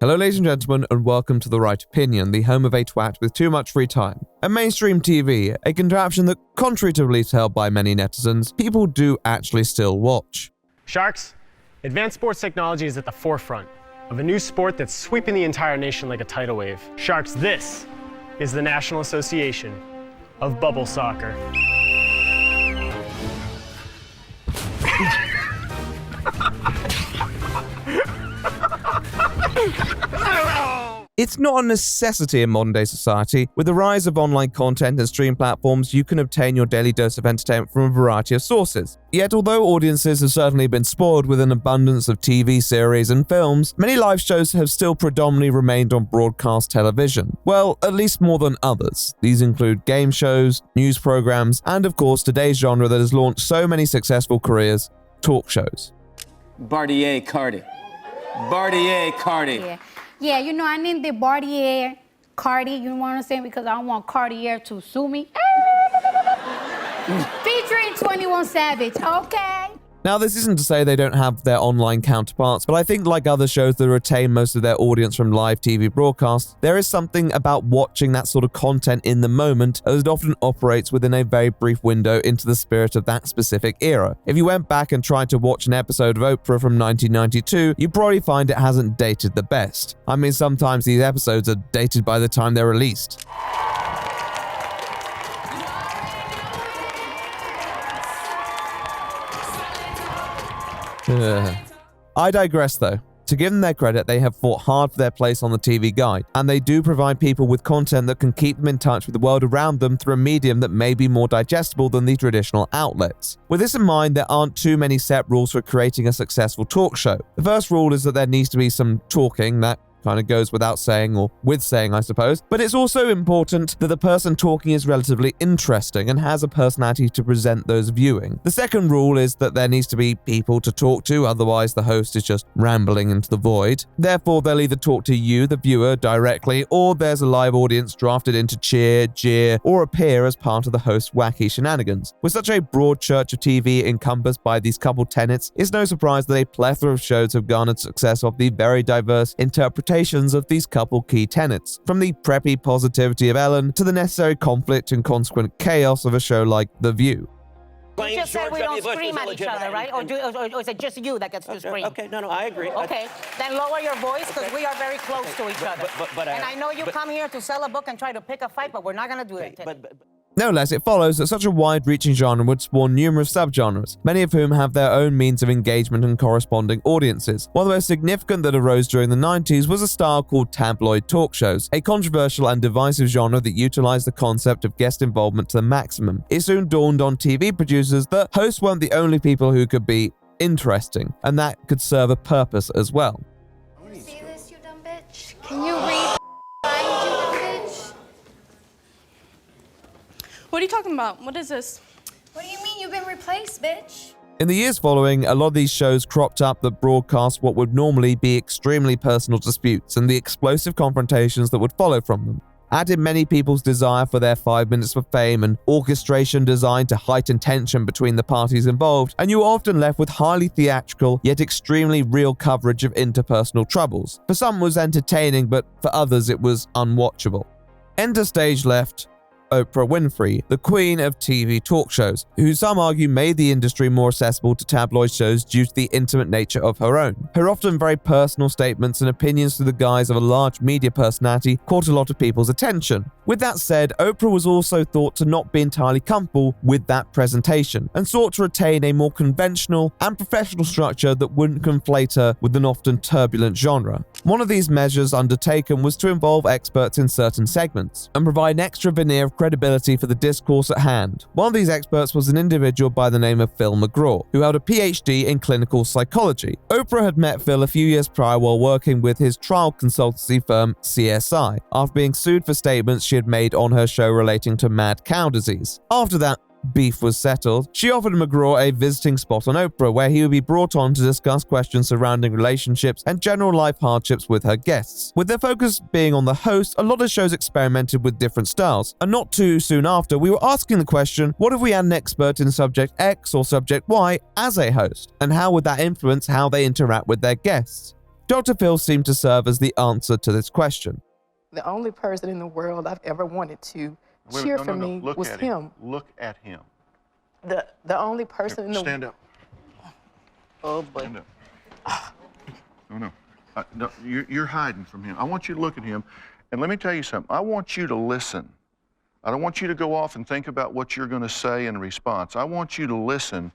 Hello ladies and gentlemen, and welcome to The Right Opinion, the home of a twat with too much free time. And mainstream TV, a contraption that, contrary to beliefs held by many netizens, people do actually still watch. Sharks, advanced sports technology is at the forefront of a new sport that's sweeping the entire nation like a tidal wave. Sharks, this is the National Association of Bubble Soccer. It's not a necessity in modern-day society. With the rise of online content and stream platforms, you can obtain your daily dose of entertainment from a variety of sources. Yet, although audiences have certainly been spoiled with an abundance of TV series and films, many live shows have still predominantly remained on broadcast television. Well, at least more than others. These include game shows, news programs, and of course today's genre that has launched so many successful careers, talk shows. Bartier Cardi. Bartier Cardi. Yeah, you know, I named it Bartier Cardi, you know what I'm saying? Because I don't want Cartier to sue me. Featuring 21 Savage, okay? Now, this isn't to say they don't have their online counterparts, but I think like other shows that retain most of their audience from live TV broadcasts, there is something about watching that sort of content in the moment as it often operates within a very brief window into the spirit of that specific era. If you went back and tried to watch an episode of Oprah from 1992, you'd probably find it hasn't dated the best. I mean, sometimes these episodes are dated by the time they're released. I digress though. To give them their credit, they have fought hard for their place on the TV guide, and they do provide people with content that can keep them in touch with the world around them through a medium that may be more digestible than the traditional outlets. With this in mind, there aren't too many set rules for creating a successful talk show. The first rule is that there needs to be some talking. That kind of goes without saying, or with saying, I suppose. But it's also important that the person talking is relatively interesting and has a personality to present those viewing. The second rule is that there needs to be people to talk to, otherwise the host is just rambling into the void. Therefore, they'll either talk to you, the viewer, directly, or there's a live audience drafted in to cheer, jeer, or appear as part of the host's wacky shenanigans. With such a broad church of TV encompassed by these couple tenets, it's no surprise that a plethora of shows have garnered success off the very diverse interpretations of these couple key tenets, from the preppy positivity of Ellen to the necessary conflict and consequent chaos of a show like The View. You just said we don't scream at each other, right? Or is it just you that gets to scream? Okay, no, I agree. Okay, then lower your voice because we are very close to each other. And I know you come here to sell a book and try to pick a fight, but we're not going to do it today. No less, it follows that such a wide-reaching genre would spawn numerous subgenres, many of whom have their own means of engagement and corresponding audiences. One of the most significant that arose during the 90s was a style called tabloid talk shows, a controversial and divisive genre that utilized the concept of guest involvement to the maximum. It soon dawned on TV producers that hosts weren't the only people who could be interesting, and that could serve a purpose as well. You see this, you dumb bitch? Can you read behind you, dumb bitch? What are you talking about? What is this? What do you mean you've been replaced, bitch? In the years following, a lot of these shows cropped up that broadcast what would normally be extremely personal disputes and the explosive confrontations that would follow from them. Added many people's desire for their 5 minutes of fame and orchestration designed to heighten tension between the parties involved, and you were often left with highly theatrical yet extremely real coverage of interpersonal troubles. For some it was entertaining, but for others it was unwatchable. Enter stage left Oprah Winfrey, the queen of TV talk shows, who some argue made the industry more accessible to tabloid shows due to the intimate nature of her own. Her often very personal statements and opinions through the guise of a large media personality caught a lot of people's attention. With that said, Oprah was also thought to not be entirely comfortable with that presentation, and sought to retain a more conventional and professional structure that wouldn't conflate her with an often turbulent genre. One of these measures undertaken was to involve experts in certain segments, and provide an extra veneer of credibility for the discourse at hand. One of these experts was an individual by the name of Phil McGraw, who held a PhD in clinical psychology. Oprah had met Phil a few years prior while working with his trial consultancy firm CSI, after being sued for statements she had made on her show relating to mad cow disease. After that, beef was settled, she offered McGraw a visiting spot on Oprah where he would be brought on to discuss questions surrounding relationships and general life hardships with her guests. With their focus being on the host, a lot of shows experimented with different styles, and not too soon after, we were asking the question, what if we had an expert in subject X or subject Y as a host, and how would that influence how they interact with their guests? Dr. Phil seemed to serve as the answer to this question. The only person in the world I've ever wanted to cheer for me was him. Look at him. The only person in the Stand up. Oh boy. Stand up. No, you're hiding from him. I want you to look at him, and let me tell you something. I want you to listen. I don't want you to go off and think about what you're going to say in response. I want you to listen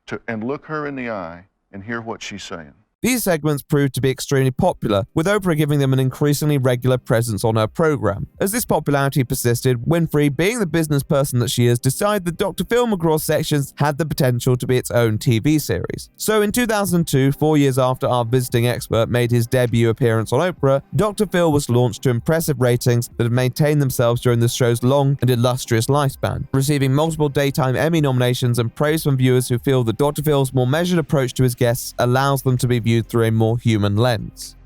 to and look her in the eye and hear what she's saying. These segments proved to be extremely popular, with Oprah giving them an increasingly regular presence on her program. As this popularity persisted, Winfrey, being the business person that she is, decided that Dr. Phil McGraw's sections had the potential to be its own TV series. So in 2002, 4 years after our visiting expert made his debut appearance on Oprah, Dr. Phil was launched to impressive ratings that have maintained themselves during the show's long and illustrious lifespan, receiving multiple daytime Emmy nominations and praise from viewers who feel that Dr. Phil's more measured approach to his guests allows them to be viewed through a more human lens.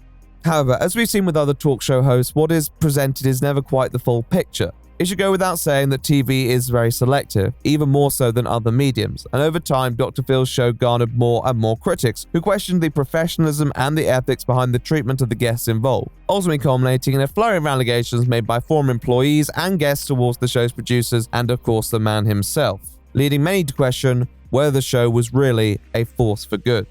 However, as we've seen with other talk show hosts, what is presented is never quite the full picture. It should go without saying that TV is very selective, even more so than other mediums, and over time, Dr. Phil's show garnered more and more critics who questioned the professionalism and the ethics behind the treatment of the guests involved, ultimately culminating in a flurry of allegations made by former employees and guests towards the show's producers and, of course, the man himself, leading many to question whether the show was really a force for good.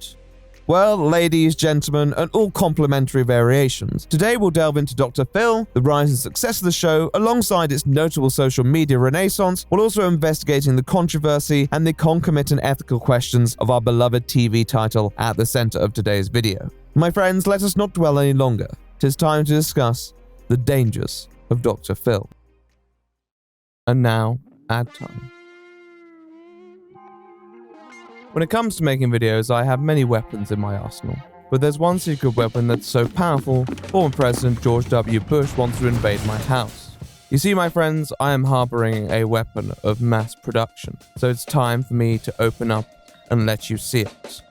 Well, ladies, gentlemen, and all complimentary variations, today we'll delve into Dr. Phil, the rise and success of the show, alongside its notable social media renaissance, while also investigating the controversy and the concomitant ethical questions of our beloved TV title at the center of today's video. My friends, let us not dwell any longer. 'Tis time to discuss the dangers of Dr. Phil. And now, ad time. When it comes to making videos, I have many weapons in my arsenal. But there's one secret weapon that's so powerful, former President George W. Bush wants to invade my house. You see, my friends, I am harboring a weapon of mass production, so it's time for me to open up and let you see it.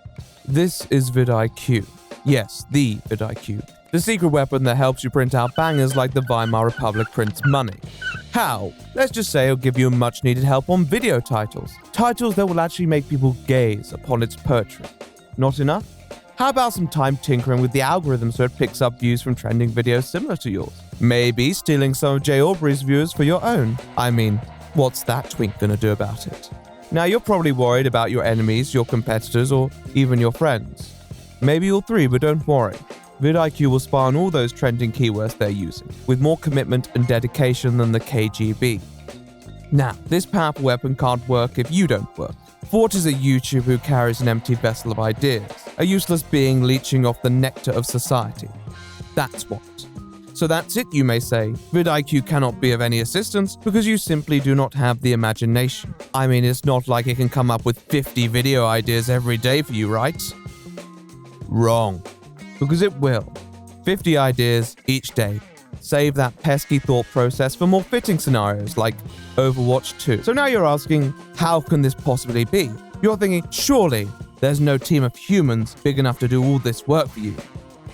This is vidIQ. Yes, the vidIQ. The secret weapon that helps you print out bangers like the Weimar Republic prints money. How? Let's just say it'll give you much needed help on video titles. Titles that will actually make people gaze upon its poetry. Not enough? How about some time tinkering with the algorithm so it picks up views from trending videos similar to yours? Maybe stealing some of Jay Aubrey's viewers for your own. I mean, what's that twink gonna do about it? Now you're probably worried about your enemies, your competitors, or even your friends. Maybe all three, but don't worry. vidIQ will spy on all those trending keywords they're using, with more commitment and dedication than the KGB. Now, this powerful weapon can't work if you don't work. Fort is a YouTuber who carries an empty vessel of ideas, a useless being leeching off the nectar of society. That's what. So that's it, you may say. vidIQ cannot be of any assistance because you simply do not have the imagination. I mean, it's not like it can come up with 50 video ideas every day for you, right? Wrong. Because it will. 50 ideas each day. Save that pesky thought process for more fitting scenarios like Overwatch 2. So now you're asking, how can this possibly be? You're thinking, surely there's no team of humans big enough to do all this work for you.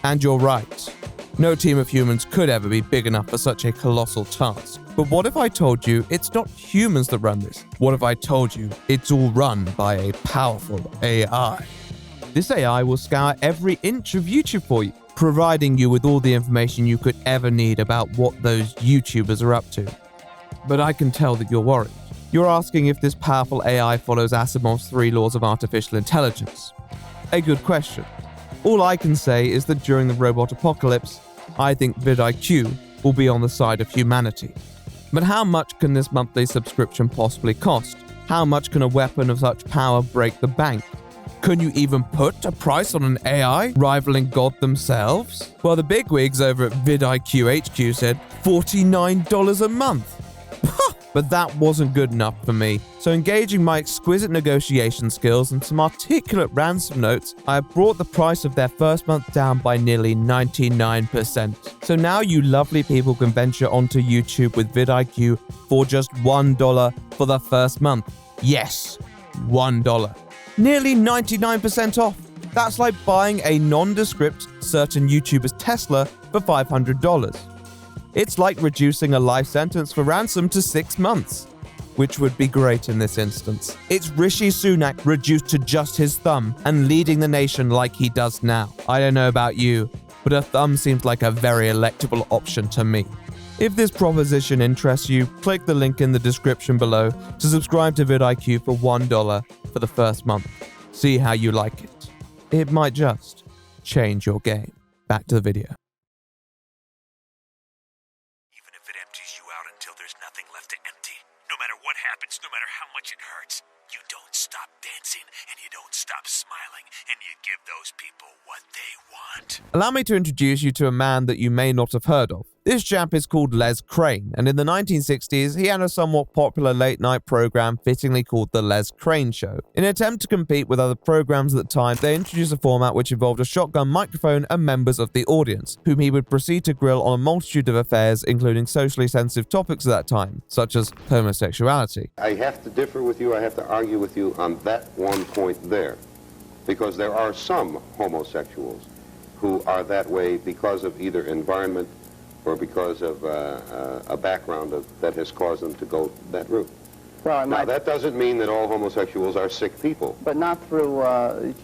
And you're right. No team of humans could ever be big enough for such a colossal task. But what if I told you it's not humans that run this? What if I told you it's all run by a powerful AI? This AI will scour every inch of YouTube for you, providing you with all the information you could ever need about what those YouTubers are up to. But I can tell that you're worried. You're asking if this powerful AI follows Asimov's 3 laws of artificial intelligence. A good question. All I can say is that during the robot apocalypse, I think vidIQ will be on the side of humanity. But how much can this monthly subscription possibly cost? How much can a weapon of such power break the bank? Can you even put a price on an AI rivaling God themselves? Well, the bigwigs over at vidIQ HQ said $49 a month. But that wasn't good enough for me. So engaging my exquisite negotiation skills and some articulate ransom notes, I have brought the price of their first month down by nearly 99%. So now you lovely people can venture onto YouTube with vidIQ for just $1 for the first month. Yes, $1. Nearly 99% off. That's like buying a nondescript certain YouTuber's Tesla for $500. It's like reducing a life sentence for ransom to 6 months, which would be great in this instance. It's Rishi Sunak reduced to just his thumb and leading the nation like he does now. I don't know about you, but a thumb seems like a very electable option to me. If this proposition interests you, click the link in the description below to subscribe to vidIQ for $1 for the first month. See how you like it. It might just change your game. Back to the video. Even if it empties you out until there's nothing left to empty, no matter what happens, no matter how much it hurts, you don't stop dancing and you don't stop smiling and you give those people what they want. Allow me to introduce you to a man that you may not have heard of. This chap is called Les Crane, and in the 1960s, he had a somewhat popular late-night program fittingly called The Les Crane Show. In an attempt to compete with other programs at the time, they introduced a format which involved a shotgun microphone and members of the audience, whom he would proceed to grill on a multitude of affairs, including socially sensitive topics at that time, such as homosexuality. I have to differ with you, I have to argue with you on that one point there, because there are some homosexuals who are that way because of either environment or because of a background that has caused them to go that route. Well, now, that doesn't mean that all homosexuals are sick people. But not through,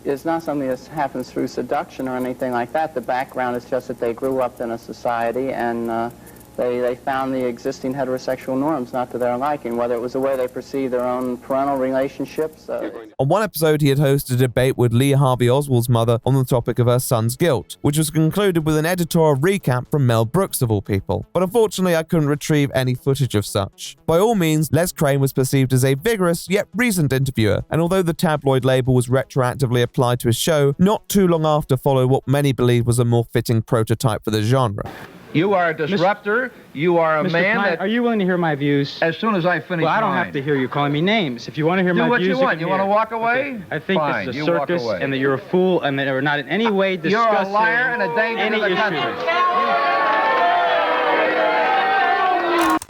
it's not something that happens through seduction or anything like that. The background is just that they grew up in a society and they found the existing heterosexual norms not to their liking, whether it was the way they perceive their own parental relationships. On one episode, he had hosted a debate with Lee Harvey Oswald's mother on the topic of her son's guilt, which was concluded with an editorial recap from Mel Brooks of all people. But unfortunately, I couldn't retrieve any footage of such. By all means, Les Crane was perceived as a vigorous yet reasoned interviewer, and although the tabloid label was retroactively applied to his show, not too long after followed what many believed was a more fitting prototype for the genre. You are a disruptor. You are a man that... Are you willing to hear my views? As soon as I finish Well, I don't mine. have to hear you calling me names. If you want to hear my views, do what you want. You want to walk away? Okay. I think Fine, this is a you walk circus away. and that you're a fool and that we're not in any way discussing You're a liar and a danger any to the country.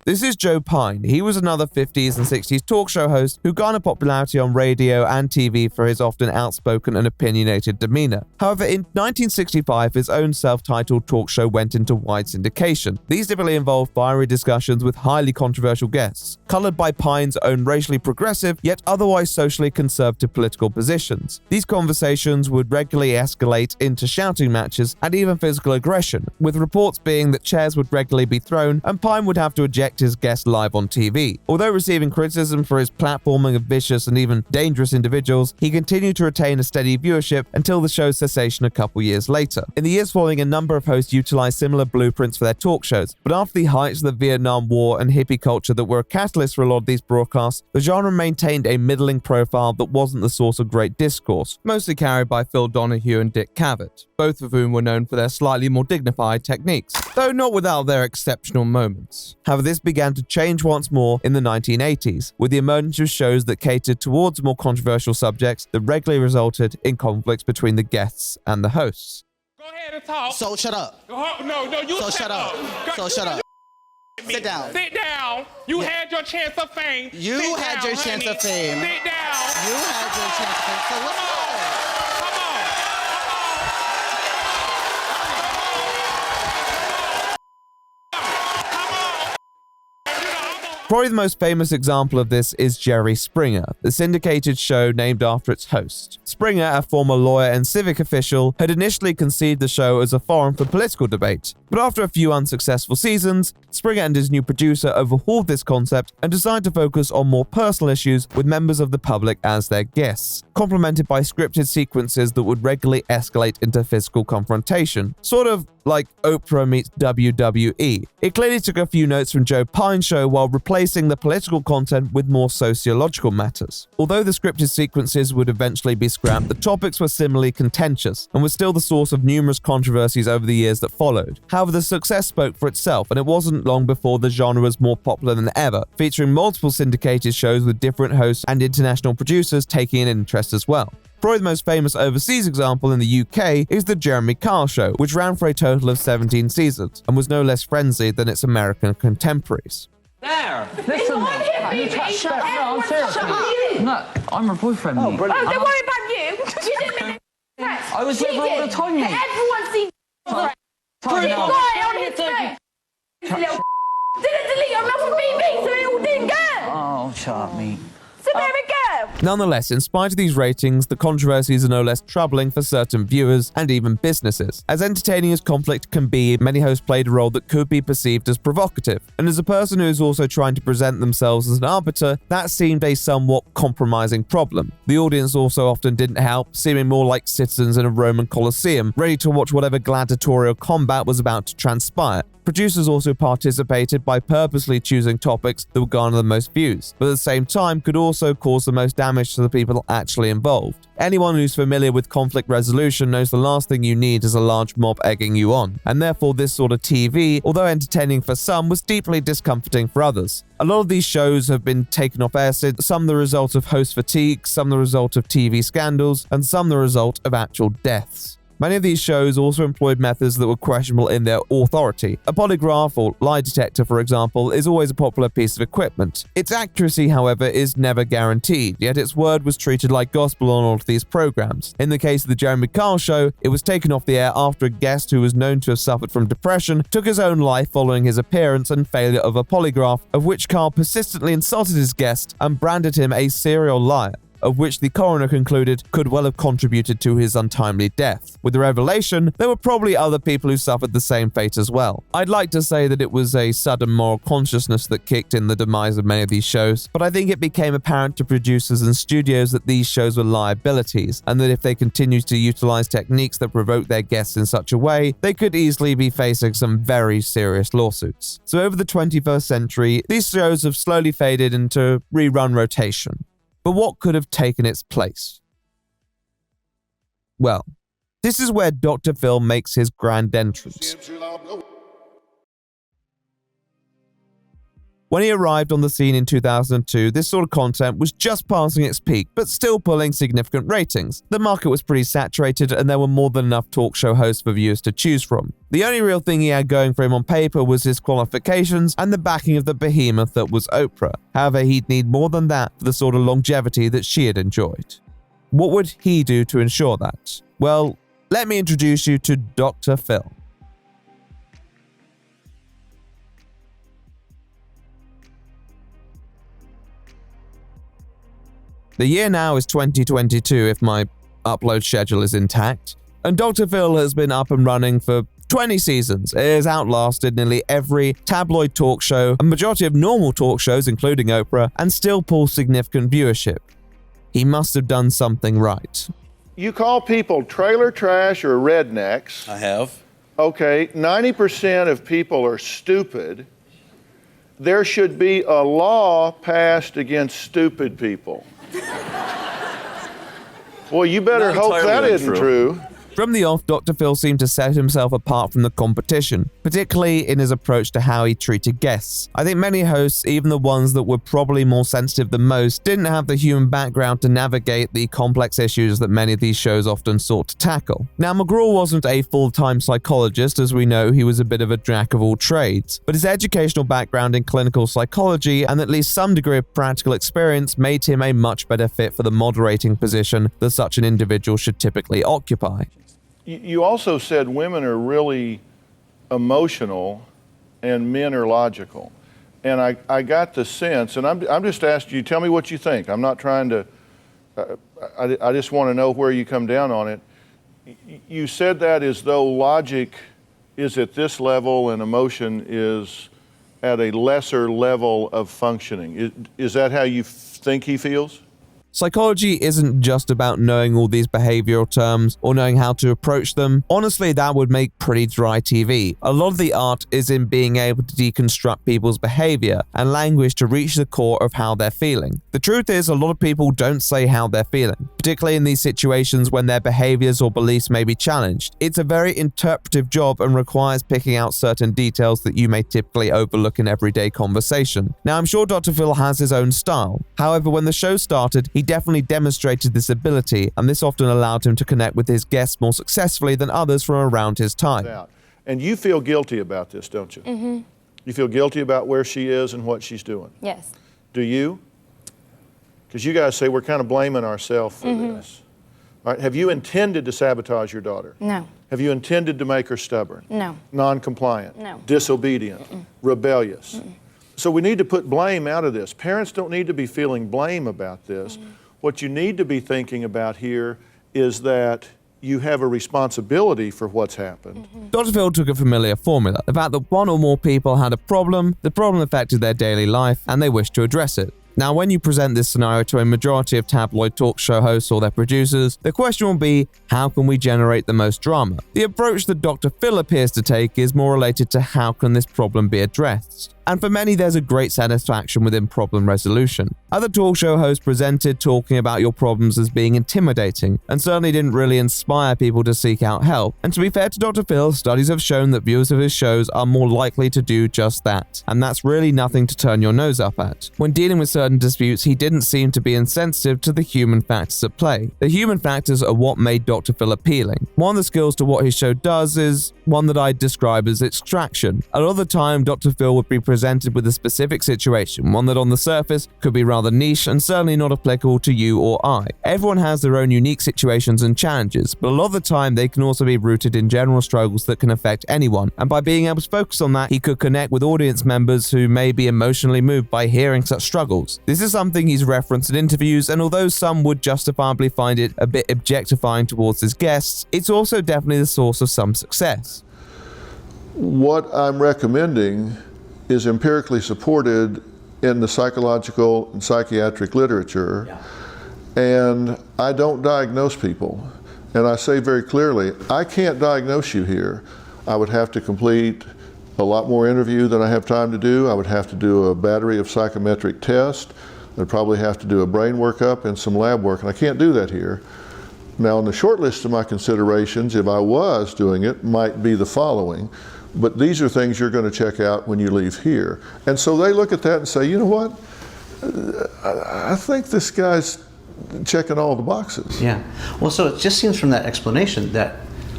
This is Joe Pine. He was another 50s and 60s talk show host who garnered popularity on radio and TV for his often outspoken and opinionated demeanor. However, in 1965, his own self-titled talk show went into wide syndication. These typically involved fiery discussions with highly controversial guests, colored by Pine's own racially progressive yet otherwise socially conservative political positions. These conversations would regularly escalate into shouting matches and even physical aggression, with reports being that chairs would regularly be thrown and Pine would have to eject his guests live on TV. Although receiving criticism for his platforming of vicious and even dangerous individuals, he continued to retain a steady viewership until the show's cessation a couple years later. In the years following, a number of hosts utilized similar blueprints for their talk shows, but after the heights of the Vietnam War and hippie culture that were a catalyst for a lot of these broadcasts, the genre maintained a middling profile that wasn't the source of great discourse, mostly carried by Phil Donahue and Dick Cavett, both of whom were known for their slightly more dignified techniques, though not without their exceptional moments. However, this began to change once more in the 1980s, with the emergence of shows that catered towards more controversial subjects that regularly resulted in conflicts between the guests and the hosts. Go ahead and talk. So shut up. No, you so shut up. So shut up. Sit down. Sit down. You had your chance of fame. You Sit had down, your chance of fame. Sit down. You had your chance of fame. So what's the Probably the most famous example of this is Jerry Springer, the syndicated show named after its host. Springer, a former lawyer and civic official, had initially conceived the show as a forum for political debate, but after a few unsuccessful seasons, Springer and his new producer overhauled this concept and decided to focus on more personal issues with members of the public as their guests, complemented by scripted sequences that would regularly escalate into physical confrontation, sort of like Oprah meets WWE. It clearly took a few notes from Joe Pine's show while replacing the political content with more sociological matters. Although the scripted sequences would eventually be scrapped, the topics were similarly contentious and were still the source of numerous controversies over the years that followed. However, the success spoke for itself, and it wasn't long before the genre was more popular than ever, featuring multiple syndicated shows with different hosts and international producers taking an interest as well. Probably the most famous overseas example in the UK is The Jeremy Kyle Show, which ran for a total of 17 seasons and was no less frenzied than its American contemporaries. There. Listen. Shut up. No, I'm serious. No, I'm her boyfriend. Oh, brilliant. Oh, don't worry about you. You didn't make press. I was with her all the time, mate. Everyone sees press. Time now. Right on his phone. Little didn't delete your mouth from BB, so it all didn't go. Oh, shut up, mate. So there we go. Nonetheless, in spite of these ratings, the controversies are no less troubling for certain viewers and even businesses. As entertaining as conflict can be, many hosts played a role that could be perceived as provocative. And as a person who is also trying to present themselves as an arbiter, that seemed a somewhat compromising problem. The audience also often didn't help, seeming more like citizens in a Roman Colosseum, ready to watch whatever gladiatorial combat was about to transpire. Producers also participated by purposely choosing topics that would garner the most views, but at the same time could also cause the most damage to the people actually involved. Anyone who's familiar with conflict resolution knows the last thing you need is a large mob egging you on, and therefore this sort of TV, although entertaining for some, was deeply discomforting for others. A lot of these shows have been taken off air since, some the result of host fatigue, some the result of TV scandals, and some the result of actual deaths. Many of these shows also employed methods that were questionable in their authority. A polygraph or lie detector, for example, is always a popular piece of equipment. Its accuracy, however, is never guaranteed, yet its word was treated like gospel on all of these programs. In the case of the Jeremy Kyle show, it was taken off the air after a guest who was known to have suffered from depression took his own life following his appearance and failure of a polygraph, of which Kyle persistently insulted his guest and branded him a serial liar, of which the coroner concluded could well have contributed to his untimely death. With the revelation, there were probably other people who suffered the same fate as well. I'd like to say that it was a sudden moral consciousness that kicked in the demise of many of these shows, but I think it became apparent to producers and studios that these shows were liabilities, and that if they continued to utilize techniques that provoke their guests in such a way, they could easily be facing some very serious lawsuits. So over the 21st century, these shows have slowly faded into rerun rotation. But what could have taken its place? Well, this is where Dr. Phil makes his grand entrance. When he arrived on the scene in 2002, this sort of content was just passing its peak, but still pulling significant ratings. The market was pretty saturated, and there were more than enough talk show hosts for viewers to choose from. The only real thing he had going for him on paper was his qualifications and the backing of the behemoth that was Oprah. However, he'd need more than that for the sort of longevity that she had enjoyed. What would he do to ensure that? Well, let me introduce you to Dr. Phil. The year now is 2022 if my upload schedule is intact, and Dr. Phil has been up and running for 20 seasons. It has outlasted nearly every tabloid talk show, a majority of normal talk shows including Oprah, and still pulls significant viewership. He must have done something right. You call people trailer trash or rednecks. I have. Okay, 90% of people are stupid. There should be a law passed against stupid people. Well, you better hope that isn't true. From the off, Dr. Phil seemed to set himself apart from the competition, particularly in his approach to how he treated guests. I think many hosts, even the ones that were probably more sensitive than most, didn't have the human background to navigate the complex issues that many of these shows often sought to tackle. Now, McGraw wasn't a full-time psychologist, as we know he was a bit of a jack of all trades, but his educational background in clinical psychology and at least some degree of practical experience made him a much better fit for the moderating position that such an individual should typically occupy. You also said women are really emotional and men are logical. And I got the sense, and I'm just asking you, tell me what you think. I'm not trying to, I just want to know where you come down on it. You said that as though logic is at this level and emotion is at a lesser level of functioning. Is that how you think he feels? Psychology isn't just about knowing all these behavioral terms or knowing how to approach them. Honestly, that would make pretty dry TV. A lot of the art is in being able to deconstruct people's behavior and language to reach the core of how they're feeling. The truth is, a lot of people don't say how they're feeling, particularly in these situations when their behaviors or beliefs may be challenged. It's a very interpretive job and requires picking out certain details that you may typically overlook in everyday conversation. Now, I'm sure Dr. Phil has his own style. However, when the show started, he definitely demonstrated this ability, and this often allowed him to connect with his guests more successfully than others from around his time. And you feel guilty about this, don't you? Mm-hmm. You feel guilty about where she is and what she's doing. Yes. Do you? Because you guys say we're kind of blaming ourselves for this. All right, have you intended to sabotage your daughter? No. Have you intended to make her stubborn? No. Non-compliant? No. Disobedient? Rebellious? So we need to put blame out of this. Parents don't need to be feeling blame about this. What you need to be thinking about here is that you have a responsibility for what's happened. Dr. Phil took a familiar formula, the fact that one or more people had a problem, the problem affected their daily life, and they wished to address it. Now, when you present this scenario to a majority of tabloid talk show hosts or their producers, the question will be, how can we generate the most drama? The approach that Dr. Phil appears to take is more related to how can this problem be addressed. And for many, there's a great satisfaction within problem resolution. Other talk show hosts presented talking about your problems as being intimidating, and certainly didn't really inspire people to seek out help. And to be fair to Dr. Phil, studies have shown that viewers of his shows are more likely to do just that, and that's really nothing to turn your nose up at. When dealing with certain disputes, he didn't seem to be insensitive to the human factors at play. The human factors are what made Dr. Phil appealing. One of the skills to what his show does is one that I'd describe as extraction. A lot of the time, Dr. Phil would be presented with a specific situation, one that on the surface could be rather niche and certainly not applicable to you or I. Everyone has their own unique situations and challenges, but a lot of the time they can also be rooted in general struggles that can affect anyone, and by being able to focus on that, he could connect with audience members who may be emotionally moved by hearing such struggles. This is something he's referenced in interviews, and although some would justifiably find it a bit objectifying towards his guests, it's also definitely the source of some success. What I'm recommending is empirically supported in the psychological and psychiatric literature, and I don't diagnose people. And I say very clearly, I can't diagnose you here. I would have to complete a lot more interview than I have time to do. I would have to do a battery of psychometric tests. I'd probably have to do a brain workup and some lab work, and I can't do that here. Now, on the short list of my considerations, if I was doing it, might be the following. But these are things you're going to check out when you leave here. And so they look at that and say, you know what? I think this guy's checking all the boxes. Yeah. Well, so it just seems from that explanation that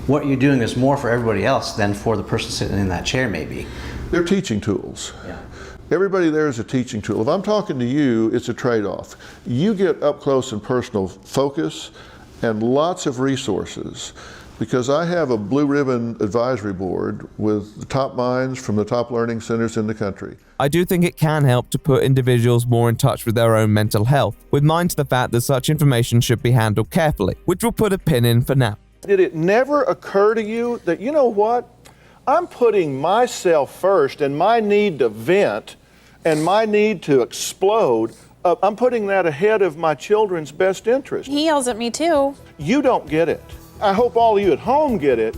what you're doing is more for everybody else than for the person sitting in that chair, maybe. They're teaching tools. Yeah. Everybody there is a teaching tool. If I'm talking to you, it's a trade-off. You get up close and personal focus and lots of resources, because I have a blue ribbon advisory board with the top minds from the top learning centers in the country. I do think it can help to put individuals more in touch with their own mental health, with mind to the fact that such information should be handled carefully, which we'll put a pin in for now. Did it never occur to you that, you know what, I'm putting myself first and my need to vent and my need to explode, I'm putting that ahead of my children's best interest. He yells at me too. You don't get it. I hope all of you at home get it,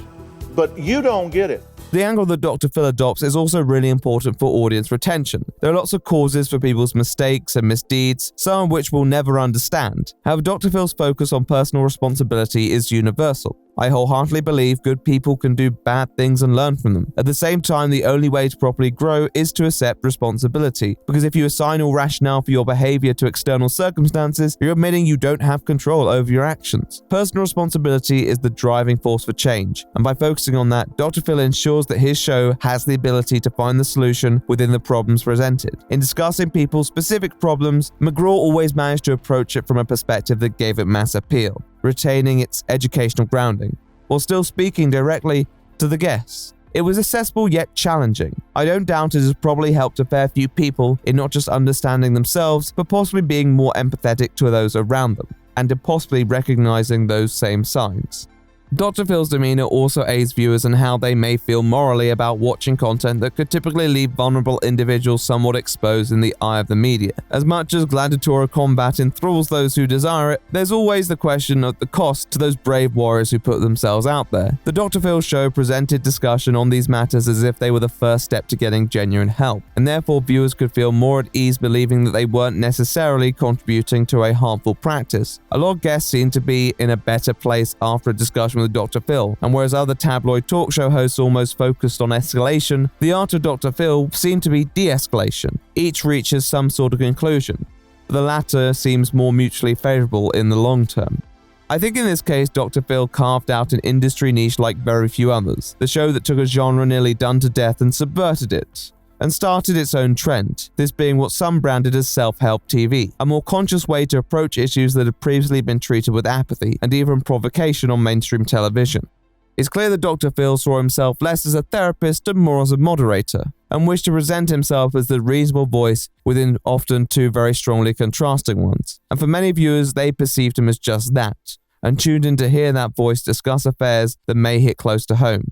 but you don't get it. The angle that Dr. Phil adopts is also really important for audience retention. There are lots of causes for people's mistakes and misdeeds, some of which we'll never understand. However, Dr. Phil's focus on personal responsibility is universal. I wholeheartedly believe good people can do bad things and learn from them. At the same time, the only way to properly grow is to accept responsibility, because if you assign all rationale for your behavior to external circumstances, you're admitting you don't have control over your actions. Personal responsibility is the driving force for change, and by focusing on that, Dr. Phil ensures that his show has the ability to find the solution within the problems presented. In discussing people's specific problems, McGraw always managed to approach it from a perspective that gave it mass appeal, retaining its educational grounding, while still speaking directly to the guests. It was accessible yet challenging. I don't doubt it has probably helped a fair few people in not just understanding themselves, but possibly being more empathetic to those around them, and in possibly recognizing those same signs. Dr. Phil's demeanor also aids viewers in how they may feel morally about watching content that could typically leave vulnerable individuals somewhat exposed in the eye of the media. As much as gladiatorial combat enthralls those who desire it, there's always the question of the cost to those brave warriors who put themselves out there. The Dr. Phil show presented discussion on these matters as if they were the first step to getting genuine help, and therefore viewers could feel more at ease believing that they weren't necessarily contributing to a harmful practice. A lot of guests seem to be in a better place after a discussion with Dr. Phil, and whereas other tabloid talk show hosts almost focused on escalation, the art of Dr. Phil seemed to be de-escalation. Each reaches some sort of conclusion, but the latter seems more mutually favorable in the long term. I think in this case, Dr. Phil carved out an industry niche like very few others, the show that took a genre nearly done to death and subverted it. and started its own trend, this being what some branded as self-help TV, a more conscious way to approach issues that had previously been treated with apathy and even provocation on mainstream television. It's clear that Dr. Phil saw himself less as a therapist and more as a moderator, and wished to present himself as the reasonable voice within often two very strongly contrasting ones. And for many viewers, they perceived him as just that, and tuned in to hear that voice discuss affairs that may hit close to home.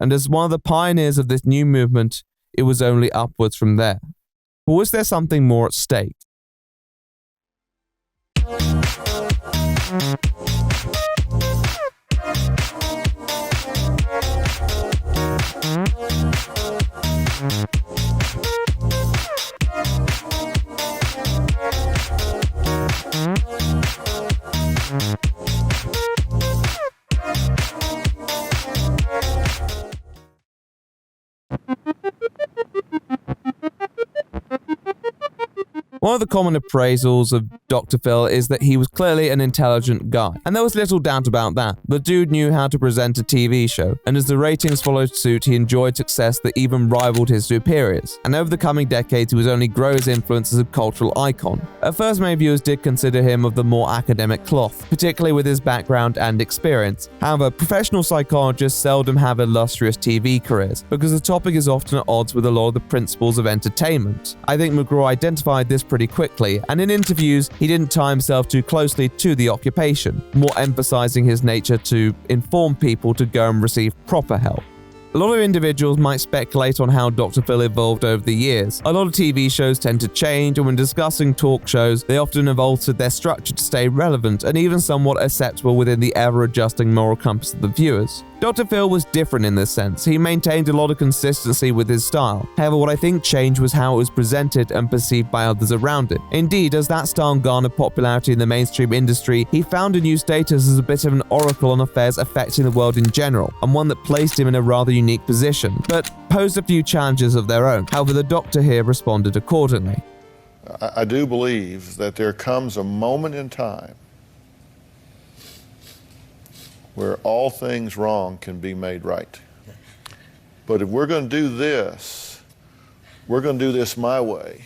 And as one of the pioneers of this new movement, it was only upwards from there. But was there something more at stake? One of the common appraisals of Dr. Phil is that he was clearly an intelligent guy, and there was little doubt about that. The dude knew how to present a TV show, and as the ratings followed suit, he enjoyed success that even rivaled his superiors. And over the coming decades, he would only grow his influence as a cultural icon. At first, many viewers did consider him of the more academic cloth, particularly with his background and experience. However, professional psychologists seldom have illustrious TV careers, because the topic is often at odds with a lot of the principles of entertainment. I think McGraw identified this pretty quickly, and in interviews, he didn't tie himself too closely to the occupation, more emphasizing his nature to inform people to go and receive proper help. A lot of individuals might speculate on how Dr. Phil evolved over the years. A lot of TV shows tend to change, and when discussing talk shows, they often have altered their structure to stay relevant and even somewhat acceptable within the ever-adjusting moral compass of the viewers. Dr. Phil was different in this sense. He maintained a lot of consistency with his style. However, what I think changed was how it was presented and perceived by others around it. Indeed, as that style garnered popularity in the mainstream industry, he found a new status as a bit of an oracle on affairs affecting the world in general, and one that placed him in a rather unique position, but posed a few challenges of their own. However, the Doctor here responded accordingly. I do believe that there comes a moment in time where all things wrong can be made right. But if we're going to do this, we're going to do this my way.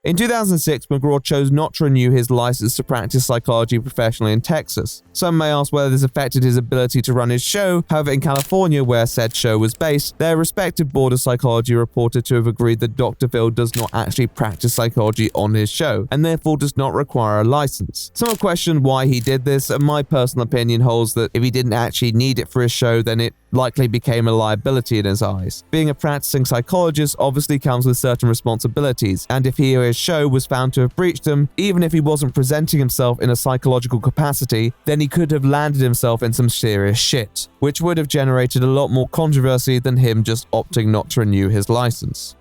In 2006, McGraw chose not to renew his license to practice psychology professionally in Texas. Some may ask whether this affected his ability to run his show. However, in California, where said show was based, their respective board of psychology reported to have agreed that Dr. Phil does not actually practice psychology on his show, and therefore does not require a license. Some have questioned why he did this, and my personal opinion holds that if he didn't actually need it for his show, then it likely became a liability in his eyes. Being a practicing psychologist obviously comes with certain responsibilities, and if he or his show was found to have breached them, even if he wasn't presenting himself in a psychological capacity, then he could have landed himself in some serious shit, which would have generated a lot more controversy than him just opting not to renew his license.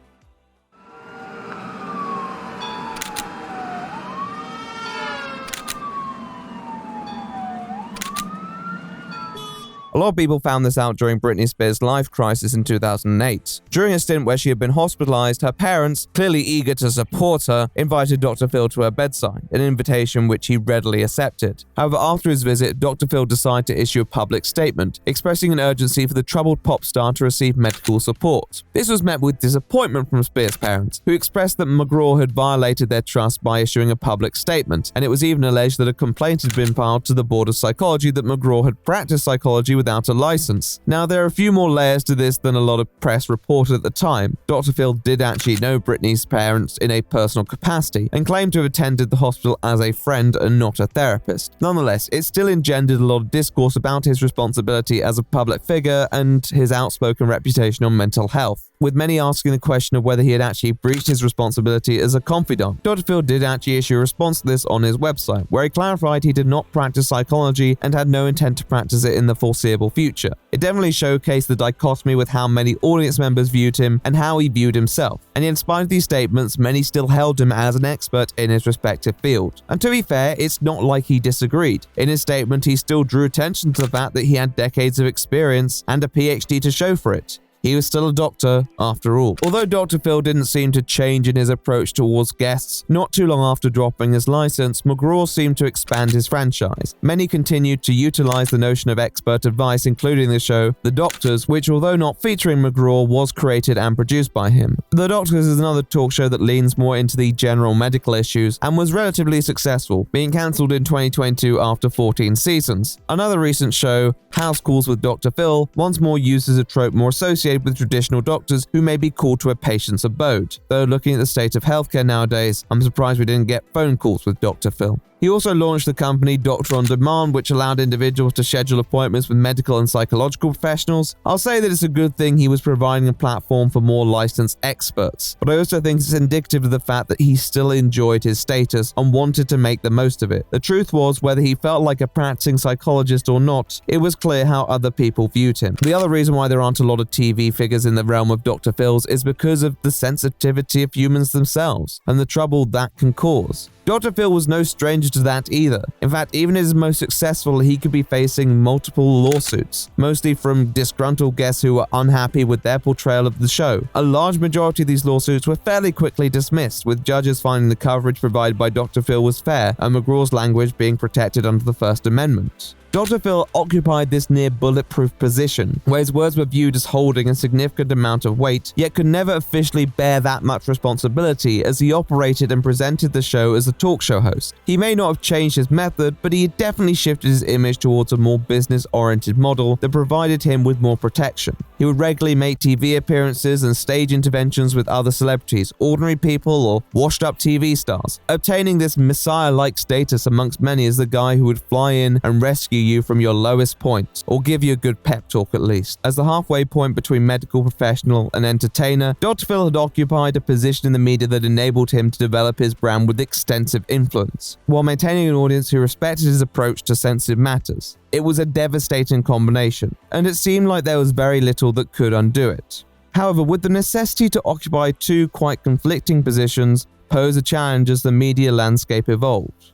A lot of people found this out during Britney Spears' life crisis in 2008. During a stint where she had been hospitalized, her parents, clearly eager to support her, invited Dr. Phil to her bedside, an invitation which he readily accepted. However, after his visit, Dr. Phil decided to issue a public statement, expressing an urgency for the troubled pop star to receive medical support. This was met with disappointment from Spears' parents, who expressed that McGraw had violated their trust by issuing a public statement, and it was even alleged that a complaint had been filed to the Board of Psychology that McGraw had practiced psychology without a license. Now, there are a few more layers to this than a lot of press reported at the time. Dr. Phil did actually know Britney's parents in a personal capacity and claimed to have attended the hospital as a friend and not a therapist. Nonetheless, it still engendered a lot of discourse about his responsibility as a public figure and his outspoken reputation on mental health, with many asking the question of whether he had actually breached his responsibility as a confidant. Dr. Phil did actually issue a response to this on his website, where he clarified he did not practice psychology and had no intent to practice it in the foreseeable future. It definitely showcased the dichotomy with how many audience members viewed him and how he viewed himself. And in spite of these statements, many still held him as an expert in his respective field. And to be fair, it's not like he disagreed. In his statement, he still drew attention to the fact that he had decades of experience and a PhD to show for it. He was still a doctor after all. Although Dr. Phil didn't seem to change in his approach towards guests, not too long after dropping his license, McGraw seemed to expand his franchise. Many continued to utilize the notion of expert advice, including the show The Doctors, which, although not featuring McGraw, was created and produced by him. The Doctors is another talk show that leans more into the general medical issues and was relatively successful, being cancelled in 2022 after 14 seasons. Another recent show, House Calls with Dr. Phil, once more uses a trope more associated with traditional doctors who may be called to a patient's abode. Though looking at the state of healthcare nowadays, I'm surprised we didn't get phone calls with Dr. Phil. He also launched the company Doctor on Demand, which allowed individuals to schedule appointments with medical and psychological professionals. I'll say that it's a good thing he was providing a platform for more licensed experts, but I also think it's indicative of the fact that he still enjoyed his status and wanted to make the most of it. The truth was, whether he felt like a practicing psychologist or not, it was clear how other people viewed him. The other reason why there aren't a lot of TV figures in the realm of Dr. Phil's is because of the sensitivity of humans themselves and the trouble that can cause. Dr. Phil was no stranger to that either. In fact, even as most successful, he could be facing multiple lawsuits, mostly from disgruntled guests who were unhappy with their portrayal of the show. A large majority of these lawsuits were fairly quickly dismissed, with judges finding the coverage provided by Dr. Phil was fair and McGraw's language being protected under the First Amendment. Dr. Phil occupied this near bulletproof position, where his words were viewed as holding a significant amount of weight, yet could never officially bear that much responsibility as he operated and presented the show as a talk show host. He may not have changed his method, but he had definitely shifted his image towards a more business-oriented model that provided him with more protection. He would regularly make TV appearances and stage interventions with other celebrities, ordinary people, or washed-up TV stars, obtaining this messiah-like status amongst many as the guy who would fly in and rescue you from your lowest point, or give you a good pep talk at least. As the halfway point between medical professional and entertainer, Dr. Phil had occupied a position in the media that enabled him to develop his brand with extensive influence, while maintaining an audience who respected his approach to sensitive matters. It was a devastating combination, and it seemed like there was very little that could undo it. However, would the necessity to occupy two quite conflicting positions pose a challenge as the media landscape evolved?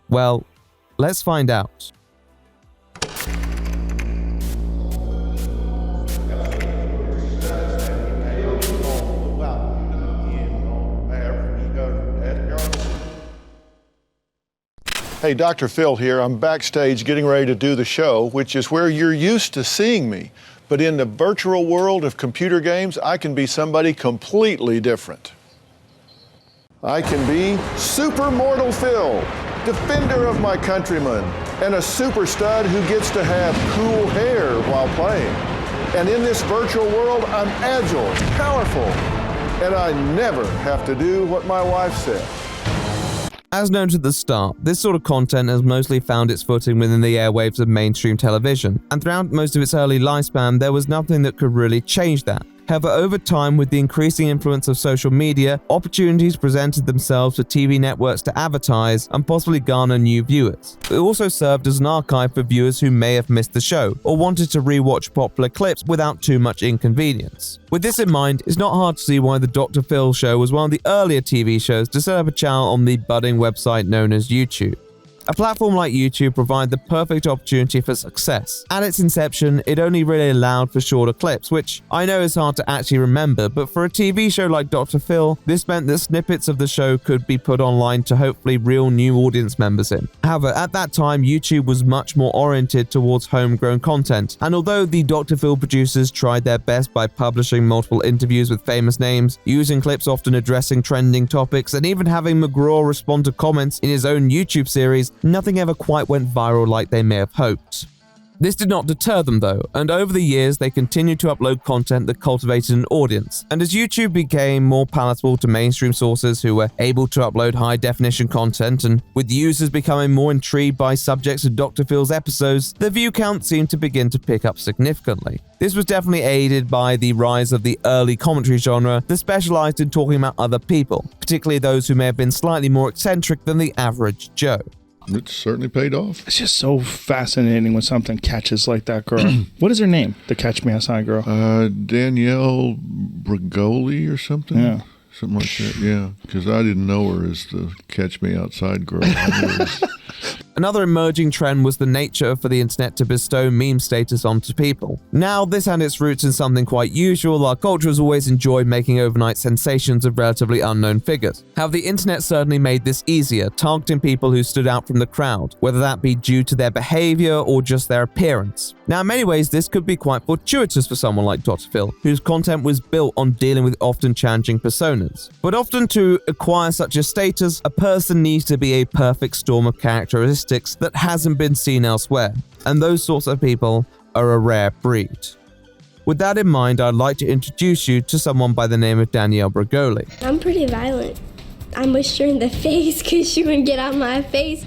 Well, let's find out. Hey, Dr. Phil here. I'm backstage getting ready to do the show, which is where you're used to seeing me. But in the virtual world of computer games, I can be somebody completely different. I can be Super Mortal Phil, defender of my countrymen, and a super stud who gets to have cool hair while playing. And in this virtual world, I'm agile, powerful, and I never have to do what my wife said. As noted at the start, this sort of content has mostly found its footing within the airwaves of mainstream television, and throughout most of its early lifespan, there was nothing that could really change that. However, over time, with the increasing influence of social media, opportunities presented themselves for TV networks to advertise and possibly garner new viewers. It also served as an archive for viewers who may have missed the show or wanted to rewatch popular clips without too much inconvenience. With this in mind, it's not hard to see why the Dr. Phil show was one of the earlier TV shows to set up a channel on the budding website known as YouTube. A platform like YouTube provided the perfect opportunity for success. At its inception, it only really allowed for shorter clips, which I know is hard to actually remember, but for a TV show like Dr. Phil, this meant that snippets of the show could be put online to hopefully reel new audience members in. However, at that time, YouTube was much more oriented towards homegrown content, and although the Dr. Phil producers tried their best by publishing multiple interviews with famous names, using clips often addressing trending topics, and even having McGraw respond to comments in his own YouTube series, nothing ever quite went viral like they may have hoped. This did not deter them though, and over the years they continued to upload content that cultivated an audience, and as YouTube became more palatable to mainstream sources who were able to upload high-definition content, and with users becoming more intrigued by subjects of Dr. Phil's episodes, the view count seemed to begin to pick up significantly. This was definitely aided by the rise of the early commentary genre that specialized in talking about other people, particularly those who may have been slightly more eccentric than the average Joe. It certainly paid off. It's just so fascinating when something catches like that girl. What is her name, the Catch Me Outside girl? Danielle Brigoli or something? Yeah. Something like that, yeah. Because I didn't know her as the Catch Me Outside girl. I knew her as Another emerging trend was the nature for the internet to bestow meme status onto people. Now, this had its roots in something quite usual. Our culture has always enjoyed making overnight sensations of relatively unknown figures. However, the internet certainly made this easier, targeting people who stood out from the crowd, whether that be due to their behavior or just their appearance. Now, in many ways, this could be quite fortuitous for someone like Dr. Phil, whose content was built on dealing with often challenging personas. But often to acquire such a status, a person needs to be a perfect storm of characteristics that hasn't been seen elsewhere, and those sorts of people are a rare breed. With that in mind, I'd like to introduce you to someone by the name of Danielle Bregoli. I'm pretty violent. I mushed her in the face because she wouldn't get out of my face.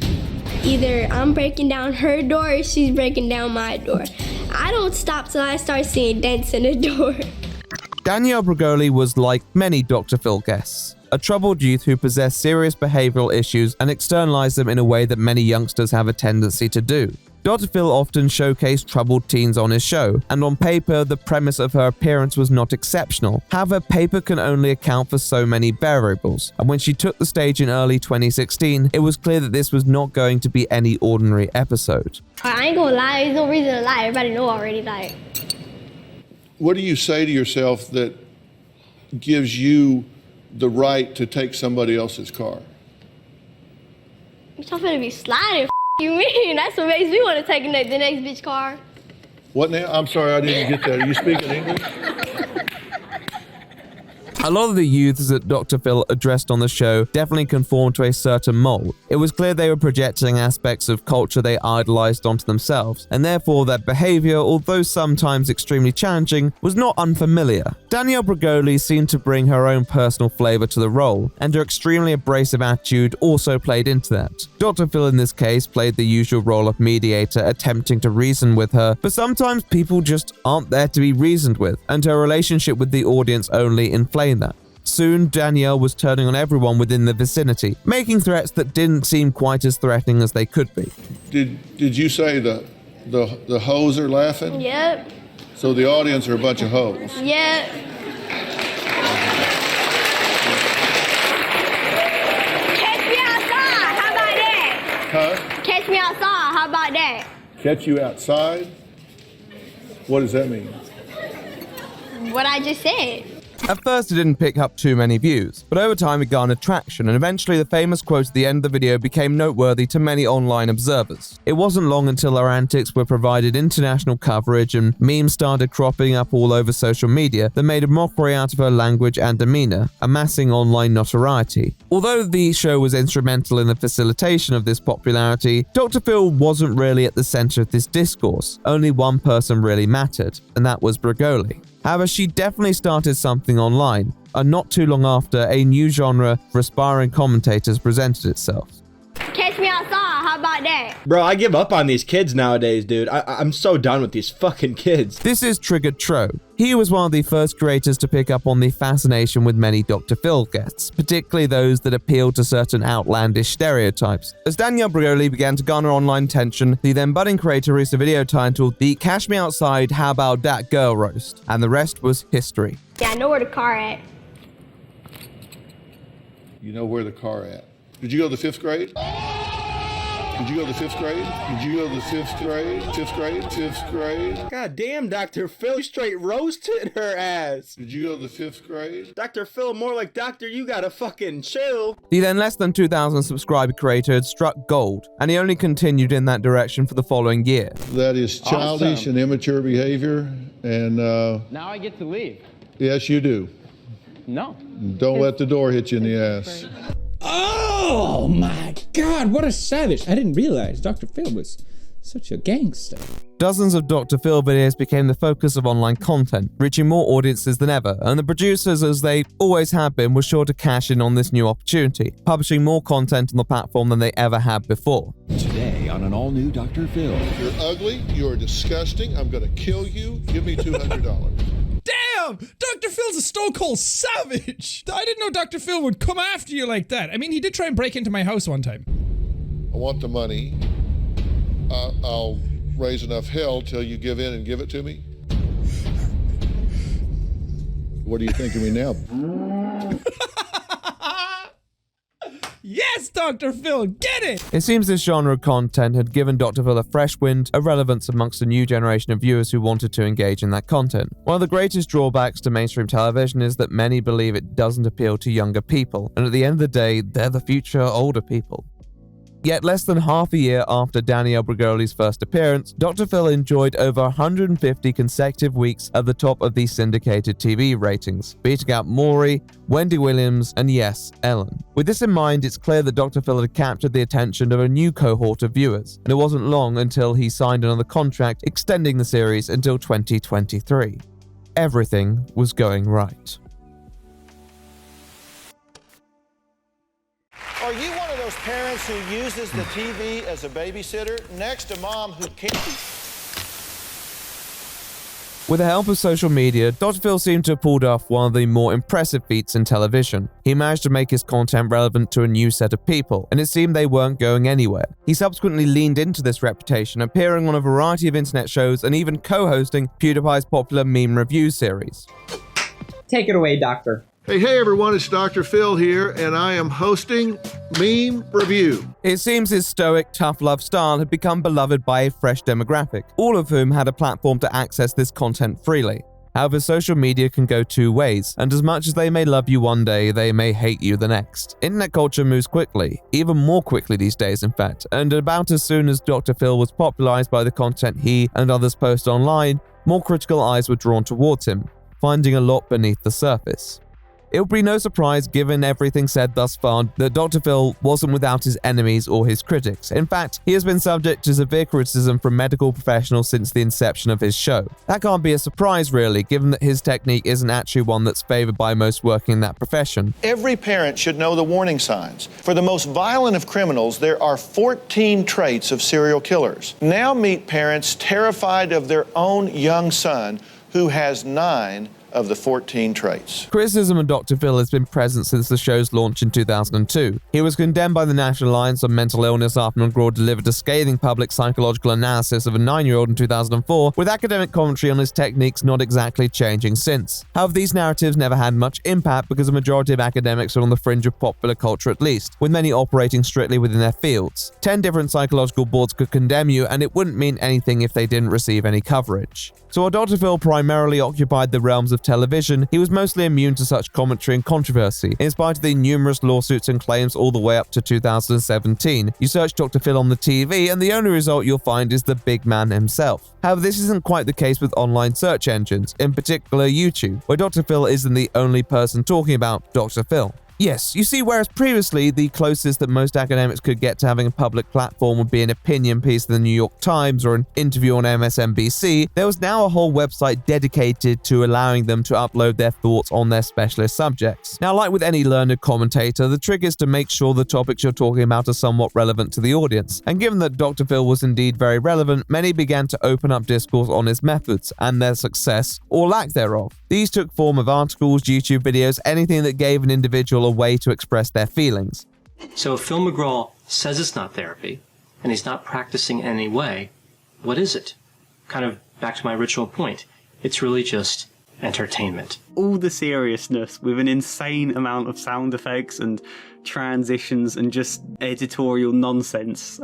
Either I'm breaking down her door or she's breaking down my door. I don't stop till I start seeing dents in the door. Danielle Bregoli was like many Dr. Phil guests, a troubled youth who possessed serious behavioral issues and externalized them in a way that many youngsters have a tendency to do. Dr. Phil often showcased troubled teens on his show, and on paper, the premise of her appearance was not exceptional. However, paper can only account for so many variables, and when she took the stage in early 2016, it was clear that this was not going to be any ordinary episode. I ain't gonna lie, there's no reason to lie. Everybody know already, like. What do you say to yourself that gives you the right to take somebody else's car? I'm talking to be sliding. You mean? That's what makes me want to take the next bitch car. What now? I'm sorry, I didn't get that. Are you speaking English? A lot of the youths that Dr. Phil addressed on the show definitely conformed to a certain mold. It was clear they were projecting aspects of culture they idolized onto themselves, and therefore their behavior, although sometimes extremely challenging, was not unfamiliar. Danielle Bregoli seemed to bring her own personal flavor to the role, and her extremely abrasive attitude also played into that. Dr. Phil in this case played the usual role of mediator, attempting to reason with her, but sometimes people just aren't there to be reasoned with, and her relationship with the audience only inflamed that. Soon, Danielle was turning on everyone within the vicinity, making threats that didn't seem quite as threatening as they could be. Did you say the hoes are laughing? Yep. So the audience are a bunch of hoes? Yep. Catch me outside, how about that? Huh? Catch me outside, how about that? Catch you outside? What does that mean? What I just said. At first, it didn't pick up too many views, but over time it garnered traction, and eventually the famous quote at the end of the video became noteworthy to many online observers. It wasn't long until her antics were provided international coverage and memes started cropping up all over social media that made a mockery out of her language and demeanor, amassing online notoriety. Although the show was instrumental in the facilitation of this popularity, Dr. Phil wasn't really at the center of this discourse. Only one person really mattered, and that was Bregoli. However, she definitely started something online, and not too long after, a new genre for aspiring commentators presented itself. Catch me outside, how about that? Bro, I give up on these kids nowadays, dude. I'm so done with these fucking kids. This is Triggered TRO. He was one of the first creators to pick up on the fascination with many Dr. Phil guests, particularly those that appealed to certain outlandish stereotypes. As Danielle Bregoli began to garner online attention, the then budding creator released a video titled The Cash Me Outside How About Dat Girl Roast, and the rest was history. Yeah, I know where the car at. You know where the car at. Did you go to the 5th grade? Did you go to the 5th grade? Did you go to the 5th grade? 5th grade? 5th grade? God damn, Dr. Phil straight roasted her ass. Did you go to the 5th grade? Dr. Phil, more like Doctor, you gotta fucking chill. The then less than 2,000 subscriber creator had struck gold, and he only continued in that direction for the following year. That is childish and immature behavior, and Now I get to leave. yes, you do. No. Don't let the door hit you in the ass. Oh my God, what a savage. I didn't realize Dr. Phil was such a gangster. Dozens of Dr. Phil videos became the focus of online content, reaching more audiences than ever, and the producers, as they always have been, were sure to cash in on this new opportunity, publishing more content on the platform than they ever had before. Today on an all-new Dr. Phil. You're ugly, you're disgusting, I'm gonna kill you, give me $200. Damn! Dr. Phil's a stone-cold savage! I didn't know Dr. Phil would come after you like that. I mean, he did try and break into my house one time. I want the money. I'll raise enough hell till you give in and give it to me. What do you think of me now? Yes, Yes, Dr. Phil, get it! It seems this genre of content had given Dr. Phil a fresh wind, a relevance amongst a new generation of viewers who wanted to engage in that content. One of the greatest drawbacks to mainstream television is that many believe it doesn't appeal to younger people, and at the end of the day, they're the future older people. Yet less than half a year after Danielle Bregoli's first appearance, Dr. Phil enjoyed over 150 consecutive weeks at the top of the syndicated TV ratings, beating out Maury, Wendy Williams, and yes, Ellen. With this in mind, it's clear that Dr. Phil had captured the attention of a new cohort of viewers, and it wasn't long until he signed another contract extending the series until 2023. Everything was going right. Are you one of those parents who uses the TV as a babysitter next to mom who can't? With the help of social media, Dr. Phil seemed to have pulled off one of the more impressive feats in television. He managed to make his content relevant to a new set of people, and it seemed they weren't going anywhere. He subsequently leaned into this reputation, appearing on a variety of internet shows and even co-hosting PewDiePie's popular meme review series. Take it away, Doctor. Hey everyone, it's Dr. Phil here, and I am hosting Meme Review. It seems his stoic, tough love style had become beloved by a fresh demographic, all of whom had a platform to access this content freely. However, social media can go two ways, and as much as they may love you one day, they may hate you the next. Internet culture moves quickly, even more quickly these days in fact, and about as soon as Dr. Phil was popularized by the content he and others post online, more critical eyes were drawn towards him, finding a lot beneath the surface. It will be no surprise, given everything said thus far, that Dr. Phil wasn't without his enemies or his critics. In fact, he has been subject to severe criticism from medical professionals since the inception of his show. That can't be a surprise really, given that his technique isn't actually one that's favored by most working in that profession. Every parent should know the warning signs. For the most violent of criminals, there are 14 traits of serial killers. Now meet parents terrified of their own young son who has 9 of the 14 traits. Criticism of Dr. Phil has been present since the show's launch in 2002. He was condemned by the National Alliance on Mental Illness after McGraw delivered a scathing public psychological analysis of a 9-year-old in 2004, with academic commentary on his techniques not exactly changing since. However, these narratives never had much impact because a majority of academics are on the fringe of popular culture at least, with many operating strictly within their fields. 10 different psychological boards could condemn you, and it wouldn't mean anything if they didn't receive any coverage. So while Dr. Phil primarily occupied the realms of television, he was mostly immune to such commentary and controversy, in spite of the numerous lawsuits and claims all the way up to 2017. You search Dr. Phil on the TV, and the only result you'll find is the big man himself. However, this isn't quite the case with online search engines, in particular YouTube, where Dr. Phil isn't the only person talking about Dr. Phil. Yes, you see, whereas previously the closest that most academics could get to having a public platform would be an opinion piece in the New York Times or an interview on MSNBC, there was now a whole website dedicated to allowing them to upload their thoughts on their specialist subjects. Now, like with any learned commentator, the trick is to make sure the topics you're talking about are somewhat relevant to the audience. And given that Dr. Phil was indeed very relevant, many began to open up discourse on his methods and their success or lack thereof. These took form of articles, YouTube videos, anything that gave an individual a way to express their feelings. So if Phil McGraw says it's not therapy, and he's not practicing in any way, what is it? Kind of back to my original point. It's really just entertainment. All the seriousness with an insane amount of sound effects and transitions and just editorial nonsense.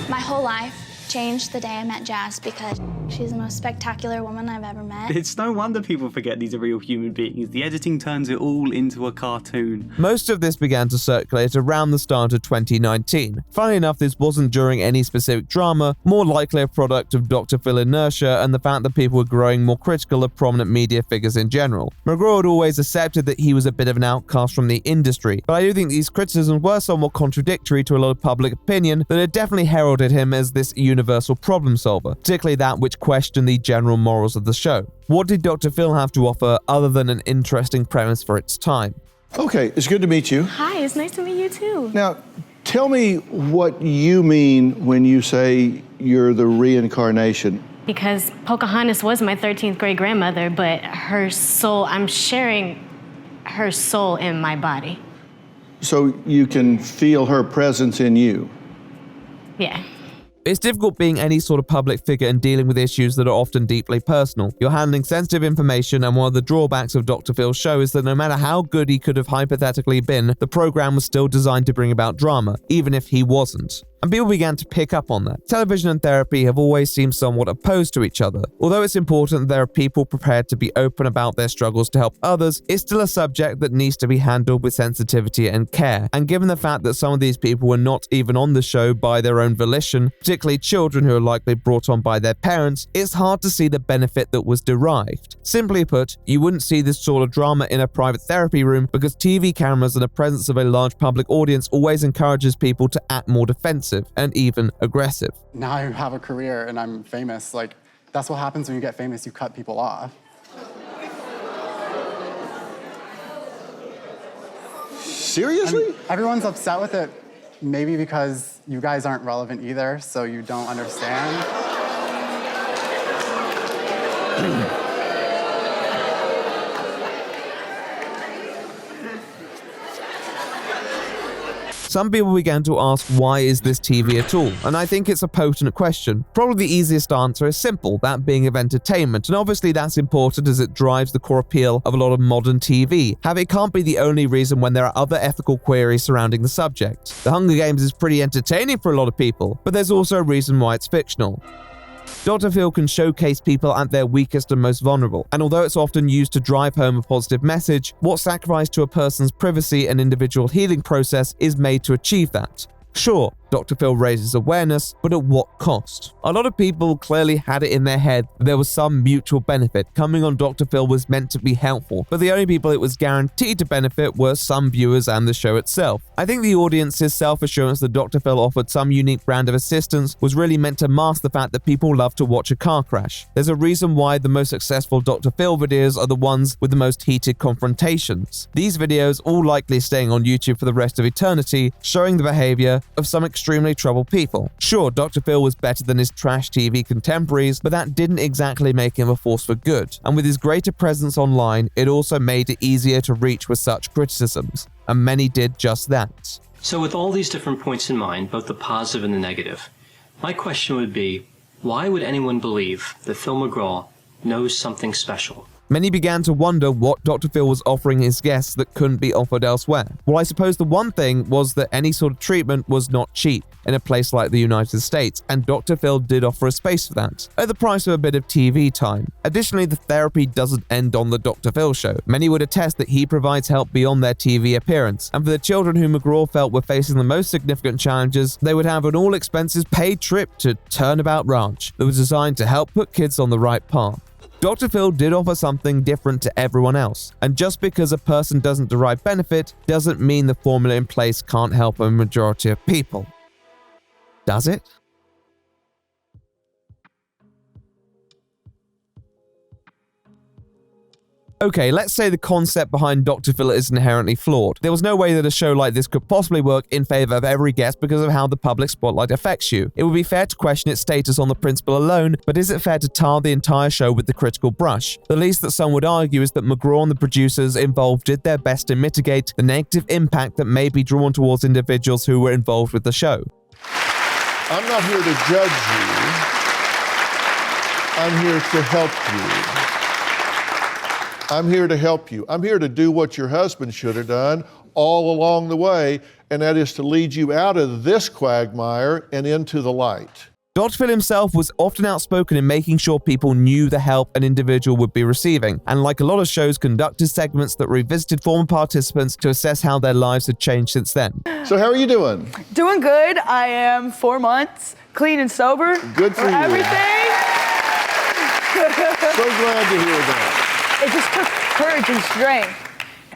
My whole life changed the day I met Jazz because she's the most spectacular woman I've ever met. It's no wonder people forget these are real human beings. The editing turns it all into a cartoon. Most of this began to circulate around the start of 2019. Funnily enough, this wasn't during any specific drama, more likely a product of Dr. Phil inertia and the fact that people were growing more critical of prominent media figures in general. McGraw had always accepted that he was a bit of an outcast from the industry, but I do think these criticisms were somewhat contradictory to a lot of public opinion that had definitely heralded him as this universal problem solver, particularly that which questioned the general morals of the show. What did Dr. Phil have to offer other than an interesting premise for its time? Okay, it's good to meet you. Hi, it's nice to meet you too. Now, tell me what you mean when you say you're the reincarnation. Because Pocahontas was my 13th grade grandmother, but her soul, I'm sharing her soul in my body. So you can feel her presence in you. Yeah. It's difficult being any sort of public figure and dealing with issues that are often deeply personal. You're handling sensitive information, and one of the drawbacks of Dr. Phil's show is that no matter how good he could have hypothetically been, the program was still designed to bring about drama, even if he wasn't. And people began to pick up on that. Television and therapy have always seemed somewhat opposed to each other. Although it's important that there are people prepared to be open about their struggles to help others, it's still a subject that needs to be handled with sensitivity and care. And given the fact that some of these people were not even on the show by their own volition, particularly children who are likely brought on by their parents, it's hard to see the benefit that was derived. Simply put, you wouldn't see this sort of drama in a private therapy room because TV cameras and the presence of a large public audience always encourages people to act more defensive and even aggressive. Now I have a career and I'm famous. Like, that's what happens when you get famous, you cut people off. Seriously? Everyone's upset with it, maybe because you guys aren't relevant either, so you don't understand. Some people began to ask, why is this TV at all? And I think it's a potent question. Probably the easiest answer is simple, that being of entertainment, and obviously that's important as it drives the core appeal of a lot of modern TV. However, it can't be the only reason when there are other ethical queries surrounding the subject. The Hunger Games is pretty entertaining for a lot of people, but there's also a reason why it's fictional. Dr. Phil can showcase people at their weakest and most vulnerable, and although it's often used to drive home a positive message, what sacrifice to a person's privacy and individual healing process is made to achieve that? Sure, Dr. Phil raises awareness, but at what cost? A lot of people clearly had it in their head that there was some mutual benefit. Coming on Dr. Phil was meant to be helpful, but the only people it was guaranteed to benefit were some viewers and the show itself. I think the audience's self-assurance that Dr. Phil offered some unique brand of assistance was really meant to mask the fact that people love to watch a car crash. There's a reason why the most successful Dr. Phil videos are the ones with the most heated confrontations. These videos, all likely staying on YouTube for the rest of eternity, showing the behavior of some extremely troubled people. Sure, Dr. Phil was better than his trash TV contemporaries, but that didn't exactly make him a force for good. And with his greater presence online, it also made it easier to reach with such criticisms. And many did just that. So with all these different points in mind, both the positive and the negative, my question would be, why would anyone believe that Phil McGraw knows something special? Many began to wonder what Dr. Phil was offering his guests that couldn't be offered elsewhere. Well, I suppose the one thing was that any sort of treatment was not cheap in a place like the United States, and Dr. Phil did offer a space for that, at the price of a bit of TV time. Additionally, the therapy doesn't end on the Dr. Phil show. Many would attest that he provides help beyond their TV appearance, and for the children who McGraw felt were facing the most significant challenges, they would have an all-expenses-paid trip to Turnabout Ranch that was designed to help put kids on the right path. Dr. Phil did offer something different to everyone else, and just because a person doesn't derive benefit doesn't mean the formula in place can't help a majority of people. Does it? Okay, let's say the concept behind Dr. Phil is inherently flawed. There was no way that a show like this could possibly work in favor of every guest because of how the public spotlight affects you. It would be fair to question its status on the principle alone, but is it fair to tar the entire show with the critical brush? The least that some would argue is that McGraw and the producers involved did their best to mitigate the negative impact that may be drawn towards individuals who were involved with the show. I'm not here to judge you. I'm here to help you. I'm here to help you. I'm here to do what your husband should have done all along the way, and that is to lead you out of this quagmire and into the light. Dr. Phil himself was often outspoken in making sure people knew the help an individual would be receiving, and like a lot of shows, conducted segments that revisited former participants to assess how their lives had changed since then. So how are you doing? Doing good. I am 4 months, clean and sober. Good for you. Everything. So glad to hear that. It just took courage and strength.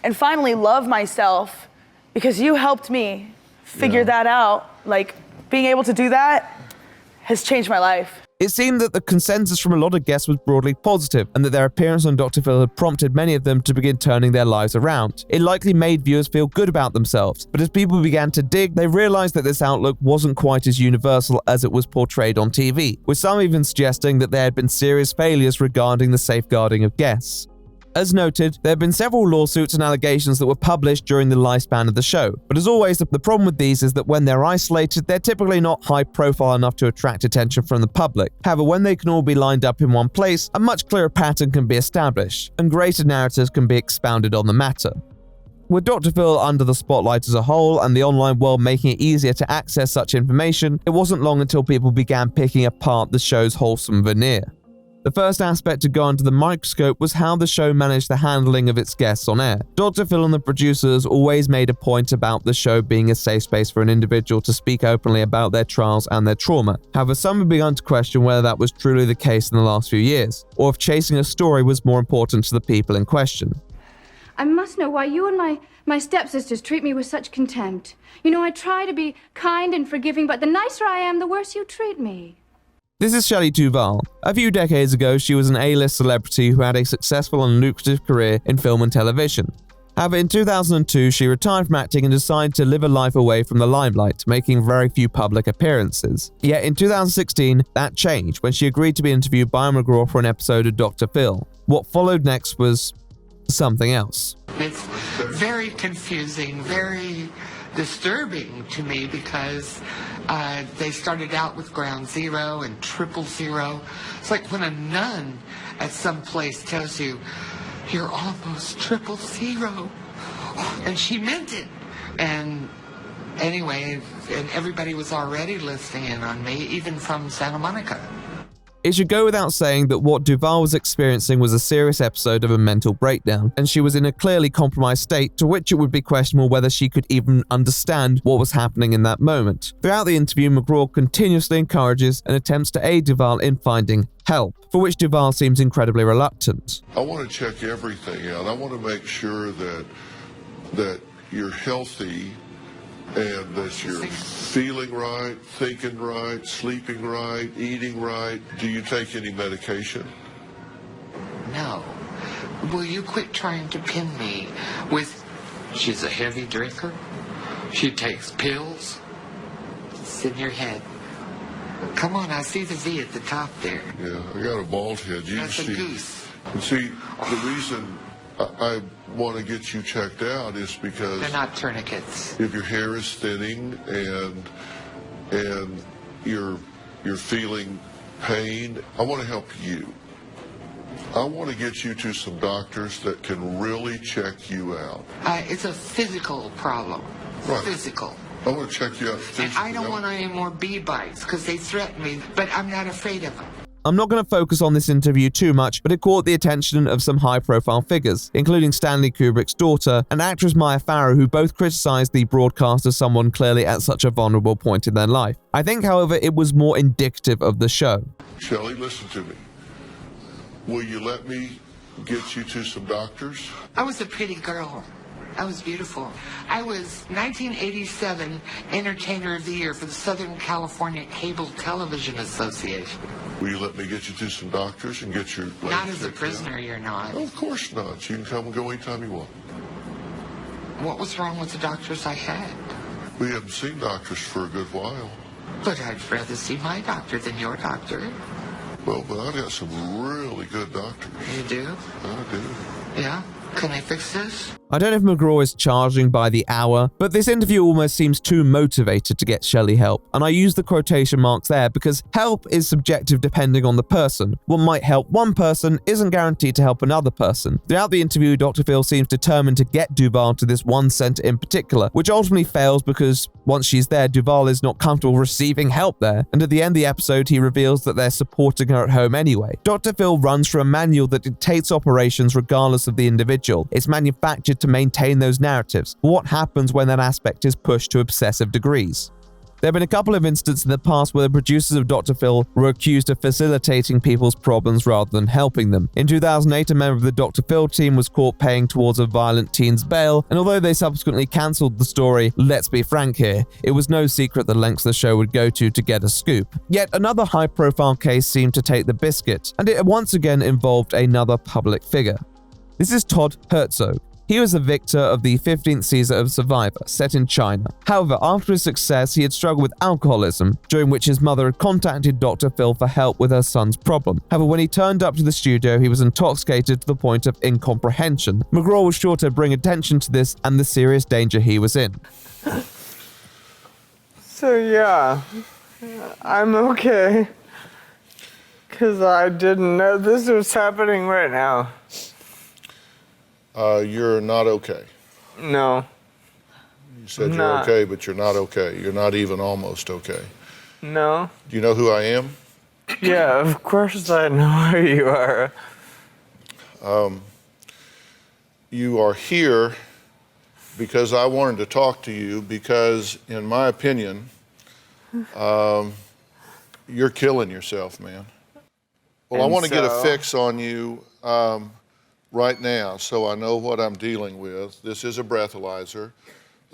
And finally love myself, because you helped me figure that out. Like, being able to do that has changed my life. It seemed that the consensus from a lot of guests was broadly positive, and that their appearance on Dr. Phil had prompted many of them to begin turning their lives around. It likely made viewers feel good about themselves, but as people began to dig, they realized that this outlook wasn't quite as universal as it was portrayed on TV, with some even suggesting that there had been serious failures regarding the safeguarding of guests. As noted, there have been several lawsuits and allegations that were published during the lifespan of the show, but as always, the problem with these is that when they're isolated, they're typically not high profile enough to attract attention from the public. However, when they can all be lined up in one place, a much clearer pattern can be established, and greater narratives can be expounded on the matter. With Dr. Phil under the spotlight as a whole and the online world making it easier to access such information, it wasn't long until people began picking apart the show's wholesome veneer. The first aspect to go under the microscope was how the show managed the handling of its guests on air. Dr. Phil and the producers always made a point about the show being a safe space for an individual to speak openly about their trials and their trauma. However, some have begun to question whether that was truly the case in the last few years, or if chasing a story was more important to the people in question. I must know why you and my stepsisters treat me with such contempt. You know, I try to be kind and forgiving, but the nicer I am, the worse you treat me. This is Shelley Duvall. A few decades ago, she was an A-list celebrity who had a successful and lucrative career in film and television. However, in 2002, she retired from acting and decided to live a life away from the limelight, making very few public appearances. Yet in 2016, that changed when she agreed to be interviewed by McGraw for an episode of Dr. Phil. What followed next was something else. It's very confusing, very disturbing to me because they started out with ground zero and 000. It's like when a nun at some place tells you, you're almost 000. And she meant it. And anyway, and everybody was already listening in on me, even from Santa Monica. It should go without saying that what Duvall was experiencing was a serious episode of a mental breakdown, and she was in a clearly compromised state to which it would be questionable whether she could even understand what was happening in that moment. Throughout the interview, McGraw continuously encourages and attempts to aid Duvall in finding help, for which Duvall seems incredibly reluctant. I want to check everything out. I want to make sure that you're healthy and that you're feeling right, thinking right, sleeping right, eating right. Do you take any medication? No. Will you quit trying to pin me with, she's a heavy drinker, she takes pills? It's in your head. Come on, I see the V at the top there. Yeah, I got a bald head. That's a goose. See, the reason I want to get you checked out is because they're not tourniquets. If your hair is thinning and you're feeling pain, I want to help you. I want to get you to some doctors that can really check you out. It's a physical problem. Right. Physical. I want to check you out physically. And I don't want any more bee bites because they threaten me, but I'm not afraid of them. I'm not going to focus on this interview too much, but it caught the attention of some high-profile figures, including Stanley Kubrick's daughter and actress Maya Farrow, who both criticized the broadcast as someone clearly at such a vulnerable point in their life. I think, however, it was more indicative of the show. Shelley, listen to me. Will you let me get you to some doctors? I was a pretty girl. I was beautiful. I was 1987 Entertainer of the Year for the Southern California Cable Television Association. Will you let me get you to some doctors and get your... Not as a prisoner, you're not. Oh, of course not. You can come and go anytime you want. What was wrong with the doctors I had? We haven't seen doctors for a good while. But I'd rather see my doctor than your doctor. Well, but I've got some really good doctors. You do? I do. Yeah? Can I fix this? I don't know if McGraw is charging by the hour, but this interview almost seems too motivated to get Shelley help, and I use the quotation marks there because help is subjective depending on the person. What might help one person isn't guaranteed to help another person. Throughout the interview, Dr. Phil seems determined to get Duvall to this one center in particular, which ultimately fails because once she's there, Duvall is not comfortable receiving help there, and at the end of the episode, he reveals that they're supporting her at home anyway. Dr. Phil runs from a manual that dictates operations regardless of the individual. It's manufactured to maintain those narratives. But what happens when that aspect is pushed to obsessive degrees? There have been a couple of instances in the past where the producers of Dr. Phil were accused of facilitating people's problems rather than helping them. In 2008, a member of the Dr. Phil team was caught paying towards a violent teen's bail, and although they subsequently cancelled the story, let's be frank here, it was no secret the lengths the show would go to get a scoop. Yet another high-profile case seemed to take the biscuit, and it once again involved another public figure. This is Todd Herzog. He was the victor of the 15th season of Survivor, set in China. However, after his success, he had struggled with alcoholism, during which his mother had contacted Dr. Phil for help with her son's problem. However, when he turned up to the studio, he was intoxicated to the point of incomprehension. McGraw was sure to bring attention to this and the serious danger he was in. So yeah, I'm okay. Because I didn't know this was happening right now. You're not okay. No. You said you're okay, but you're not okay. You're not even almost okay. No. Do you know who I am? Yeah, of course I know who you are. You are here because I wanted to talk to you because, in my opinion, you're killing yourself, man. Well, I want to get a fix on you right now so I know what I'm dealing with. This is a breathalyzer.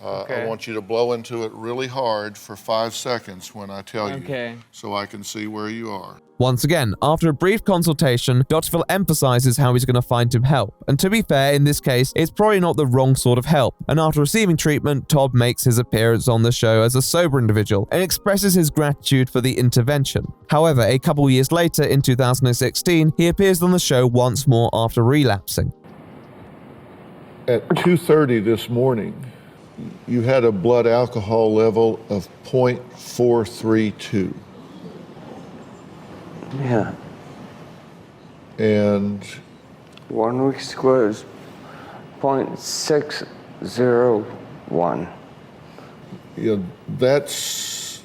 I want you to blow into it really hard for 5 seconds when I tell you so I can see where you are. Once again, after a brief consultation, Dr. Phil emphasizes how he's going to find him help. And to be fair, in this case, it's probably not the wrong sort of help. And after receiving treatment, Todd makes his appearance on the show as a sober individual and expresses his gratitude for the intervention. However, a couple years later, in 2016, he appears on the show once more after relapsing. At 2:30 this morning, you had a blood alcohol level of 0.432. Yeah. And 1 week ago was 0.601. Yeah, that's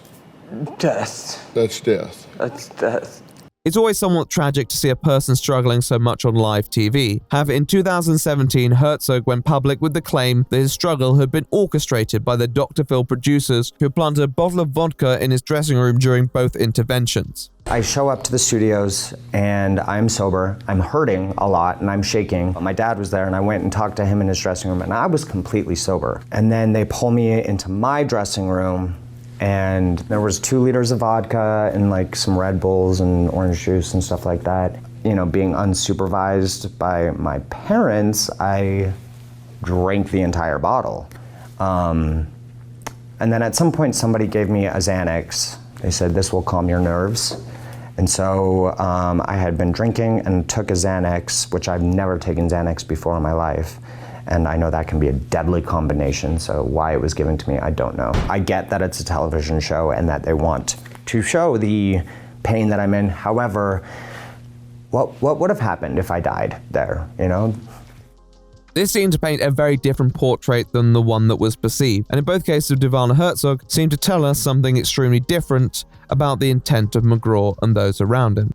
death. That's death. That's death. It's always somewhat tragic to see a person struggling so much on live TV. However, in 2017, Herzog went public with the claim that his struggle had been orchestrated by the Dr. Phil producers who planted a bottle of vodka in his dressing room during both interventions. I show up to the studios and I'm sober, I'm hurting a lot and I'm shaking. My dad was there and I went and talked to him in his dressing room and I was completely sober. And then they pull me into my dressing room and there was 2 liters of vodka and like some Red Bulls and orange juice and stuff like that. You know, being unsupervised by my parents, I drank the entire bottle. And then at some point somebody gave me a Xanax. They said, this will calm your nerves. And so I had been drinking and took a Xanax, which I've never taken Xanax before in my life. And I know that can be a deadly combination, so why it was given to me, I don't know. I get that it's a television show and that they want to show the pain that I'm in. However, what would have happened if I died there, you know? This seemed to paint a very different portrait than the one that was perceived, and in both cases, Duval and Herzog seemed to tell us something extremely different about the intent of McGraw and those around him.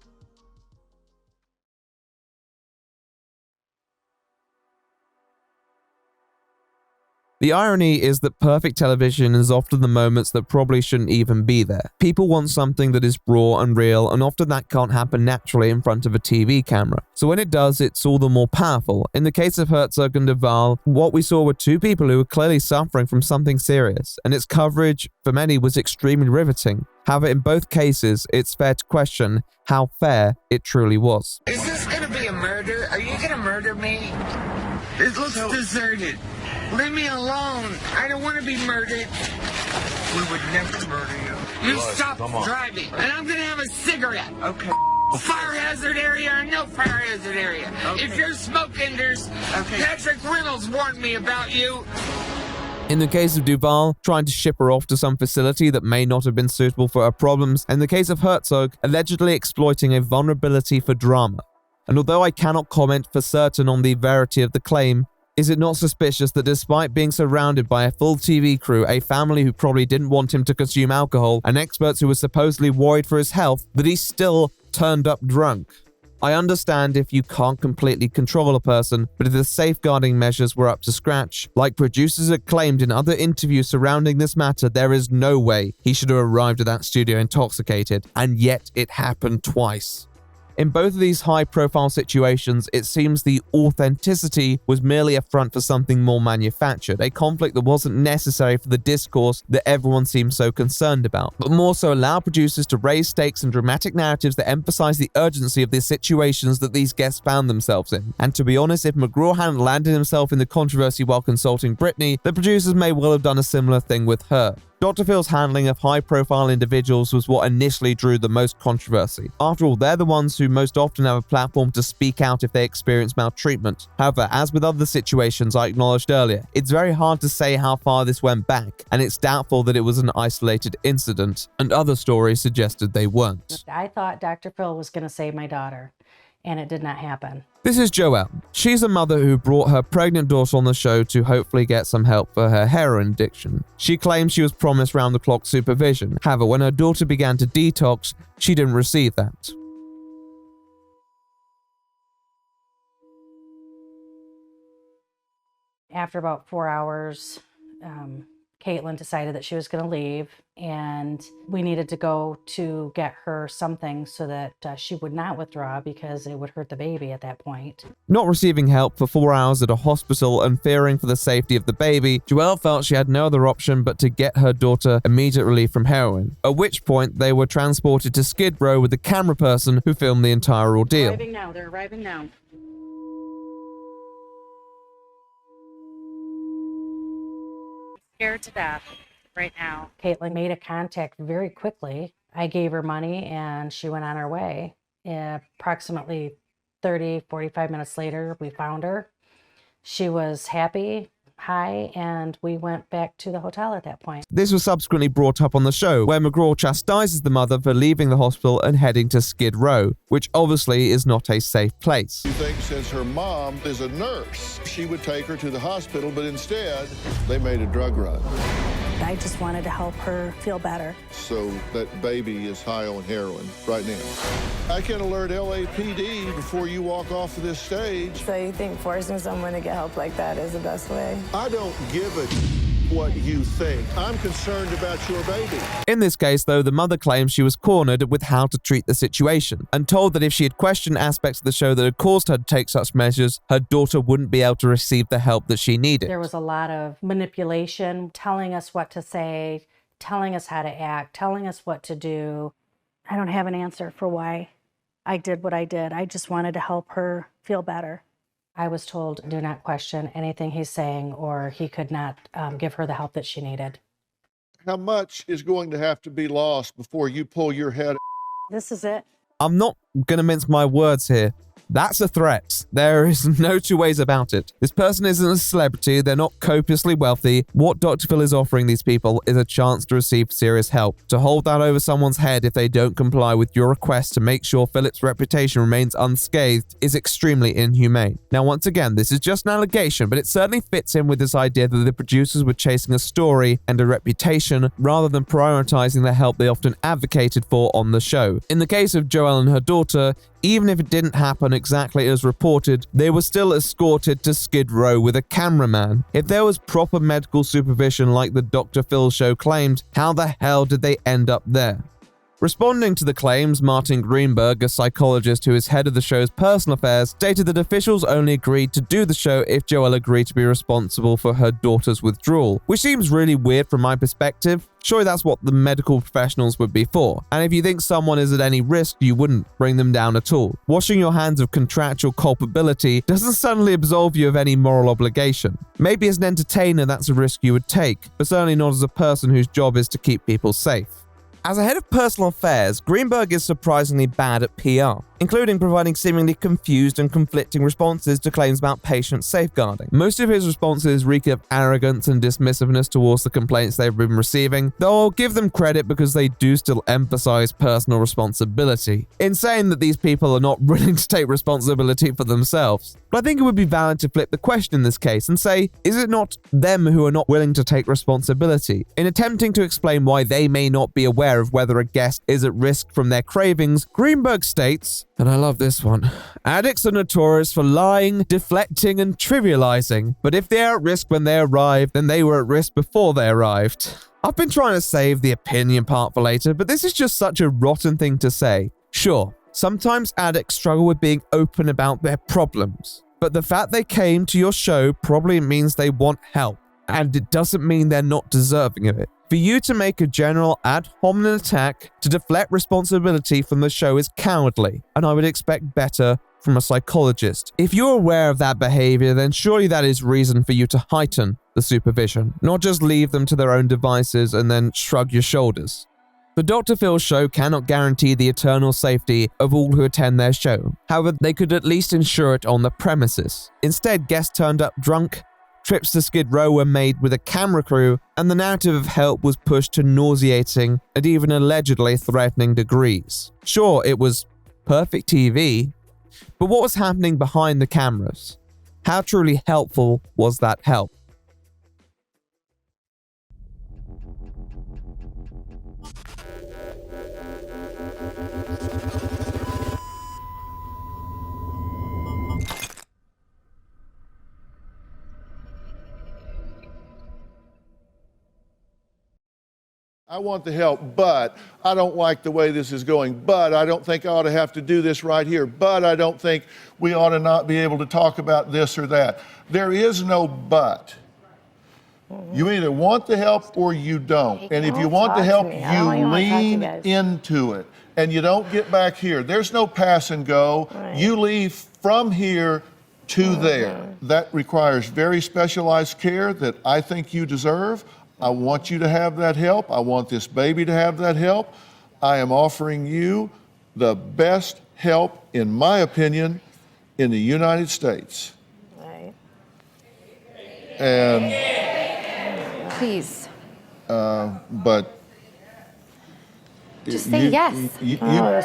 The irony is that perfect television is often the moments that probably shouldn't even be there. People want something that is raw and real, and often that can't happen naturally in front of a TV camera. So when it does, it's all the more powerful. In the case of Herzog and Duval, what we saw were 2 people who were clearly suffering from something serious, and its coverage, for many, was extremely riveting. However, in both cases, it's fair to question how fair it truly was. Is this gonna be a murder? Are you gonna murder me? It looks deserted. Leave me alone. I don't want to be murdered. We would never murder you. You stop driving, and I'm gonna have a cigarette. Okay. Fire hazard area or no fire hazard area. Okay. If you're smoking, there's Patrick Reynolds warned me about you. In the case of Duval, trying to ship her off to some facility that may not have been suitable for her problems, and in the case of Herzog, allegedly exploiting a vulnerability for drama. And although I cannot comment for certain on the verity of the claim, is it not suspicious that despite being surrounded by a full TV crew, a family who probably didn't want him to consume alcohol, and experts who were supposedly worried for his health, that he still turned up drunk? I understand if you can't completely control a person, but if the safeguarding measures were up to scratch, like producers had claimed in other interviews surrounding this matter, there is no way he should have arrived at that studio intoxicated, and yet it happened twice. In both of these high-profile situations, it seems the authenticity was merely a front for something more manufactured, a conflict that wasn't necessary for the discourse that everyone seemed so concerned about, but more so allow producers to raise stakes and dramatic narratives that emphasize the urgency of the situations that these guests found themselves in. And to be honest, if McGraw hadn't landed himself in the controversy while consulting Britney, the producers may well have done a similar thing with her. Dr. Phil's handling of high-profile individuals was what initially drew the most controversy. After all, they're the ones who most often have a platform to speak out if they experience maltreatment. However, as with other situations I acknowledged earlier, it's very hard to say how far this went back, and it's doubtful that it was an isolated incident, and other stories suggested they weren't. I thought Dr. Phil was going to save my daughter, and it did not happen. This is Joelle. She's a mother who brought her pregnant daughter on the show to hopefully get some help for her heroin addiction. She claims she was promised round-the-clock supervision. However, when her daughter began to detox, she didn't receive that. After about 4 hours, Caitlin decided that she was going to leave, and we needed to go to get her something so that she would not withdraw because it would hurt the baby at that point. Not receiving help for 4 hours at a hospital and fearing for the safety of the baby, Joelle felt she had no other option but to get her daughter immediate relief from heroin, at which point they were transported to Skid Row with the camera person who filmed the entire ordeal. They're arriving now. Scared to death right now. Caitlin made a contact very quickly. I gave her money and she went on her way. Approximately 45 minutes later, we found her. She was happy, high, and we went back to the hotel at that point. This was subsequently brought up on the show, where McGraw chastises the mother for leaving the hospital and heading to Skid Row, which obviously is not a safe place. You think since her mom is a nurse, she would take her to the hospital, but instead, they made a drug run. I just wanted to help her feel better. So that baby is high on heroin right now. I can alert LAPD before you walk off of this stage. So you think forcing someone to get help like that is the best way? I don't give a what you think. I'm concerned about your baby. In this case, though, the mother claims she was cornered with how to treat the situation and told that if she had questioned aspects of the show that had caused her to take such measures, her daughter wouldn't be able to receive the help that she needed. There was a lot of manipulation, telling us what to say, telling us how to act, telling us what to do. I don't have an answer for why I did what I did. I just wanted to help her feel better. I was told, do not question anything he's saying, or he could not give her the help that she needed. How much is going to have to be lost before you pull your head? This is it. I'm not going to mince my words here. That's a threat. There is no two ways about it. This person isn't a celebrity, they're not copiously wealthy. What Dr. Phil is offering these people is a chance to receive serious help. To hold that over someone's head if they don't comply with your request to make sure Philip's reputation remains unscathed is extremely inhumane. Now, once again, this is just an allegation, but it certainly fits in with this idea that the producers were chasing a story and a reputation rather than prioritizing the help they often advocated for on the show. In the case of Joelle and her daughter, even if it didn't happen exactly as reported, they were still escorted to Skid Row with a cameraman. If there was proper medical supervision like the Dr. Phil show claimed, how the hell did they end up there? Responding to the claims, Martin Greenberg, a psychologist who is head of the show's personal affairs, stated that officials only agreed to do the show if Joelle agreed to be responsible for her daughter's withdrawal, which seems really weird from my perspective. Surely that's what the medical professionals would be for. And if you think someone is at any risk, you wouldn't bring them down at all. Washing your hands of contractual culpability doesn't suddenly absolve you of any moral obligation. Maybe as an entertainer that's a risk you would take, but certainly not as a person whose job is to keep people safe. As a head of personal affairs, Greenberg is surprisingly bad at PR, including providing seemingly confused and conflicting responses to claims about patient safeguarding. Most of his responses reek of arrogance and dismissiveness towards the complaints they've been receiving, though I'll give them credit because they do still emphasize personal responsibility, in saying that these people are not willing to take responsibility for themselves. But I think it would be valid to flip the question in this case and say, is it not them who are not willing to take responsibility? In attempting to explain why they may not be aware of whether a guest is at risk from their cravings, Greenberg states, and I love this one, addicts are notorious for lying, deflecting, and trivializing, but if they are at risk when they arrive, then they were at risk before they arrived. I've been trying to save the opinion part for later, but this is just such a rotten thing to say. Sure, Sometimes addicts struggle with being open about their problems, but the fact they came to your show probably means they want help, and it doesn't mean they're not deserving of it. For you to make a general ad hominem attack to deflect responsibility from the show is cowardly, and I would expect better from a psychologist. If you're aware of that behavior, then surely that is reason for you to heighten the supervision, not just leave them to their own devices and then shrug your shoulders. The Dr. Phil show cannot guarantee the eternal safety of all who attend their show. However, they could at least ensure it on the premises. Instead, guests turned up drunk, trips to Skid Row were made with a camera crew, and the narrative of help was pushed to nauseating and even allegedly threatening degrees. Sure, it was perfect TV, but what was happening behind the cameras? How truly helpful was that help? I want the help, but I don't like the way this is going, but I don't think I ought to have to do this right here, but I don't think we ought to not be able to talk about this or that. There is no but. You either want the help or you don't. And if you want the help, you lean into it and you don't get back here. There's no pass and go. You leave from here to there. That requires very specialized care that I think you deserve. I want you to have that help. I want this baby to have that help. I am offering you the best help, in my opinion, in the United States. Right. And please. But just say yes.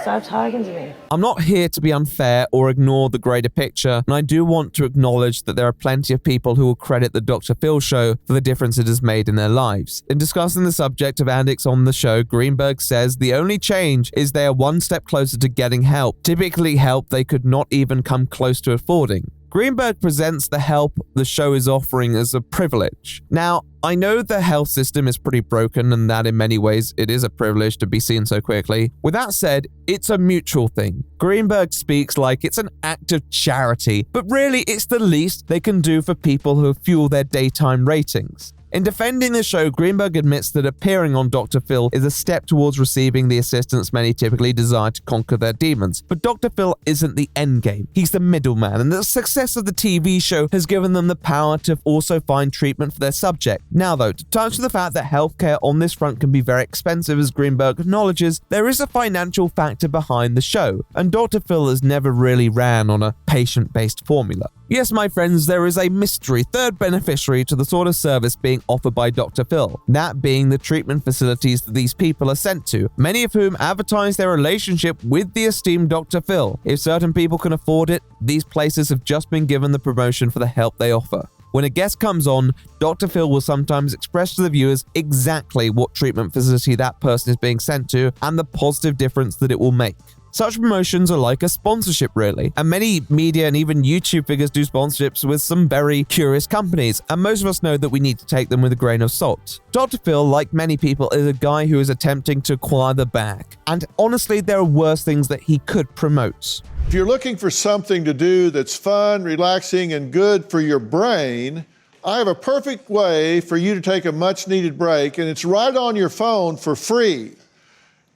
Stop talking to me. I'm not here to be unfair or ignore the greater picture, and I do want to acknowledge that there are plenty of people who will credit the Dr. Phil show for the difference it has made in their lives. In discussing the subject of addicts on the show, Greenberg says the only change is they are one step closer to getting help, typically help they could not even come close to affording. Greenberg presents the help the show is offering as a privilege. Now, I know the health system is pretty broken and that in many ways it is a privilege to be seen so quickly. With that said, it's a mutual thing. Greenberg speaks like it's an act of charity, but really it's the least they can do for people who fuel their daytime ratings. In defending the show, Greenberg admits that appearing on Dr. Phil is a step towards receiving the assistance many typically desire to conquer their demons. But Dr. Phil isn't the endgame. He's the middleman, and the success of the TV show has given them the power to also find treatment for their subject. Now though, to touch on the fact that healthcare on this front can be very expensive, as Greenberg acknowledges, there is a financial factor behind the show, and Dr. Phil has never really ran on a patient-based formula. Yes, my friends, there is a mystery third beneficiary to the sort of service being offered by Dr. Phil, that being the treatment facilities that these people are sent to, many of whom advertise their relationship with the esteemed Dr. Phil. If certain people can afford it, these places have just been given the promotion for the help they offer. When a guest comes on, Dr. Phil will sometimes express to the viewers exactly what treatment facility that person is being sent to and the positive difference that it will make. Such promotions are like a sponsorship really, and many media and even YouTube figures do sponsorships with some very curious companies, and most of us know that we need to take them with a grain of salt. Dr. Phil, like many people, is a guy who is attempting to acquire the bag, and honestly there are worse things that he could promote. if you're looking for something to do that's fun, relaxing, and good for your brain, I have a perfect way for you to take a much-needed break, and it's right on your phone for free.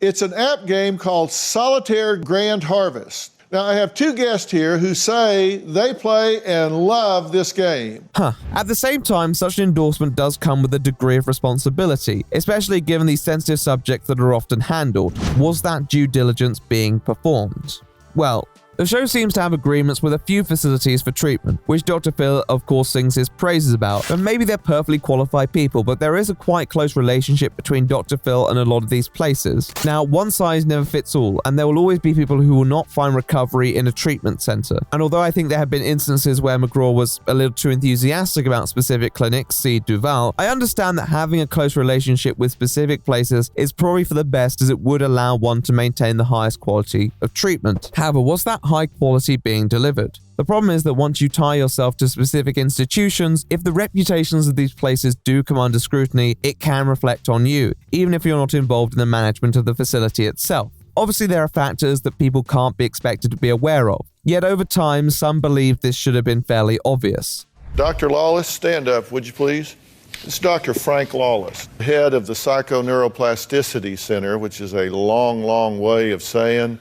It's an app game called Solitaire Grand Harvest. Now, I have two guests here who say they play and love this game. At the same time, such an endorsement does come with a degree of responsibility, especially given the sensitive subjects that are often handled. Was that due diligence being performed? Well, the show seems to have agreements with a few facilities for treatment, which Dr. Phil of course sings his praises about, and maybe they're perfectly qualified people, but there is a quite close relationship between Dr. Phil and a lot of these places. Now, one size never fits all, and there will always be people who will not find recovery in a treatment center. And although I think there have been instances where McGraw was a little too enthusiastic about specific clinics, see Duval, I understand that having a close relationship with specific places is probably for the best, as it would allow one to maintain the highest quality of treatment. However, was that high quality being delivered? The problem is that once you tie yourself to specific institutions, if the reputations of these places do come under scrutiny, it can reflect on you, even if you're not involved in the management of the facility itself. Obviously, there are factors that people can't be expected to be aware of. Yet over time, some believe this should have been fairly obvious. Dr. Lawless, stand up, would you please? It's Dr. Frank Lawless, head of the Psychoneuroplasticity Center, which is a long, long way of saying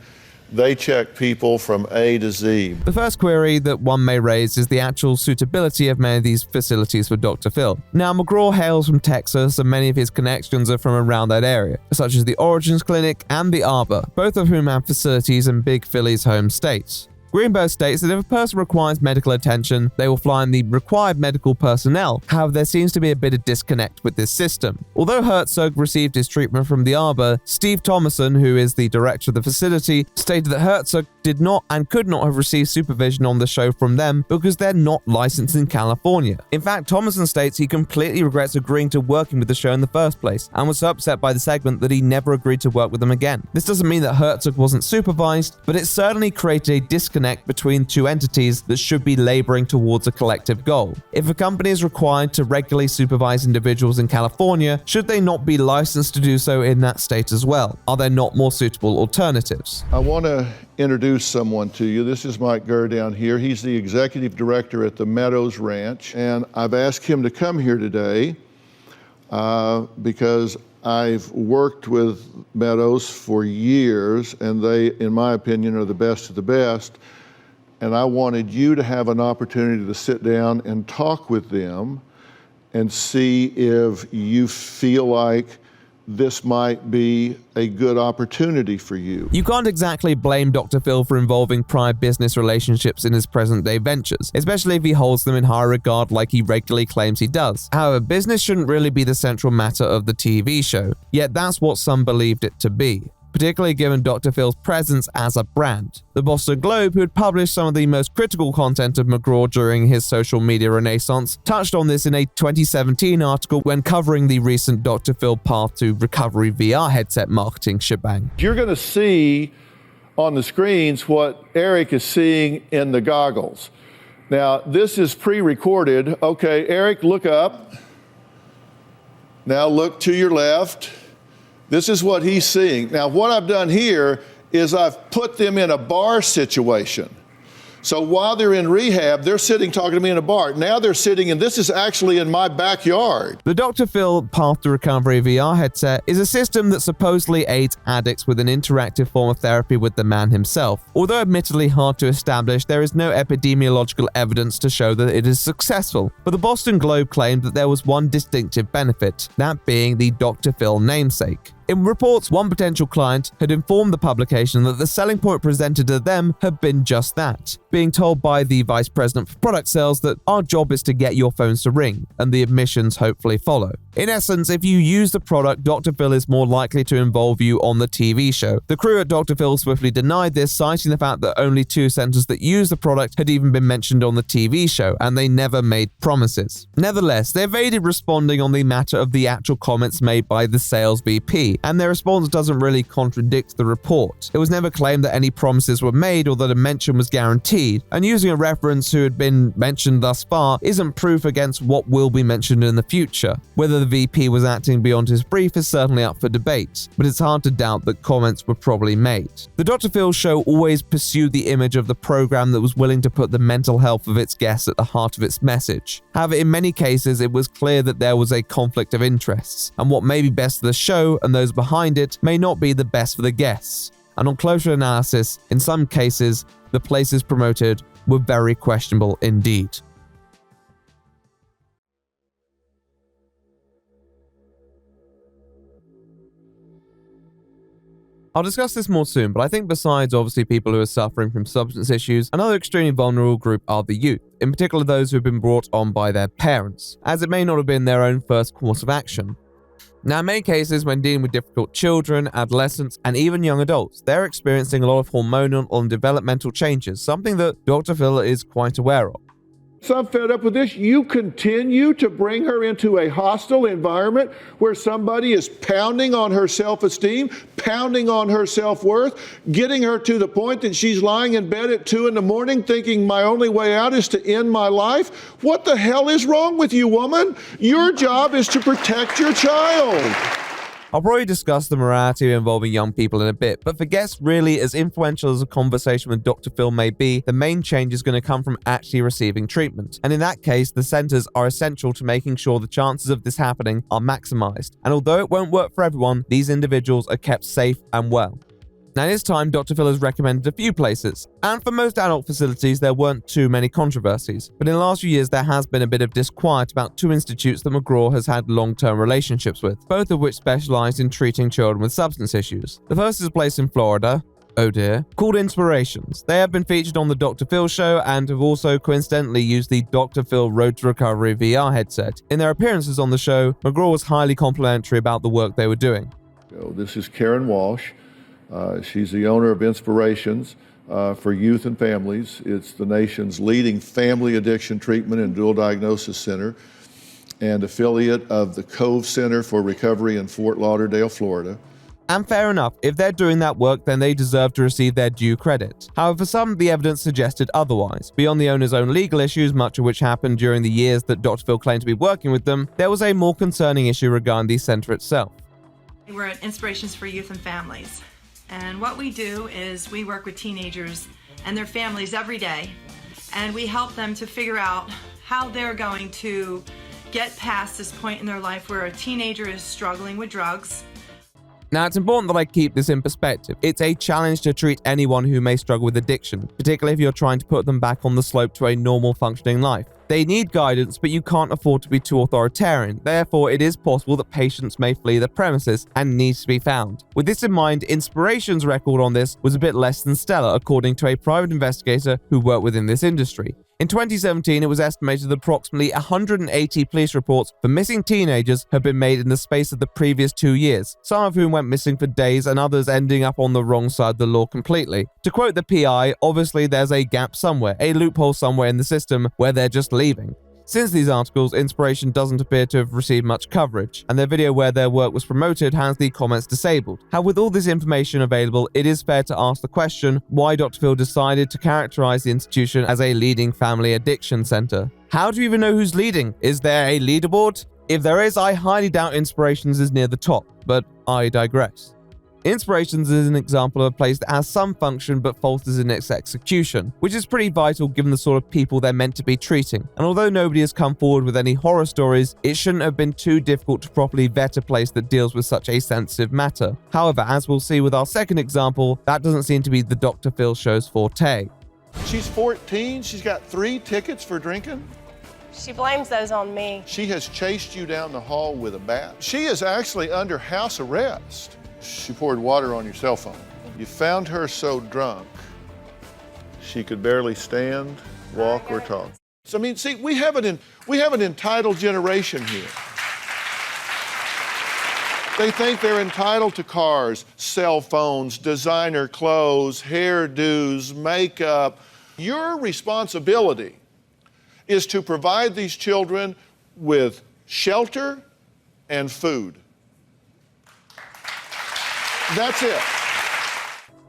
they check people from A to Z. The first query that one may raise is the actual suitability of many of these facilities for Dr. Phil. Now, McGraw hails from Texas, and many of his connections are from around that area, such as the Origins Clinic and the Arbor, both of whom have facilities in Big Philly's home state. Greenberg states that if a person requires medical attention, they will find the required medical personnel. However, there seems to be a bit of disconnect with this system. Although Herzog received his treatment from the Arbor, Steve Thomason, who is the director of the facility, stated that Herzog did not and could not have received supervision on the show from them because they're not licensed in California. In fact, Thomason states he completely regrets agreeing to working with the show in the first place and was so upset by the segment that he never agreed to work with them again. This doesn't mean that Herzog wasn't supervised, but it certainly created a disconnect between two entities that should be laboring towards a collective goal. If a company is required to regularly supervise individuals in California, should they not be licensed to do so in that state as well? Are there not more suitable alternatives? I want to introduce someone to you. This is Mike Gurr down here. He's the executive director at the Meadows Ranch, and I've asked him to come here today because I've worked with Meadows for years, and they, in my opinion, are the best of the best. And I wanted you to have an opportunity to sit down and talk with them and see if you feel like this might be a good opportunity for you. You can't exactly blame Dr. Phil for involving prior business relationships in his present-day ventures, especially if he holds them in high regard like he regularly claims he does. However, business shouldn't really be the central matter of the TV show, yet that's what some believed it to be, particularly given Dr. Phil's presence as a brand. The Boston Globe, who had published some of the most critical content of McGraw during his social media renaissance, touched on this in a 2017 article when covering the recent Dr. Phil Path to Recovery VR headset marketing shebang. You're going to see on the screens what Eric is seeing in the goggles. Now, this is pre-recorded. Okay, Eric, look up. Now look to your left. This is what he's seeing. Now, what I've done here is I've put them in a bar situation. So while they're in rehab, they're sitting talking to me in a bar. Now they're sitting, and this is actually in my backyard. The Dr. Phil Path to Recovery VR headset is a system that supposedly aids addicts with an interactive form of therapy with the man himself. Although admittedly hard to establish, there is no epidemiological evidence to show that it is successful. But the Boston Globe claimed that there was one distinctive benefit, that being the Dr. Phil namesake. In reports, one potential client had informed the publication that the selling point presented to them had been just that, being told by the vice president for product sales that our job is to get your phones to ring, and the admissions hopefully follow. In essence, if you use the product, Dr. Phil is more likely to involve you on the TV show. The crew at Dr. Phil swiftly denied this, citing the fact that only 2 centers that used the product had even been mentioned on the TV show, and they never made promises. Nevertheless, they evaded responding on the matter of the actual comments made by the sales VP, and their response doesn't really contradict the report. It was never claimed that any promises were made or that a mention was guaranteed, and using a reference who had been mentioned thus far isn't proof against what will be mentioned in the future. Whether the VP was acting beyond his brief is certainly up for debate, but it's hard to doubt that comments were probably made. The Dr. Phil show always pursued the image of the program that was willing to put the mental health of its guests at the heart of its message. However, in many cases, it was clear that there was a conflict of interests, and what may be best for the show and those behind it may not be the best for the guests. And on closer analysis, in some cases, the places promoted were very questionable indeed. I'll discuss this more soon, but I think besides obviously people who are suffering from substance issues, another extremely vulnerable group are the youth, in particular those who have been brought on by their parents, as it may not have been their own first course of action. Now, in many cases, when dealing with difficult children, adolescents, and even young adults, they're experiencing a lot of hormonal and developmental changes, something that Dr. Phil is quite aware of. So I'm fed up with this. You continue to bring her into a hostile environment where somebody is pounding on her self-esteem, pounding on her self-worth, getting her to the point that she's lying in bed at 2 a.m. thinking my only way out is to end my life. What the hell is wrong with you, woman? Your job is to protect your child. I'll probably discuss the morality involving young people in a bit, but for guests really as influential as a conversation with Dr. Phil may be, the main change is going to come from actually receiving treatment. And in that case, the centers are essential to making sure the chances of this happening are maximized. And although it won't work for everyone, these individuals are kept safe and well. Now, this time, Dr. Phil has recommended a few places, and for most adult facilities, there weren't too many controversies. But in the last few years, there has been a bit of disquiet about two institutes that McGraw has had long-term relationships with, both of which specialize in treating children with substance issues. The first is a place in Florida, oh dear, called Inspirations. They have been featured on the Dr. Phil show and have also coincidentally used the Dr. Phil Road to Recovery VR headset. In their appearances on the show, McGraw was highly complimentary about the work they were doing. This is Karen Walsh. She's the owner of Inspirations for Youth and Families. It's the nation's leading family addiction treatment and dual diagnosis center and affiliate of the Cove Center for Recovery in Fort Lauderdale, Florida. And fair enough, if they're doing that work, then they deserve to receive their due credit. However, for some, the evidence suggested otherwise. Beyond the owner's own legal issues, much of which happened during the years that Dr. Phil claimed to be working with them, there was a more concerning issue regarding the center itself. We're at Inspirations for Youth and Families. And what we do is we work with teenagers and their families every day, and we help them to figure out how they're going to get past this point in their life where a teenager is struggling with drugs. Now, it's important that I keep this in perspective. It's a challenge to treat anyone who may struggle with addiction, particularly if you're trying to put them back on the slope to a normal functioning life. They need guidance, but you can't afford to be too authoritarian. Therefore, it is possible that patients may flee the premises and needs to be found. With this in mind, Inspiration's record on this was a bit less than stellar, according to a private investigator who worked within this industry. In 2017, it was estimated that approximately 180 police reports for missing teenagers have been made in the space of the previous 2 years, some of whom went missing for days and others ending up on the wrong side of the law completely. To quote the PI, obviously there's a gap somewhere, a loophole somewhere in the system where they're just leaving. Since these articles, Inspiration doesn't appear to have received much coverage, and their video where their work was promoted has the comments disabled. However, with all this information available, it is fair to ask the question why Dr. Phil decided to characterize the institution as a leading family addiction center. How do you even know who's leading? Is there a leaderboard? If there is, I highly doubt Inspirations is near the top, but I digress. Inspirations is an example of a place that has some function but falters in its execution, which is pretty vital given the sort of people they're meant to be treating. And although nobody has come forward with any horror stories, it shouldn't have been too difficult to properly vet a place that deals with such a sensitive matter. However, as we'll see with our second example, that doesn't seem to be the Dr. Phil show's forte. She's 14, she's got 3 tickets for drinking. She blames those on me. She has chased you down the hall with a bat. She is actually under house arrest. She poured water on your cell phone. You found her so drunk, she could barely stand, walk, or talk. So, I mean, see, we have an entitled generation here. They think they're entitled to cars, cell phones, designer clothes, hairdos, makeup. Your responsibility is to provide these children with shelter and food. That's it.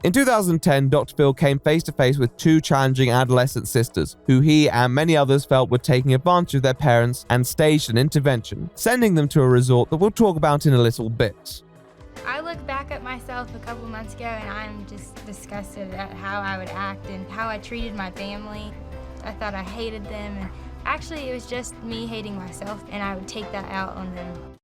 In 2010, Dr. Phil came face to face with 2 challenging adolescent sisters, who he and many others felt were taking advantage of their parents and staged an intervention, sending them to a resort that we'll talk about in a little bit. I look back at myself a couple months ago and I'm just disgusted at how I would act and how I treated my family. I thought I hated them, and actually it was just me hating myself, and I would take that out on them.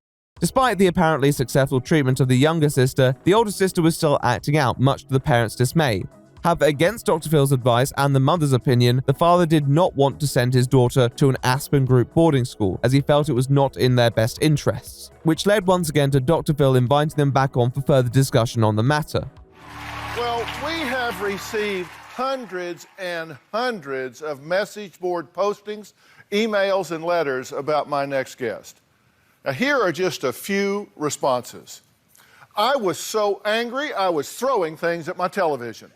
Despite the apparently successful treatment of the younger sister, the older sister was still acting out, much to the parents' dismay. However, against Dr. Phil's advice and the mother's opinion, the father did not want to send his daughter to an Aspen Group boarding school, as he felt it was not in their best interests, which led once again to Dr. Phil inviting them back on for further discussion on the matter. Well, we have received hundreds and hundreds of message board postings, emails, and letters about my next guest. Now, here are just a few responses. I was so angry, I was throwing things at my television.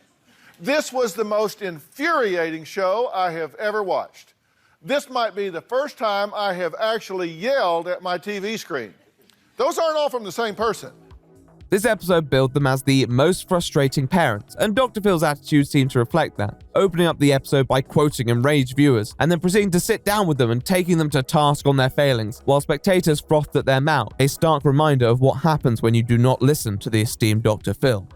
This was the most infuriating show I have ever watched. This might be the first time I have actually yelled at my TV screen. Those aren't all from the same person. This episode billed them as the most frustrating parents, and Dr. Phil's attitude seemed to reflect that, opening up the episode by quoting enraged viewers, and then proceeding to sit down with them and taking them to task on their failings, while spectators frothed at their mouth, a stark reminder of what happens when you do not listen to the esteemed Dr. Phil.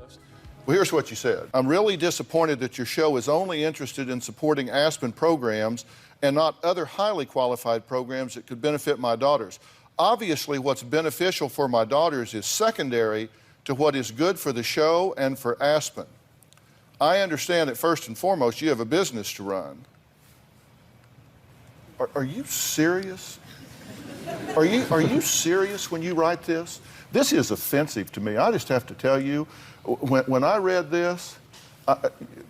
Well, here's what you said. I'm really disappointed that your show is only interested in supporting Aspen programs and not other highly qualified programs that could benefit my daughters. Obviously, what's beneficial for my daughters is secondary to what is good for the show and for Aspen. I understand that first and foremost, you have a business to run. Are you serious? Are you serious when you write this? This is offensive to me. I just have to tell you, when I read this,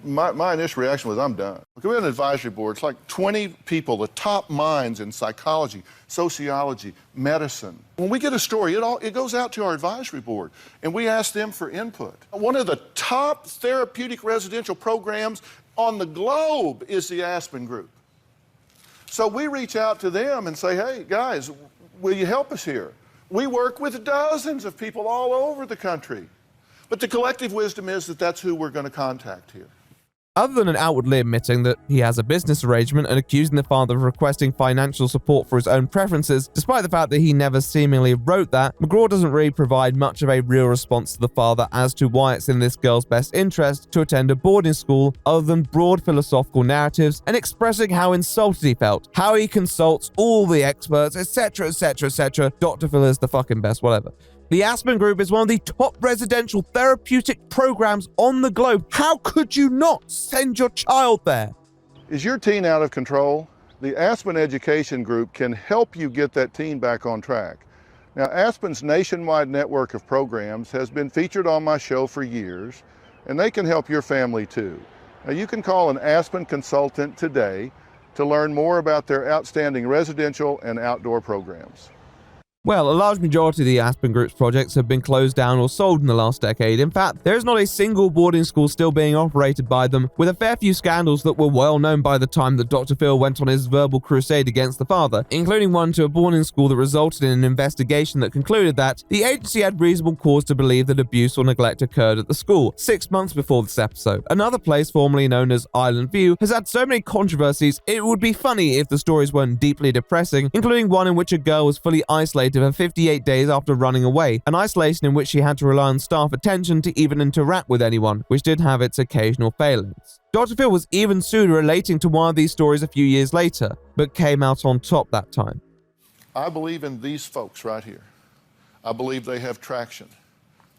my initial reaction was, I'm done. We have an advisory board. It's like 20 people, the top minds in psychology, sociology, medicine. When we get a story, it goes out to our advisory board, and we ask them for input. One of the top therapeutic residential programs on the globe is the Aspen Group. So we reach out to them and say, hey, guys, will you help us here? We work with dozens of people all over the country. But the collective wisdom is that that's who we're going to contact here. Other than outwardly admitting that he has a business arrangement and accusing the father of requesting financial support for his own preferences, despite the fact that he never seemingly wrote that, McGraw doesn't really provide much of a real response to the father as to why it's in this girl's best interest to attend a boarding school other than broad philosophical narratives and expressing how insulted he felt, how he consults all the experts, etc, etc, etc. Dr. Phil is the fucking best, whatever. The Aspen Group is one of the top residential therapeutic programs on the globe. How could you not send your child there? Is your teen out of control? The Aspen Education Group can help you get that teen back on track. Now, Aspen's nationwide network of programs has been featured on my show for years, and they can help your family too. Now, you can call an Aspen consultant today to learn more about their outstanding residential and outdoor programs. Well, a large majority of the Aspen Group's projects have been closed down or sold in the last decade. In fact, there is not a single boarding school still being operated by them, with a fair few scandals that were well known by the time that Dr. Phil went on his verbal crusade against the father, including one to a boarding school that resulted in an investigation that concluded that the agency had reasonable cause to believe that abuse or neglect occurred at the school 6 months before this episode. Another place, formerly known as Island View, has had so many controversies it would be funny if the stories weren't deeply depressing, including one in which a girl was fully isolated for 58 days after running away, an isolation in which she had to rely on staff attention to even interact with anyone, which did have its occasional failings. Dr. Phil was even sued relating to one of these stories a few years later, but came out on top that time. I believe in these folks right here. I believe they have traction.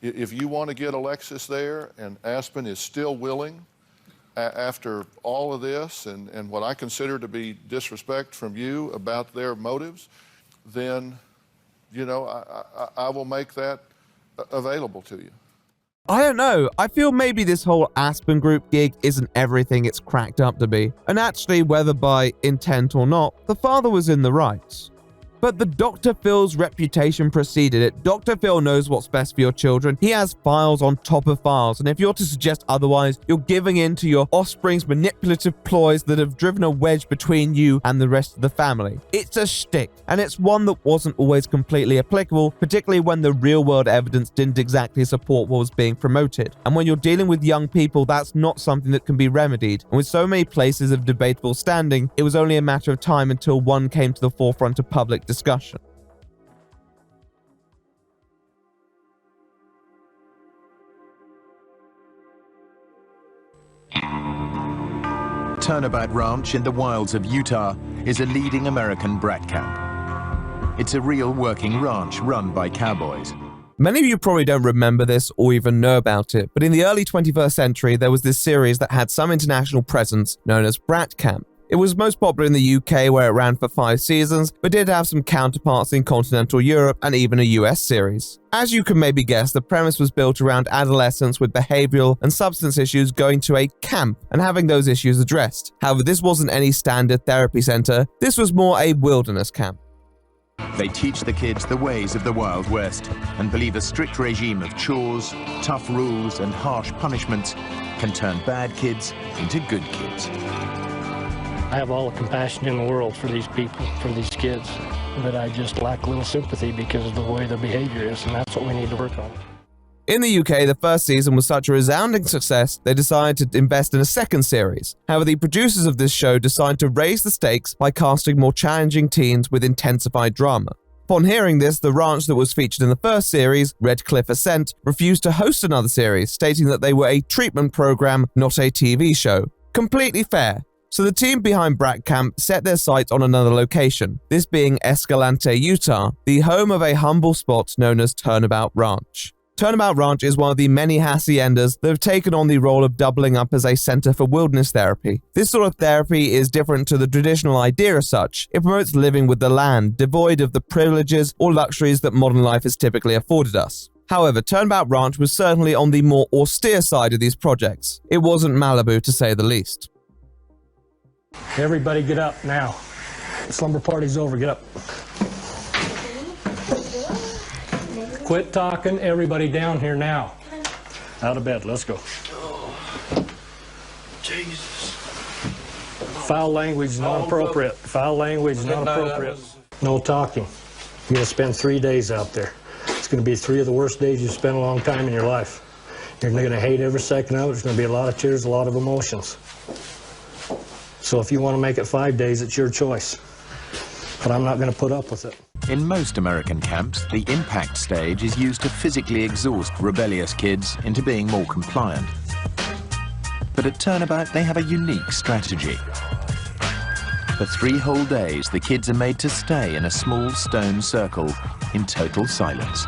If you want to get Alexis there, and Aspen is still willing, after all of this and what I consider to be disrespect from you about their motives, then you know, I will make that available to you. I don't know. I feel maybe this whole Aspen Group gig isn't everything it's cracked up to be. And actually, whether by intent or not, the father was in the right. But the Dr. Phil's reputation preceded it. Dr. Phil knows what's best for your children. He has files on top of files, and if you're to suggest otherwise, you're giving in to your offspring's manipulative ploys that have driven a wedge between you and the rest of the family. It's a shtick, and it's one that wasn't always completely applicable, particularly when the real-world evidence didn't exactly support what was being promoted. And when you're dealing with young people, that's not something that can be remedied. And with so many places of debatable standing, it was only a matter of time until one came to the forefront of public discussion. Turnabout Ranch in the wilds of Utah is a leading American brat camp. It's a real working ranch run by cowboys. Many of you probably don't remember this or even know about it, but in the early 21st century, there was this series that had some international presence known as Brat Camp. It was most popular in the UK, where it ran for 5 seasons, but did have some counterparts in continental Europe and even a US series. As you can maybe guess, the premise was built around adolescents with behavioral and substance issues going to a camp and having those issues addressed. However, this wasn't any standard therapy center, this was more a wilderness camp. They teach the kids the ways of the Wild West and believe a strict regime of chores, tough rules, and harsh punishments can turn bad kids into good kids. I have all the compassion in the world for these people, for these kids, but I just lack a little sympathy because of the way their behavior is, and that's what we need to work on. In the UK, the first season was such a resounding success, they decided to invest in a second series. However, the producers of this show decided to raise the stakes by casting more challenging teens with intensified drama. Upon hearing this, the ranch that was featured in the first series, Red Cliff Ascent, refused to host another series, stating that they were a treatment program, not a TV show. Completely fair. So the team behind Brat Camp set their sights on another location, this being Escalante, Utah, the home of a humble spot known as Turnabout Ranch. Turnabout Ranch is one of the many haciendas that have taken on the role of doubling up as a center for wilderness therapy. This sort of therapy is different to the traditional idea as such. It promotes living with the land, devoid of the privileges or luxuries that modern life has typically afforded us. However, Turnabout Ranch was certainly on the more austere side of these projects. It wasn't Malibu, to say the least. Everybody get up now. Slumber party's over, get up. Quit talking, everybody down here now. Out of bed, let's go. Jesus. Foul language not appropriate. Foul language not appropriate. No talking. You're gonna spend 3 days out there. It's gonna be 3 of the worst days you've spent a long time in your life. You're gonna hate every second of it. There's gonna be a lot of tears, a lot of emotions. So if you want to make it 5 days, it's your choice. But I'm not going to put up with it. In most American camps, the impact stage is used to physically exhaust rebellious kids into being more compliant. But at Turnabout, they have a unique strategy. For 3 whole days, the kids are made to stay in a small stone circle in total silence.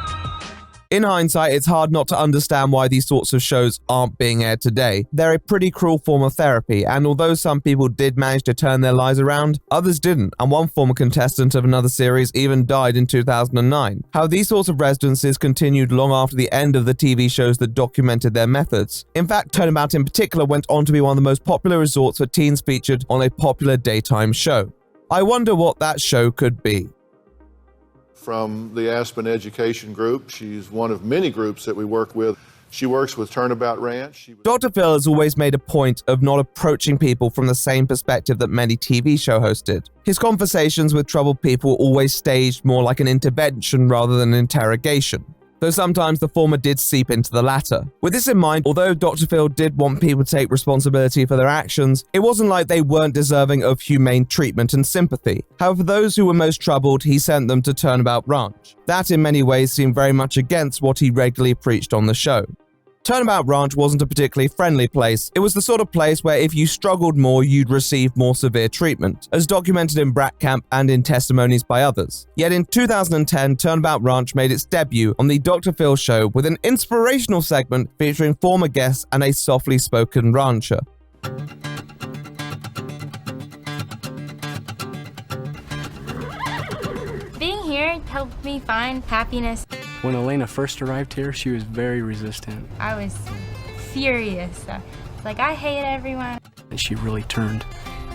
In hindsight, it's hard not to understand why these sorts of shows aren't being aired today. They're a pretty cruel form of therapy, and although some people did manage to turn their lives around, others didn't, and one former contestant of another series even died in 2009. How these sorts of residencies continued long after the end of the TV shows that documented their methods. In fact, Turnabout in particular went on to be one of the most popular resorts for teens featured on a popular daytime show. I wonder what that show could be. From the Aspen Education Group. She's one of many groups that we work with. She works with Turnabout Ranch. Dr. Phil has always made a point of not approaching people from the same perspective that many TV show hosts did. His conversations with troubled people were always staged more like an intervention rather than an interrogation, though sometimes the former did seep into the latter. With this in mind, although Dr. Phil did want people to take responsibility for their actions, it wasn't like they weren't deserving of humane treatment and sympathy. However, for those who were most troubled, he sent them to Turnabout Ranch. That in many ways seemed very much against what he regularly preached on the show. Turnabout Ranch wasn't a particularly friendly place. It was the sort of place where if you struggled more, you'd receive more severe treatment, as documented in Brat Camp and in testimonies by others. Yet in 2010, Turnabout Ranch made its debut on the Dr. Phil Show with an inspirational segment featuring former guests and a softly spoken rancher. Being here helped me find happiness. When Elena first arrived here, she was very resistant. I was furious. Like, I hate everyone. And she really turned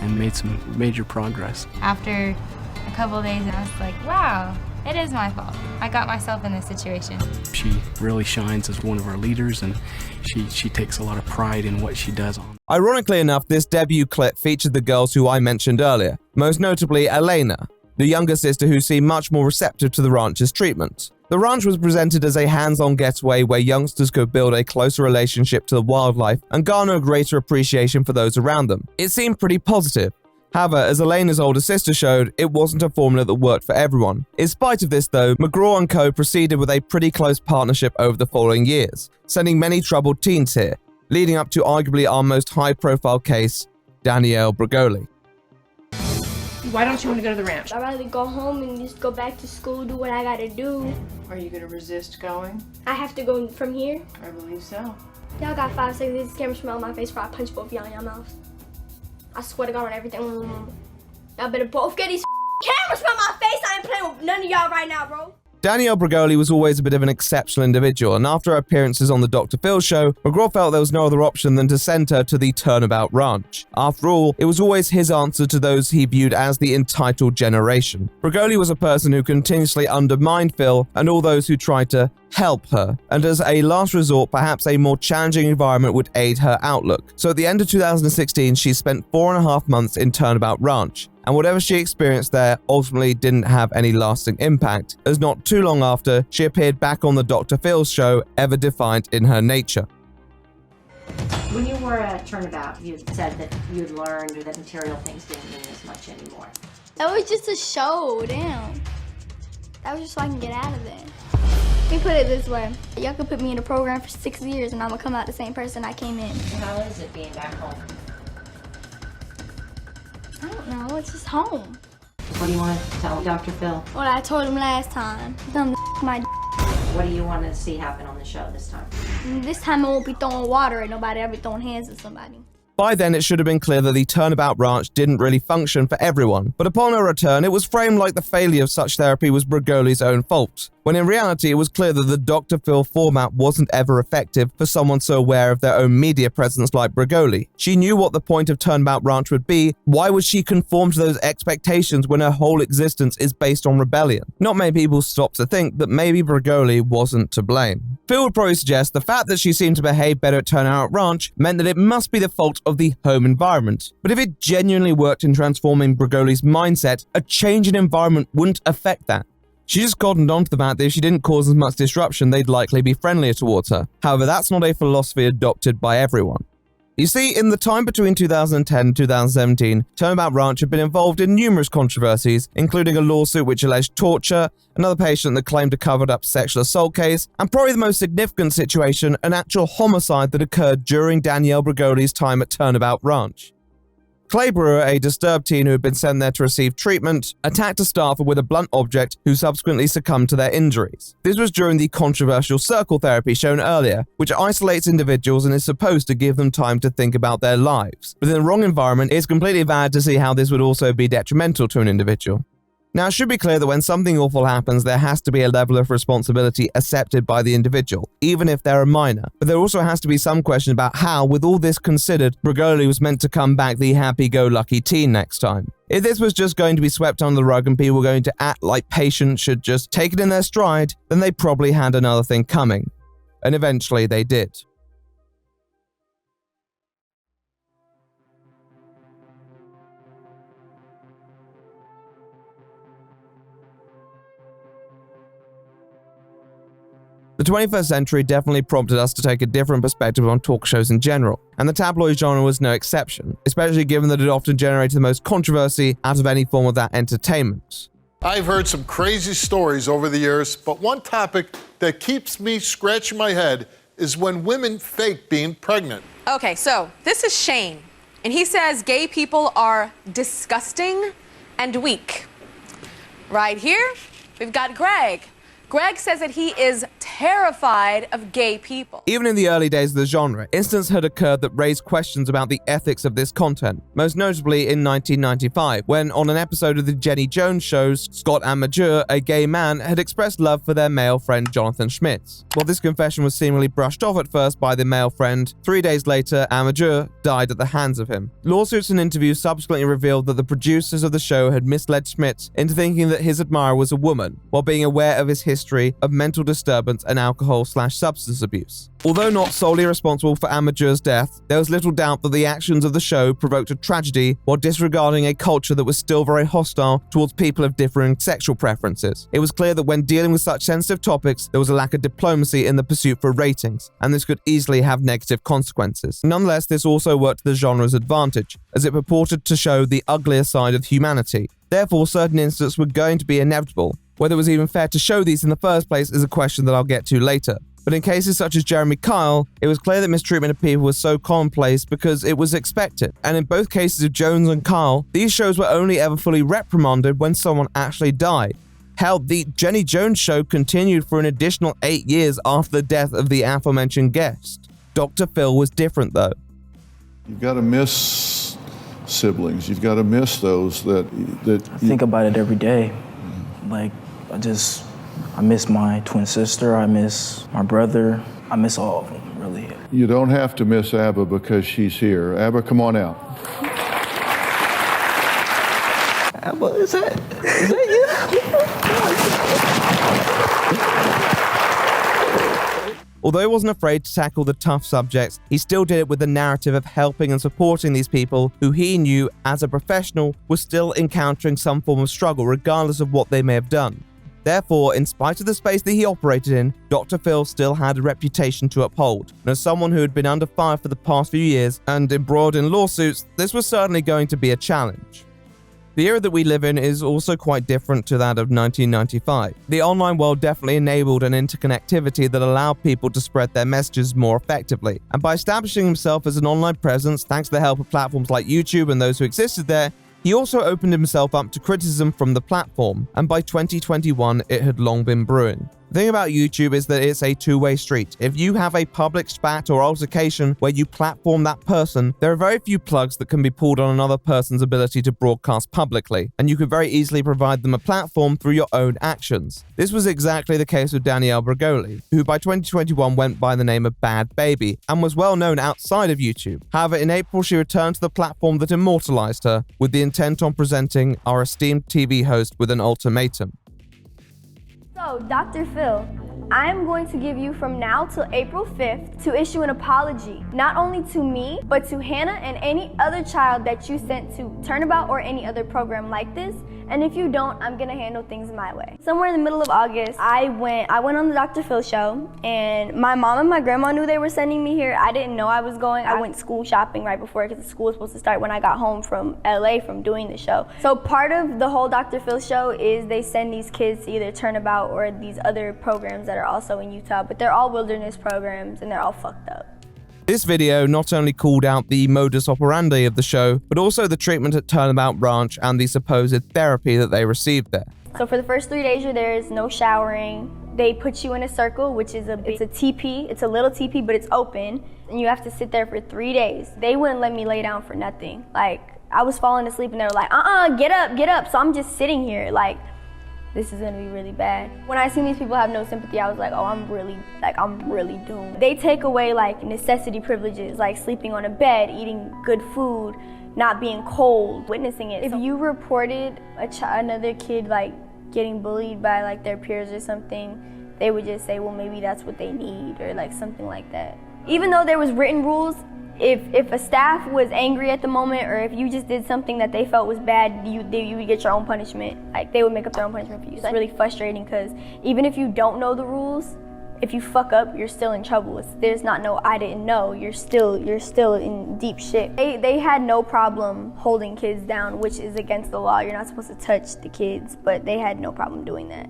and made some major progress. After a couple of days, I was like, wow, it is my fault. I got myself in this situation. She really shines as one of our leaders, and she takes a lot of pride in what she does. Ironically enough, this debut clip featured the girls who I mentioned earlier, most notably Elena, the younger sister who seemed much more receptive to the ranch's treatment. The ranch was presented as a hands-on getaway where youngsters could build a closer relationship to the wildlife and garner a greater appreciation for those around them. It seemed pretty positive. However, as Elena's older sister showed, it wasn't a formula that worked for everyone. In spite of this though, McGraw & Co. proceeded with a pretty close partnership over the following years, sending many troubled teens here, leading up to arguably our most high-profile case, Danielle Brigoli. Why don't you want to go to the ranch? I'd rather go home and just go back to school, do what I gotta do. Are you going to resist going? I have to go from here. I believe so. Y'all got 5 seconds. This camera smell on my face before I punch both of y'all in your mouth. I swear to God on everything. Y'all better both get these cameras from my face. I ain't playing with none of y'all right now, bro. Danielle Brigoli was always a bit of an exceptional individual, and after her appearances on the Dr. Phil Show, McGraw felt there was no other option than to send her to the Turnabout Ranch. After all, it was always his answer to those he viewed as the entitled generation. Brigoli was a person who continuously undermined Phil and all those who tried to help her, and as a last resort, perhaps a more challenging environment would aid her outlook. So at the end of 2016, she spent 4.5 months in Turnabout Ranch, and whatever she experienced there ultimately didn't have any lasting impact, as not too long after, she appeared back on the Dr. Phil's show, Ever Defiant in Her Nature. When you were at Turnabout, you said that you'd learned that material things didn't mean as much anymore. That was just a show, damn. That was just so I can get out of there. Let me put it this way. Y'all could put me in a program for 6 years and I'm gonna come out the same person I came in. How is it being back home? I don't know, it's just home. What do you want to tell Dr. Phil? What I told him last time. Them my What do you want to see happen on the show this time? This time I won't be throwing water at nobody, I'll be throwing hands at somebody. By then, it should have been clear that the Turnabout Ranch didn't really function for everyone, but upon her return, it was framed like the failure of such therapy was Brogoli's own fault, when in reality, it was clear that the Dr. Phil format wasn't ever effective for someone so aware of their own media presence like Brogoli. She knew what the point of Turnabout Ranch would be. Why would she conform to those expectations when her whole existence is based on rebellion? Not many people stop to think that maybe Brogoli wasn't to blame. Phil would probably suggest the fact that she seemed to behave better at Turnabout Ranch meant that it must be the fault of the home environment. But if it genuinely worked in transforming Brogoli's mindset, a change in environment wouldn't affect that. She just cottoned on to the fact that if she didn't cause as much disruption, they'd likely be friendlier towards her. However, that's not a philosophy adopted by everyone. You see, in the time between 2010 and 2017, Turnabout Ranch had been involved in numerous controversies, including a lawsuit which alleged torture, another patient that claimed a covered-up sexual assault case, and probably the most significant situation, an actual homicide that occurred during Danielle Brogoli's time at Turnabout Ranch. Clay Brewer, a disturbed teen who had been sent there to receive treatment, attacked a staffer with a blunt object who subsequently succumbed to their injuries. This was during the controversial circle therapy shown earlier, which isolates individuals and is supposed to give them time to think about their lives. But in the wrong environment, it's completely valid to see how this would also be detrimental to an individual. Now, it should be clear that when something awful happens, there has to be a level of responsibility accepted by the individual, even if they're a minor. But there also has to be some question about how, with all this considered, Brogoli was meant to come back the happy-go-lucky teen next time. If this was just going to be swept under the rug and people were going to act like patients should just take it in their stride, then they probably had another thing coming. And eventually they did. The 21st century definitely prompted us to take a different perspective on talk shows in general, and the tabloid genre was no exception, especially given that it often generated the most controversy out of any form of that entertainment. I've heard some crazy stories over the years, but one topic that keeps me scratching my head is when women fake being pregnant. Okay, so this is Shane, and he says gay people are disgusting and weak. Right here, we've got Greg. Greg says that he is terrified of gay people. Even in the early days of the genre, incidents had occurred that raised questions about the ethics of this content, most notably in 1995, when on an episode of the Jenny Jones show, Scott Amateur, a gay man, had expressed love for their male friend Jonathan Schmitz. While this confession was seemingly brushed off at first by the male friend, 3 days later, Amateur died at the hands of him. Lawsuits and interviews subsequently revealed that the producers of the show had misled Schmitz into thinking that his admirer was a woman, while being aware of his history of mental disturbance and alcohol/substance abuse. Although not solely responsible for Amateur's death, there was little doubt that the actions of the show provoked a tragedy while disregarding a culture that was still very hostile towards people of differing sexual preferences. It was clear that when dealing with such sensitive topics, there was a lack of diplomacy in the pursuit for ratings, and this could easily have negative consequences. Nonetheless, this also worked to the genre's advantage, as it purported to show the uglier side of humanity. Therefore, certain incidents were going to be inevitable. Whether it was even fair to show these in the first place is a question that I'll get to later. But in cases such as Jeremy Kyle, it was clear that mistreatment of people was so commonplace because it was expected. And in both cases of Jones and Kyle, these shows were only ever fully reprimanded when someone actually died. Hell, the Jenny Jones show continued for an additional 8 years after the death of the aforementioned guest. Dr. Phil was different though. You've got to miss siblings. You've got to miss those that I think about it every day. Like, I miss my twin sister, I miss my brother, I miss all of them, really. You don't have to miss Abba because she's here. Abba, come on out. Abba, is that you? Although he wasn't afraid to tackle the tough subjects, he still did it with the narrative of helping and supporting these people who he knew, as a professional, were still encountering some form of struggle regardless of what they may have done. Therefore, in spite of the space that he operated in, Dr. Phil still had a reputation to uphold, and as someone who had been under fire for the past few years and embroiled in lawsuits, this was certainly going to be a challenge. The era that we live in is also quite different to that of 1995. The online world definitely enabled an interconnectivity that allowed people to spread their messages more effectively, and by establishing himself as an online presence thanks to the help of platforms like YouTube and those who existed there, he also opened himself up to criticism from the platform, and by 2021 it had long been brewing. The thing about YouTube is that it's a two-way street. If you have a public spat or altercation where you platform that person, there are very few plugs that can be pulled on another person's ability to broadcast publicly, and you could very easily provide them a platform through your own actions. This was exactly the case with Danielle Bregoli, who by 2021 went by the name of Bad Baby and was well known outside of YouTube. However, in April she returned to the platform that immortalized her with the intent on presenting our esteemed TV host with an ultimatum. So, Dr. Phil, I'm going to give you from now till April 5th to issue an apology, not only to me, but to Hannah and any other child that you sent to Turnabout or any other program like this. And if you don't, I'm gonna handle things my way. Somewhere in the middle of August, I went on the Dr. Phil show, and my mom and my grandma knew they were sending me here. I didn't know I was going. I went school shopping right before because the school was supposed to start when I got home from LA from doing the show. So part of the whole Dr. Phil show is they send these kids to either Turnabout or these other programs that are also in Utah, but they're all wilderness programs and they're all fucked up. This video not only called out the modus operandi of the show, but also the treatment at Turnabout Ranch and the supposed therapy that they received there. So for the first 3 days you're there, there's no showering. They put you in a circle, which is it's a teepee. It's a little teepee, but it's open, and you have to sit there for 3 days. They wouldn't let me lay down for nothing. Like, I was falling asleep and they were like, get up, get up. So I'm just sitting here like, this is gonna be really bad. When I seen these people have no sympathy, I was like, oh, I'm really doomed. They take away like necessity privileges, like sleeping on a bed, eating good food, not being cold, witnessing it. If you reported another kid like getting bullied by like their peers or something, they would just say, well, maybe that's what they need or like something like that. Even though there was written rules, if a staff was angry at the moment or if you just did something that they felt was bad, you would get your own punishment. Like, they would make up their own punishment for you. So it's really frustrating because even if you don't know the rules, if you fuck up, you're still in trouble. There's not no I didn't know. You're still in deep shit. They had no problem holding kids down, which is against the law. You're not supposed to touch the kids, but they had no problem doing that.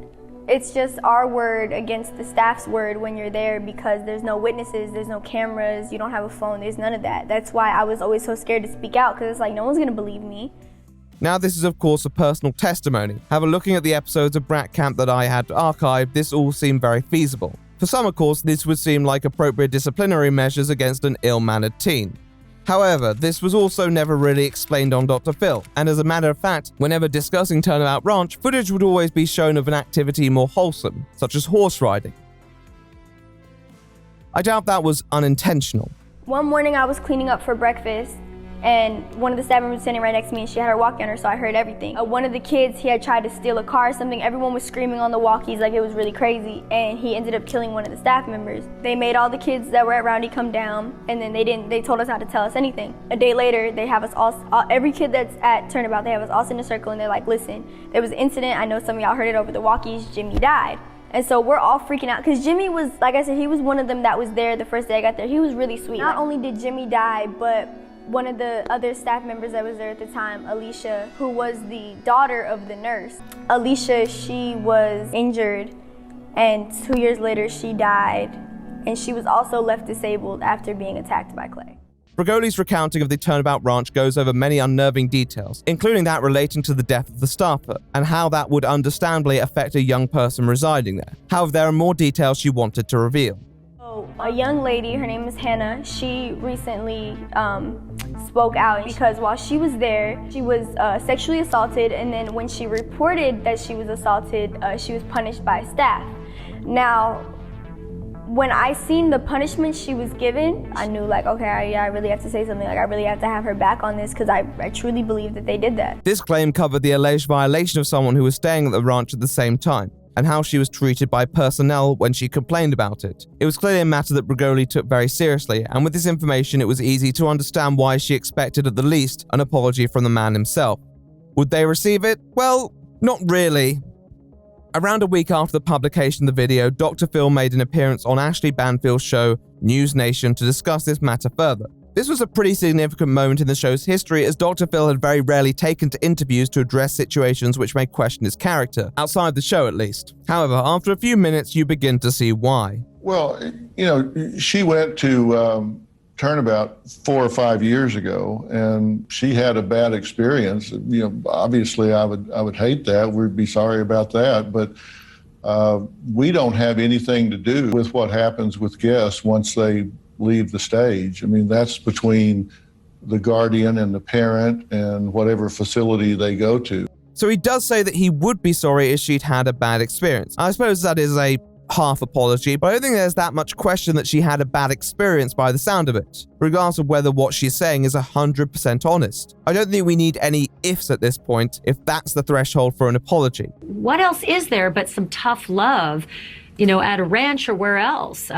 It's just our word against the staff's word when you're there because there's no witnesses, there's no cameras, you don't have a phone, there's none of that. That's why I was always so scared to speak out because it's like no one's gonna believe me. Now this is of course a personal testimony. However, looking at the episodes of Brat Camp that I had archived, this all seemed very feasible. For some, of course, this would seem like appropriate disciplinary measures against an ill-mannered teen. However, this was also never really explained on Dr. Phil, and as a matter of fact, whenever discussing Turnabout Ranch, footage would always be shown of an activity more wholesome, such as horse riding. I doubt that was unintentional. One morning I was cleaning up for breakfast, and one of the staff members was standing right next to me and she had her walkie on her, so I heard everything. One of the kids, he had tried to steal a car or something. Everyone was screaming on the walkies like it was really crazy, and he ended up killing one of the staff members. They made all the kids that were at Roundy come down, and then they told us not to tell us anything. A day later, they have us all, every kid that's at Turnabout, they have us all sit in a circle and they're like, listen, there was an incident, I know some of y'all heard it over the walkies, Jimmy died. And so we're all freaking out because Jimmy was, like I said, he was one of them that was there the first day I got there. He was really sweet. Not only did Jimmy die, but one of the other staff members that was there at the time, Alicia, who was the daughter of the nurse. Alicia, she was injured, and 2 years later she died, and she was also left disabled after being attacked by Clay. Bregoli's recounting of the Turnabout Ranch goes over many unnerving details, including that relating to the death of the staffer, and how that would understandably affect a young person residing there. However, there are more details she wanted to reveal. A young lady, her name is Hannah, she recently spoke out because while she was there, she was sexually assaulted, and then when she reported that she was assaulted, she was punished by staff. Now, when I seen the punishment she was given, I knew like, okay, I really have to say something, like I really have to have her back on this because I truly believe that they did that. This claim covered the alleged violation of someone who was staying at the ranch at the same time. and how she was treated by personnel when she complained about it. It was clearly a matter that Brogoli took very seriously, and with this information it was easy to understand why she expected at the least an apology from the man himself. Would they receive it? Well, not really. Around a week after the publication of the video, Dr. Phil made an appearance on Ashley Banfield's show News Nation to discuss this matter further. This was a pretty significant moment in the show's history, as Dr. Phil had very rarely taken to interviews to address situations which made question his character, outside the show at least. However, after a few minutes you begin to see why. Well, she went to Turnabout 4 or 5 years ago, and she had a bad experience. Obviously I would hate that. We'd be sorry about that, but we don't have anything to do with what happens with guests once they leave the stage. I mean, that's between the guardian and the parent and whatever facility they go to. So he does say that he would be sorry if she'd had a bad experience. I suppose that is a half apology, but I don't think there's that much question that she had a bad experience by the sound of it, regardless of whether what she's saying is 100% honest. I don't think we need any ifs at this point if that's the threshold for an apology. What else is there but some tough love, at a ranch or where else?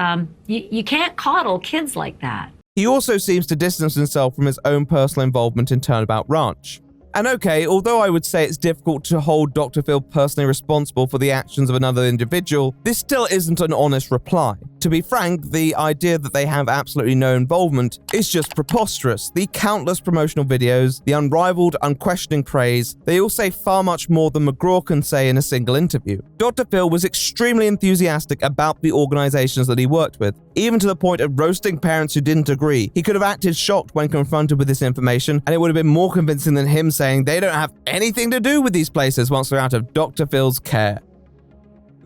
You can't coddle kids like that. He also seems to distance himself from his own personal involvement in Turnabout Ranch. And okay, although I would say it's difficult to hold Dr. Phil personally responsible for the actions of another individual, this still isn't an honest reply. To be frank, the idea that they have absolutely no involvement is just preposterous. The countless promotional videos, the unrivaled, unquestioning praise, they all say far much more than McGraw can say in a single interview. Dr. Phil was extremely enthusiastic about the organizations that he worked with, even to the point of roasting parents who didn't agree. He could have acted shocked when confronted with this information, and it would have been more convincing than him saying they don't have anything to do with these places once they're out of Dr. Phil's care.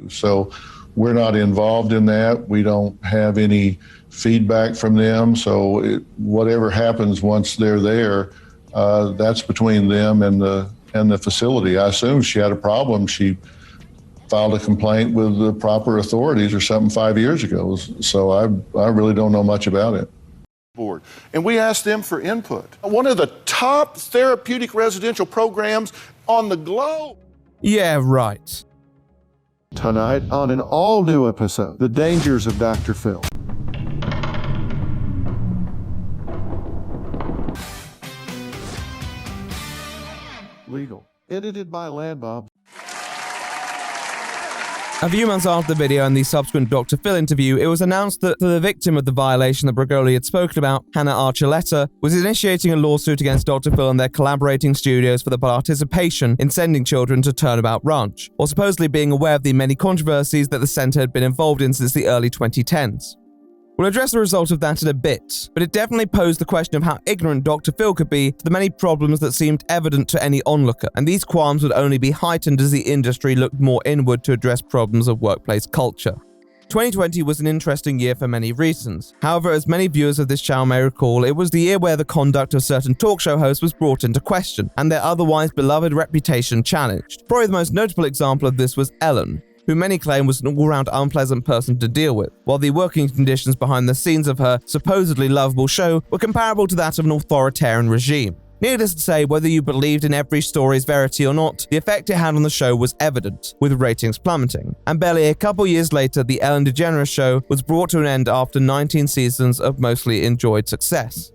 So we're not involved in that. We don't have any feedback from them. So whatever happens once they're there, that's between them and the facility. I assume she had a problem. She filed a complaint with the proper authorities or something 5 years ago. So I really don't know much about it. Board. And we asked them for input. One of the top therapeutic residential programs on the globe. Yeah, right. Tonight on an all-new episode, The Dangers of Dr. Phil. Legal. Edited by Landbob. A few months after the video and the subsequent Dr. Phil interview, it was announced that the victim of the violation that Brogoli had spoken about, Hannah Archuleta, was initiating a lawsuit against Dr. Phil and their collaborating studios for the participation in sending children to Turnabout Ranch, or supposedly being aware of the many controversies that the center had been involved in since the early 2010s. We'll address the result of that in a bit, but it definitely posed the question of how ignorant Dr. Phil could be to the many problems that seemed evident to any onlooker, and these qualms would only be heightened as the industry looked more inward to address problems of workplace culture. 2020 was an interesting year for many reasons. However, as many viewers of this channel may recall, it was the year where the conduct of certain talk show hosts was brought into question, and their otherwise beloved reputation challenged. Probably the most notable example of this was Ellen, who many claim was an all-round unpleasant person to deal with, while the working conditions behind the scenes of her supposedly lovable show were comparable to that of an authoritarian regime. Needless to say, whether you believed in every story's verity or not, the effect it had on the show was evident, with ratings plummeting. And barely a couple years later, the Ellen DeGeneres show was brought to an end after 19 seasons of mostly enjoyed success.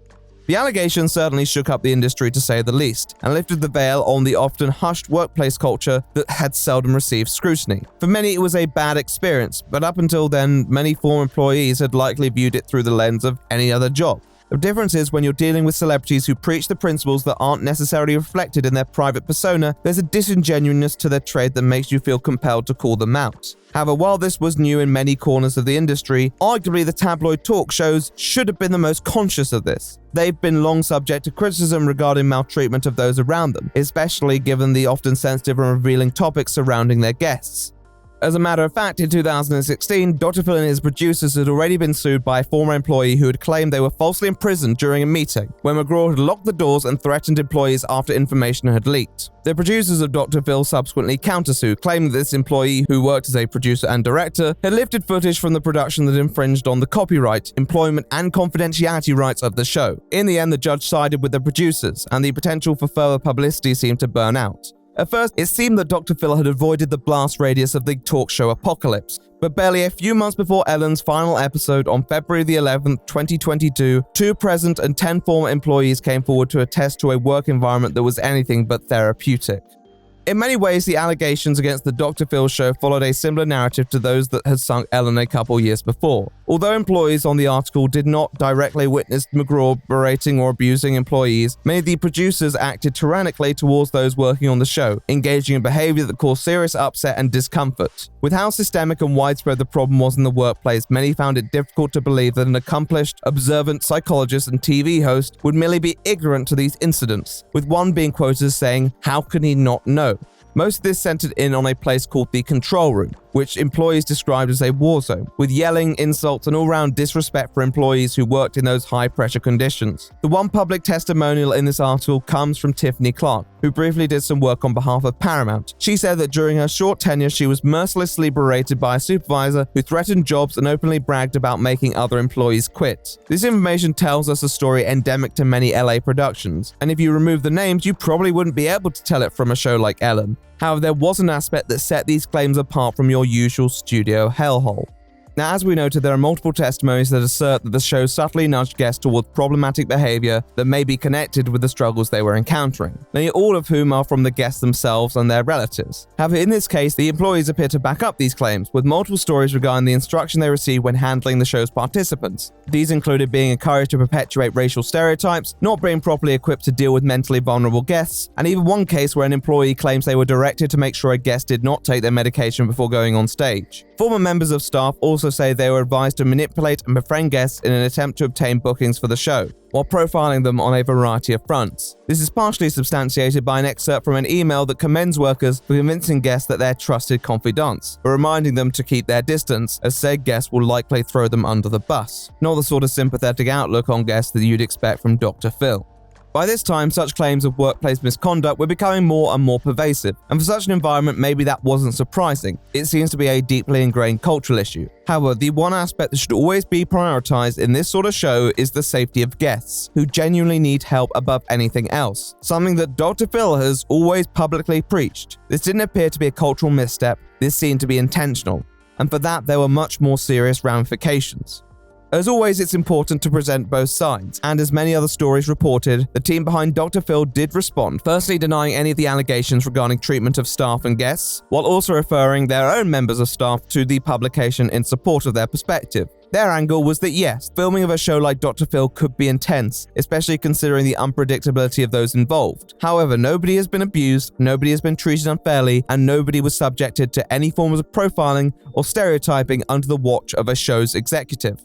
The allegations certainly shook up the industry to say the least, and lifted the veil on the often hushed workplace culture that had seldom received scrutiny. For many, it was a bad experience, but up until then, many former employees had likely viewed it through the lens of any other job. The difference is when you're dealing with celebrities who preach the principles that aren't necessarily reflected in their private persona, there's a disingenuousness to their trade that makes you feel compelled to call them out. However, while this was new in many corners of the industry, arguably the tabloid talk shows should have been the most conscious of this. They've been long subject to criticism regarding maltreatment of those around them, especially given the often sensitive and revealing topics surrounding their guests. As a matter of fact, in 2016, Dr. Phil and his producers had already been sued by a former employee who had claimed they were falsely imprisoned during a meeting, when McGraw had locked the doors and threatened employees after information had leaked. The producers of Dr. Phil subsequently countersued, claiming that this employee, who worked as a producer and director, had lifted footage from the production that infringed on the copyright, employment, and confidentiality rights of the show. In the end, the judge sided with the producers, and the potential for further publicity seemed to burn out. At first, it seemed that Dr. Phil had avoided the blast radius of the talk show apocalypse, but barely a few months before Ellen's final episode on February the 11th, 2022, 2 present and 10 former employees came forward to attest to a work environment that was anything but therapeutic. In many ways, the allegations against the Dr. Phil show followed a similar narrative to those that had sunk Ellen a couple years before. Although employees on the article did not directly witness McGraw berating or abusing employees, many of the producers acted tyrannically towards those working on the show, engaging in behavior that caused serious upset and discomfort. With how systemic and widespread the problem was in the workplace, many found it difficult to believe that an accomplished, observant psychologist and TV host would merely be ignorant to these incidents, with one being quoted as saying, "How can he not know?" Most of this centered in on a place called the control room, which employees described as a war zone, with yelling, insults, and all-round disrespect for employees who worked in those high-pressure conditions. The one public testimonial in this article comes from Tiffany Clark, who briefly did some work on behalf of Paramount. She said that during her short tenure, she was mercilessly berated by a supervisor who threatened jobs and openly bragged about making other employees quit. This information tells us a story endemic to many LA productions, and if you remove the names, you probably wouldn't be able to tell it from a show like Ellen. However, there was an aspect that set these claims apart from your usual studio hellhole. Now, as we noted, there are multiple testimonies that assert that the show subtly nudged guests towards problematic behavior that may be connected with the struggles they were encountering, nearly all of whom are from the guests themselves and their relatives. However, in this case, the employees appear to back up these claims, with multiple stories regarding the instruction they received when handling the show's participants. These included being encouraged to perpetuate racial stereotypes, not being properly equipped to deal with mentally vulnerable guests, and even one case where an employee claims they were directed to make sure a guest did not take their medication before going on stage. Former members of staff also say they were advised to manipulate and befriend guests in an attempt to obtain bookings for the show, while profiling them on a variety of fronts. This is partially substantiated by an excerpt from an email that commends workers for convincing guests that they're trusted confidants, but reminding them to keep their distance, as said guests will likely throw them under the bus. Not the sort of sympathetic outlook on guests that you'd expect from Dr. Phil. By this time, such claims of workplace misconduct were becoming more and more pervasive, and for such an environment, maybe that wasn't surprising. It seems to be a deeply ingrained cultural issue. However, the one aspect that should always be prioritized in this sort of show is the safety of guests, who genuinely need help above anything else, something that Dr. Phil has always publicly preached. This didn't appear to be a cultural misstep, this seemed to be intentional, and for that there were much more serious ramifications. As always, it's important to present both sides, and as many other stories reported, the team behind Dr. Phil did respond, firstly denying any of the allegations regarding treatment of staff and guests, while also referring their own members of staff to the publication in support of their perspective. Their angle was that yes, filming of a show like Dr. Phil could be intense, especially considering the unpredictability of those involved. However, nobody has been abused, nobody has been treated unfairly, and nobody was subjected to any forms of profiling or stereotyping under the watch of a show's executive.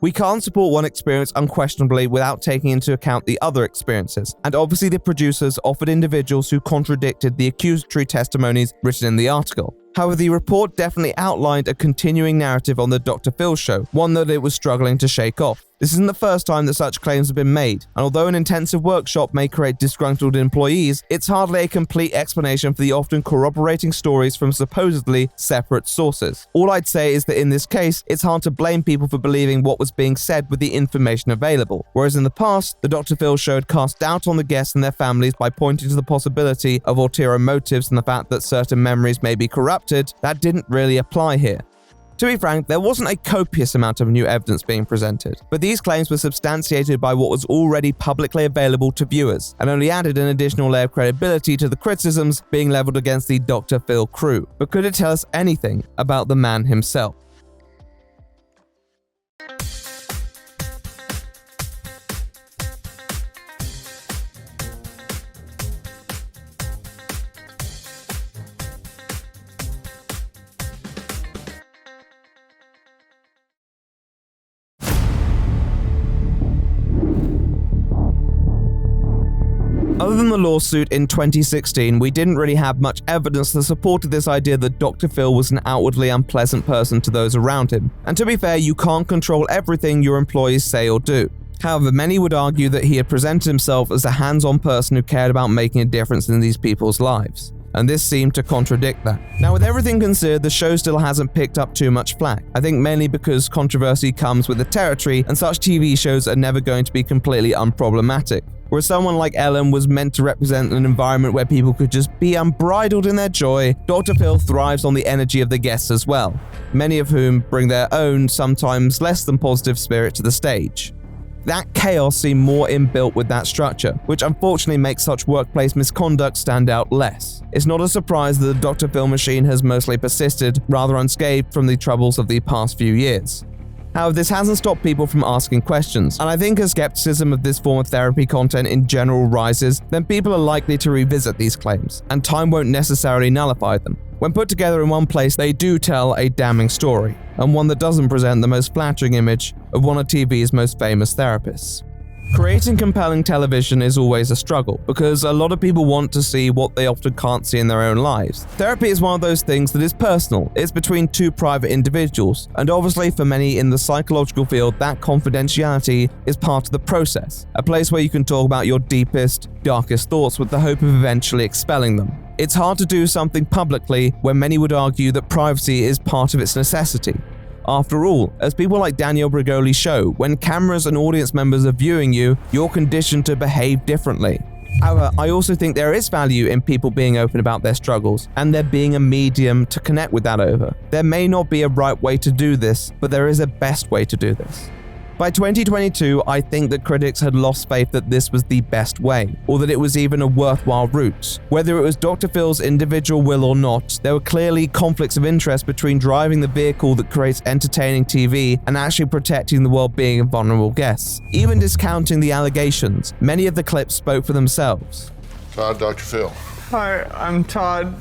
We can't support one experience unquestionably without taking into account the other experiences, and obviously the producers offered individuals who contradicted the accusatory testimonies written in the article. However, the report definitely outlined a continuing narrative on the Dr. Phil show, one that it was struggling to shake off. This isn't the first time that such claims have been made, and although an intensive workshop may create disgruntled employees, it's hardly a complete explanation for the often corroborating stories from supposedly separate sources. All I'd say is that in this case, it's hard to blame people for believing what was being said with the information available, whereas in the past, the Dr. Phil show had cast doubt on the guests and their families by pointing to the possibility of ulterior motives and the fact that certain memories may be corrupted. That didn't really apply here. To be frank, there wasn't a copious amount of new evidence being presented, but these claims were substantiated by what was already publicly available to viewers, and only added an additional layer of credibility to the criticisms being leveled against the Dr. Phil crew. But could it tell us anything about the man himself? Other than the lawsuit in 2016, we didn't really have much evidence that supported this idea that Dr. Phil was an outwardly unpleasant person to those around him. And to be fair, you can't control everything your employees say or do. However, many would argue that he had presented himself as a hands-on person who cared about making a difference in these people's lives. And this seemed to contradict that. Now, with everything considered, the show still hasn't picked up too much flack. I think mainly because controversy comes with the territory, and such TV shows are never going to be completely unproblematic. Whereas someone like Ellen was meant to represent an environment where people could just be unbridled in their joy, Dr. Phil thrives on the energy of the guests as well, many of whom bring their own, sometimes less than positive spirit to the stage. That chaos seemed more inbuilt with that structure, which unfortunately makes such workplace misconduct stand out less. It's not a surprise that the Dr. Phil machine has mostly persisted, rather unscathed from the troubles of the past few years. However, this hasn't stopped people from asking questions, and I think as skepticism of this form of therapy content in general rises, then people are likely to revisit these claims, and time won't necessarily nullify them. When put together in one place, they do tell a damning story, and one that doesn't present the most flattering image of one of TV's most famous therapists. Creating compelling television is always a struggle, because a lot of people want to see what they often can't see in their own lives. Therapy is one of those things that is personal. It's between two private individuals, and obviously for many in the psychological field, that confidentiality is part of the process, a place where you can talk about your deepest, darkest thoughts with the hope of eventually expelling them. It's hard to do something publicly when many would argue that privacy is part of its necessity. After all, as people like Danielle Bregoli show, when cameras and audience members are viewing you, you're conditioned to behave differently. However, I also think there is value in people being open about their struggles, and there being a medium to connect with that over. There may not be a right way to do this, but there is a best way to do this. By 2022, I think that critics had lost faith that this was the best way, or that it was even a worthwhile route. Whether it was Dr. Phil's individual will or not, there were clearly conflicts of interest between driving the vehicle that creates entertaining TV and actually protecting the well-being of vulnerable guests. Even discounting the allegations, many of the clips spoke for themselves. Todd, Dr. Phil. Hi, I'm Todd.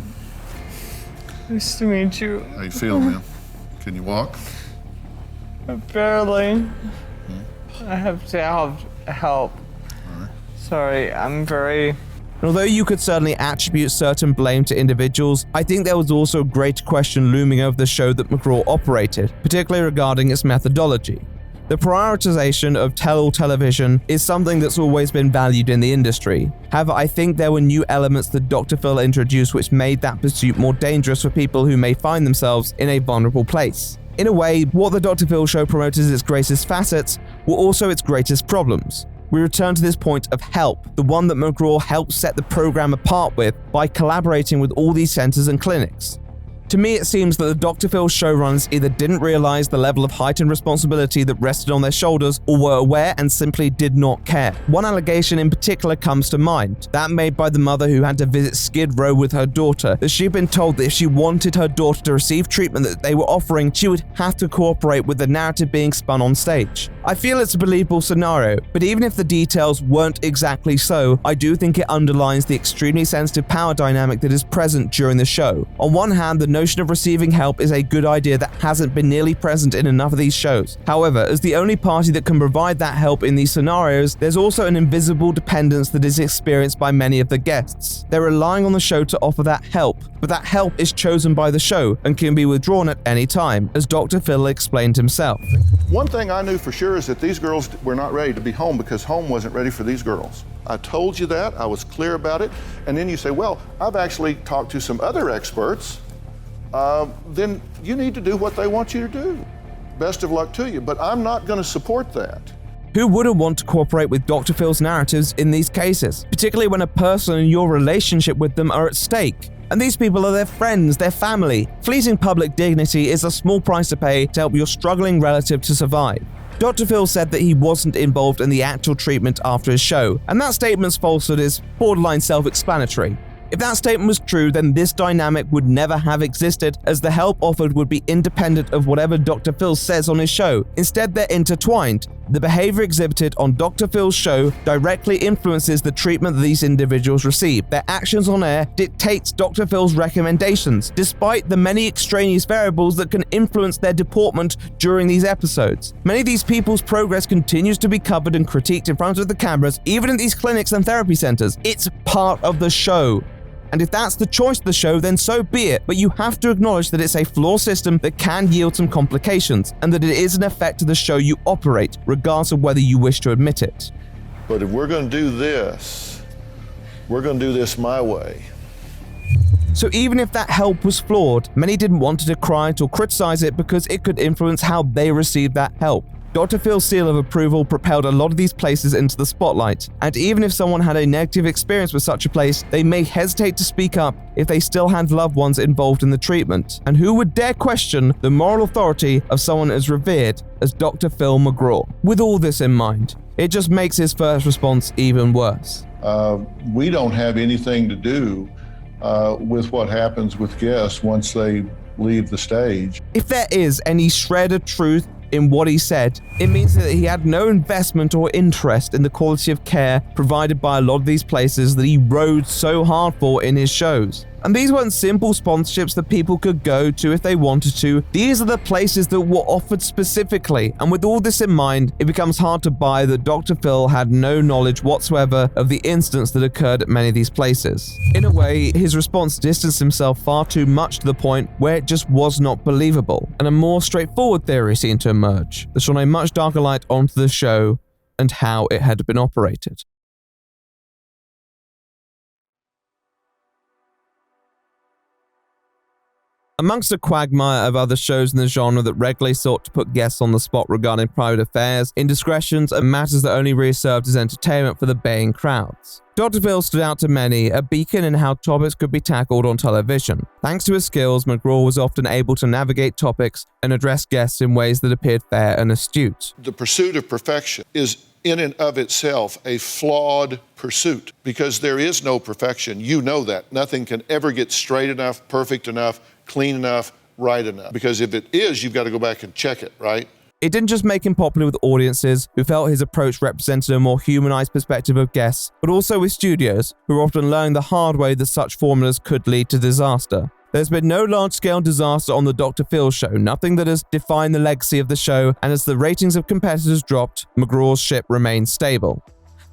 Nice to meet you. How you feeling, man? Can you walk? Barely. I have to have help. Sorry, I'm very... And although you could certainly attribute certain blame to individuals, I think there was also a great question looming over the show that McGraw operated, particularly regarding its methodology. The prioritization of tell-all television is something that's always been valued in the industry. However, I think there were new elements that Dr. Phil introduced which made that pursuit more dangerous for people who may find themselves in a vulnerable place. In a way, what the Dr. Phil show promoted as its greatest facets were also its greatest problems. We return to this point of help, the one that McGraw helped set the program apart with by collaborating with all these centers and clinics. To me, it seems that the Dr. Phil showrunners either didn't realize the level of heightened responsibility that rested on their shoulders, or were aware and simply did not care. One allegation in particular comes to mind, that made by the mother who had to visit Skid Row with her daughter, that she'd been told that if she wanted her daughter to receive treatment that they were offering, she would have to cooperate with the narrative being spun on stage. I feel it's a believable scenario, but even if the details weren't exactly so, I do think it underlines the extremely sensitive power dynamic that is present during the show. On one hand, the notion of receiving help is a good idea that hasn't been nearly present in enough of these shows. However, as the only party that can provide that help in these scenarios, there's also an invisible dependence that is experienced by many of the guests. They're relying on the show to offer that help, but that help is chosen by the show and can be withdrawn at any time, as Dr. Phil explained himself. One thing I knew for sure is that these girls were not ready to be home because home wasn't ready for these girls. I told you that, I was clear about it, and then you say, well, I've actually talked to some other experts. Then you need to do what they want you to do. Best of luck to you, but I'm not going to support that. Who wouldn't want to cooperate with Dr. Phil's narratives in these cases, particularly when a person and your relationship with them are at stake? And these people are their friends, their family. Fleeting public dignity is a small price to pay to help your struggling relative to survive. Dr. Phil said that he wasn't involved in the actual treatment after his show, and that statement's falsehood is borderline self-explanatory. If that statement was true, then this dynamic would never have existed, as the help offered would be independent of whatever Dr. Phil says on his show. Instead, they're intertwined. The behavior exhibited on Dr. Phil's show directly influences the treatment that these individuals receive. Their actions on air dictates Dr. Phil's recommendations, despite the many extraneous variables that can influence their deportment during these episodes. Many of these people's progress continues to be covered and critiqued in front of the cameras, even in these clinics and therapy centers. It's part of the show. And if that's the choice of the show, then so be it, but you have to acknowledge that it's a flawed system that can yield some complications, and that it is an effect of the show you operate, regardless of whether you wish to admit it. But if we're going to do this, we're going to do this my way. So even if that help was flawed, many didn't want to decry it or criticize it because it could influence how they received that help. Dr. Phil's seal of approval propelled a lot of these places into the spotlight, and even if someone had a negative experience with such a place, they may hesitate to speak up if they still had loved ones involved in the treatment. And who would dare question the moral authority of someone as revered as Dr. Phil McGraw? With all this in mind, it just makes his first response even worse. We don't have anything to do with what happens with guests once they leave the stage. If there is any shred of truth in what he said, it means that he had no investment or interest in the quality of care provided by a lot of these places that he rode so hard for in his shows. And these weren't simple sponsorships that people could go to if they wanted to. These are the places that were offered specifically. And with all this in mind, it becomes hard to buy that Dr. Phil had no knowledge whatsoever of the incidents that occurred at many of these places. In a way, his response distanced himself far too much to the point where it just was not believable. And a more straightforward theory seemed to emerge that shone a much darker light onto the show and how it had been operated. Amongst a quagmire of other shows in the genre that regularly sought to put guests on the spot regarding private affairs, indiscretions, and matters that only really served as entertainment for the baying crowds, Dr. Phil stood out to many, a beacon in how topics could be tackled on television. Thanks to his skills, McGraw was often able to navigate topics and address guests in ways that appeared fair and astute. The pursuit of perfection is in and of itself a flawed pursuit because there is no perfection. You know that. Nothing can ever get straight enough, perfect enough, clean enough, right enough. Because if it is, you've got to go back and check it, right? It didn't just make him popular with audiences who felt his approach represented a more humanized perspective of guests, but also with studios who were often learning the hard way that such formulas could lead to disaster. There's been no large-scale disaster on the Dr. Phil show, nothing that has defined the legacy of the show, and as the ratings of competitors dropped, McGraw's ship remained stable.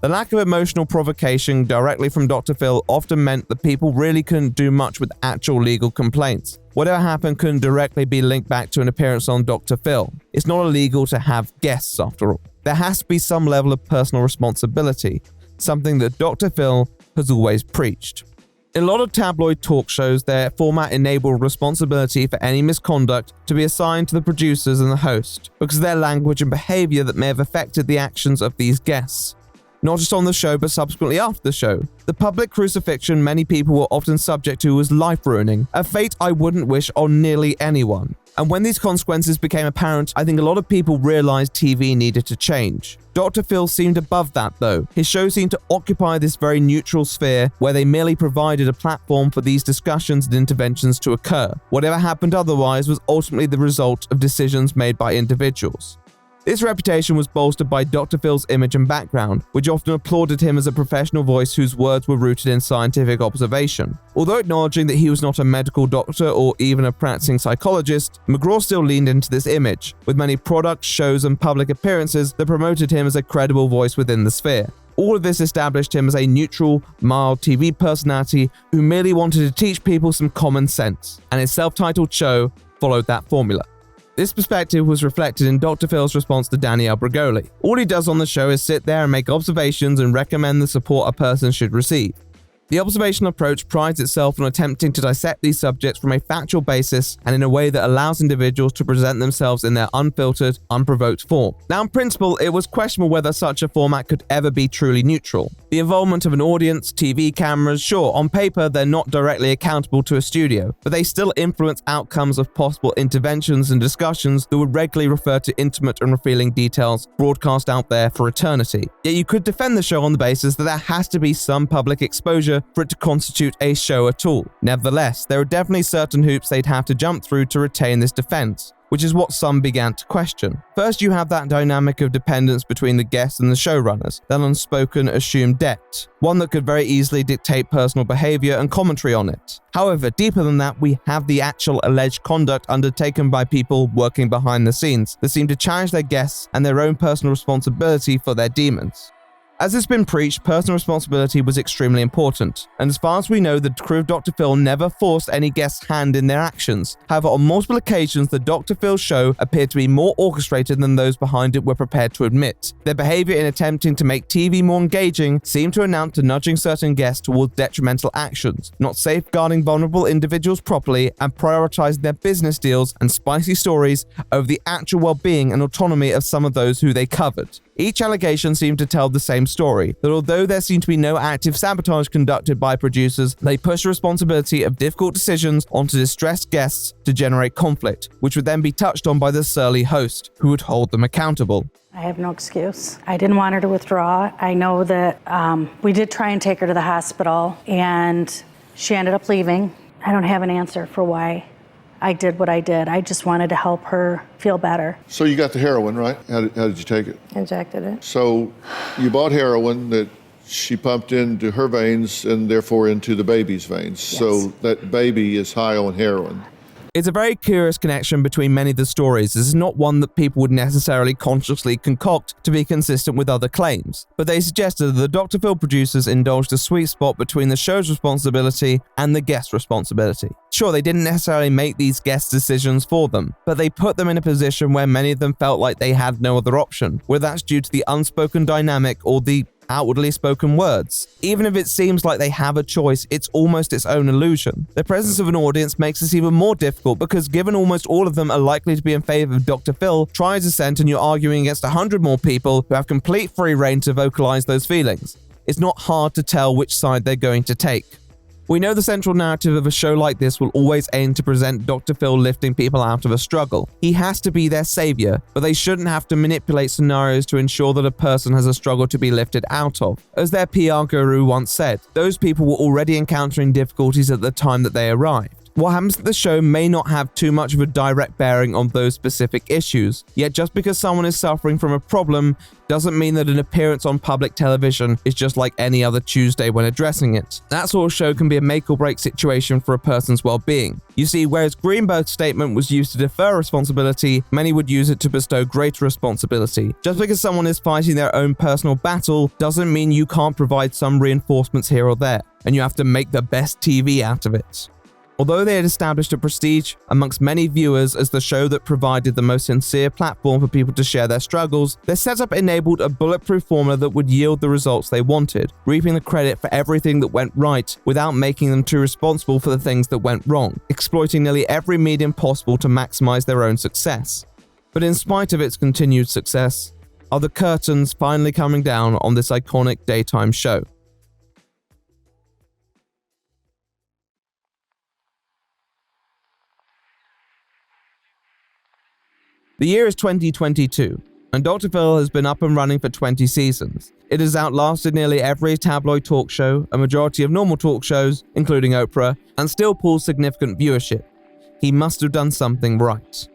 The lack of emotional provocation directly from Dr. Phil often meant that people really couldn't do much with actual legal complaints. Whatever happened couldn't directly be linked back to an appearance on Dr. Phil. It's not illegal to have guests after all. There has to be some level of personal responsibility, something that Dr. Phil has always preached. In a lot of tabloid talk shows, their format enabled responsibility for any misconduct to be assigned to the producers and the host, because of their language and behavior that may have affected the actions of these guests. Not just on the show, but subsequently after the show. The public crucifixion many people were often subject to was life-ruining, a fate I wouldn't wish on nearly anyone. And when these consequences became apparent, I think a lot of people realized TV needed to change. Dr. Phil seemed above that though. His show seemed to occupy this very neutral sphere where they merely provided a platform for these discussions and interventions to occur. Whatever happened otherwise was ultimately the result of decisions made by individuals. This reputation was bolstered by Dr. Phil's image and background, which often applauded him as a professional voice whose words were rooted in scientific observation. Although acknowledging that he was not a medical doctor or even a practicing psychologist, McGraw still leaned into this image, with many products, shows, and public appearances that promoted him as a credible voice within the sphere. All of this established him as a neutral, mild TV personality who merely wanted to teach people some common sense, and his self-titled show followed that formula. This perspective was reflected in Dr. Phil's response to Danielle Bregoli. All he does on the show is sit there and make observations and recommend the support a person should receive. The observational approach prides itself on attempting to dissect these subjects from a factual basis and in a way that allows individuals to present themselves in their unfiltered, unprovoked form. Now, in principle, it was questionable whether such a format could ever be truly neutral. The involvement of an audience, TV cameras, sure, on paper they're not directly accountable to a studio, but they still influence outcomes of possible interventions and discussions that would regularly refer to intimate and revealing details broadcast out there for eternity. Yet you could defend the show on the basis that there has to be some public exposure for it to constitute a show at all. Nevertheless, there are definitely certain hoops they'd have to jump through to retain this defense, which is what some began to question. First, you have that dynamic of dependence between the guests and the showrunners, that unspoken assumed debt, one that could very easily dictate personal behavior and commentary on it. However, deeper than that, we have the actual alleged conduct undertaken by people working behind the scenes that seem to challenge their guests and their own personal responsibility for their demons. As it's been preached, personal responsibility was extremely important, and as far as we know, the crew of Dr. Phil never forced any guest's hand in their actions. However, on multiple occasions, the Dr. Phil show appeared to be more orchestrated than those behind it were prepared to admit. Their behavior in attempting to make TV more engaging seemed to amount to nudging certain guests towards detrimental actions, not safeguarding vulnerable individuals properly, and prioritizing their business deals and spicy stories over the actual well-being and autonomy of some of those who they covered. Each allegation seemed to tell the same story, that although there seemed to be no active sabotage conducted by producers, they pushed the responsibility of difficult decisions onto distressed guests to generate conflict, which would then be touched on by the surly host, who would hold them accountable. I have no excuse. I didn't want her to withdraw. I know that we did try and take her to the hospital, and she ended up leaving. I don't have an answer for why I did what I did. I just wanted to help her feel better. So you got the heroin, right? How did you take it? Injected it. So you bought heroin that she pumped into her veins and therefore into the baby's veins. Yes. So that baby is high on heroin. It's a very curious connection between many of the stories. This is not one that people would necessarily consciously concoct to be consistent with other claims, but they suggested that the Dr. Phil producers indulged a sweet spot between the show's responsibility and the guest responsibility. Sure, they didn't necessarily make these guest decisions for them, but they put them in a position where many of them felt like they had no other option, whether that's due to the unspoken dynamic or the outwardly spoken words. Even if it seems like they have a choice, it's almost its own illusion. The presence of an audience makes this even more difficult because given almost all of them are likely to be in favor of Dr. Phil, try as assent and you're arguing against 100 more people who have complete free reign to vocalize those feelings. It's not hard to tell which side they're going to take. We know the central narrative of a show like this will always aim to present Dr. Phil lifting people out of a struggle. He has to be their savior, but they shouldn't have to manipulate scenarios to ensure that a person has a struggle to be lifted out of. As their PR guru once said, those people were already encountering difficulties at the time that they arrived. What happens to the show may not have too much of a direct bearing on those specific issues, yet just because someone is suffering from a problem doesn't mean that an appearance on public television is just like any other Tuesday when addressing it. That sort of show can be a make or break situation for a person's well-being. You see, whereas Greenberg's statement was used to defer responsibility, many would use it to bestow greater responsibility. Just because someone is fighting their own personal battle doesn't mean you can't provide some reinforcements here or there, and you have to make the best TV out of it. Although they had established a prestige amongst many viewers as the show that provided the most sincere platform for people to share their struggles, their setup enabled a bulletproof formula that would yield the results they wanted, reaping the credit for everything that went right without making them too responsible for the things that went wrong, exploiting nearly every medium possible to maximize their own success. But in spite of its continued success, are the curtains finally coming down on this iconic daytime show? The year is 2022, and Dr. Phil has been up and running for 20 seasons. It has outlasted nearly every tabloid talk show, a majority of normal talk shows, including Oprah, and still pulls significant viewership. He must have done something right.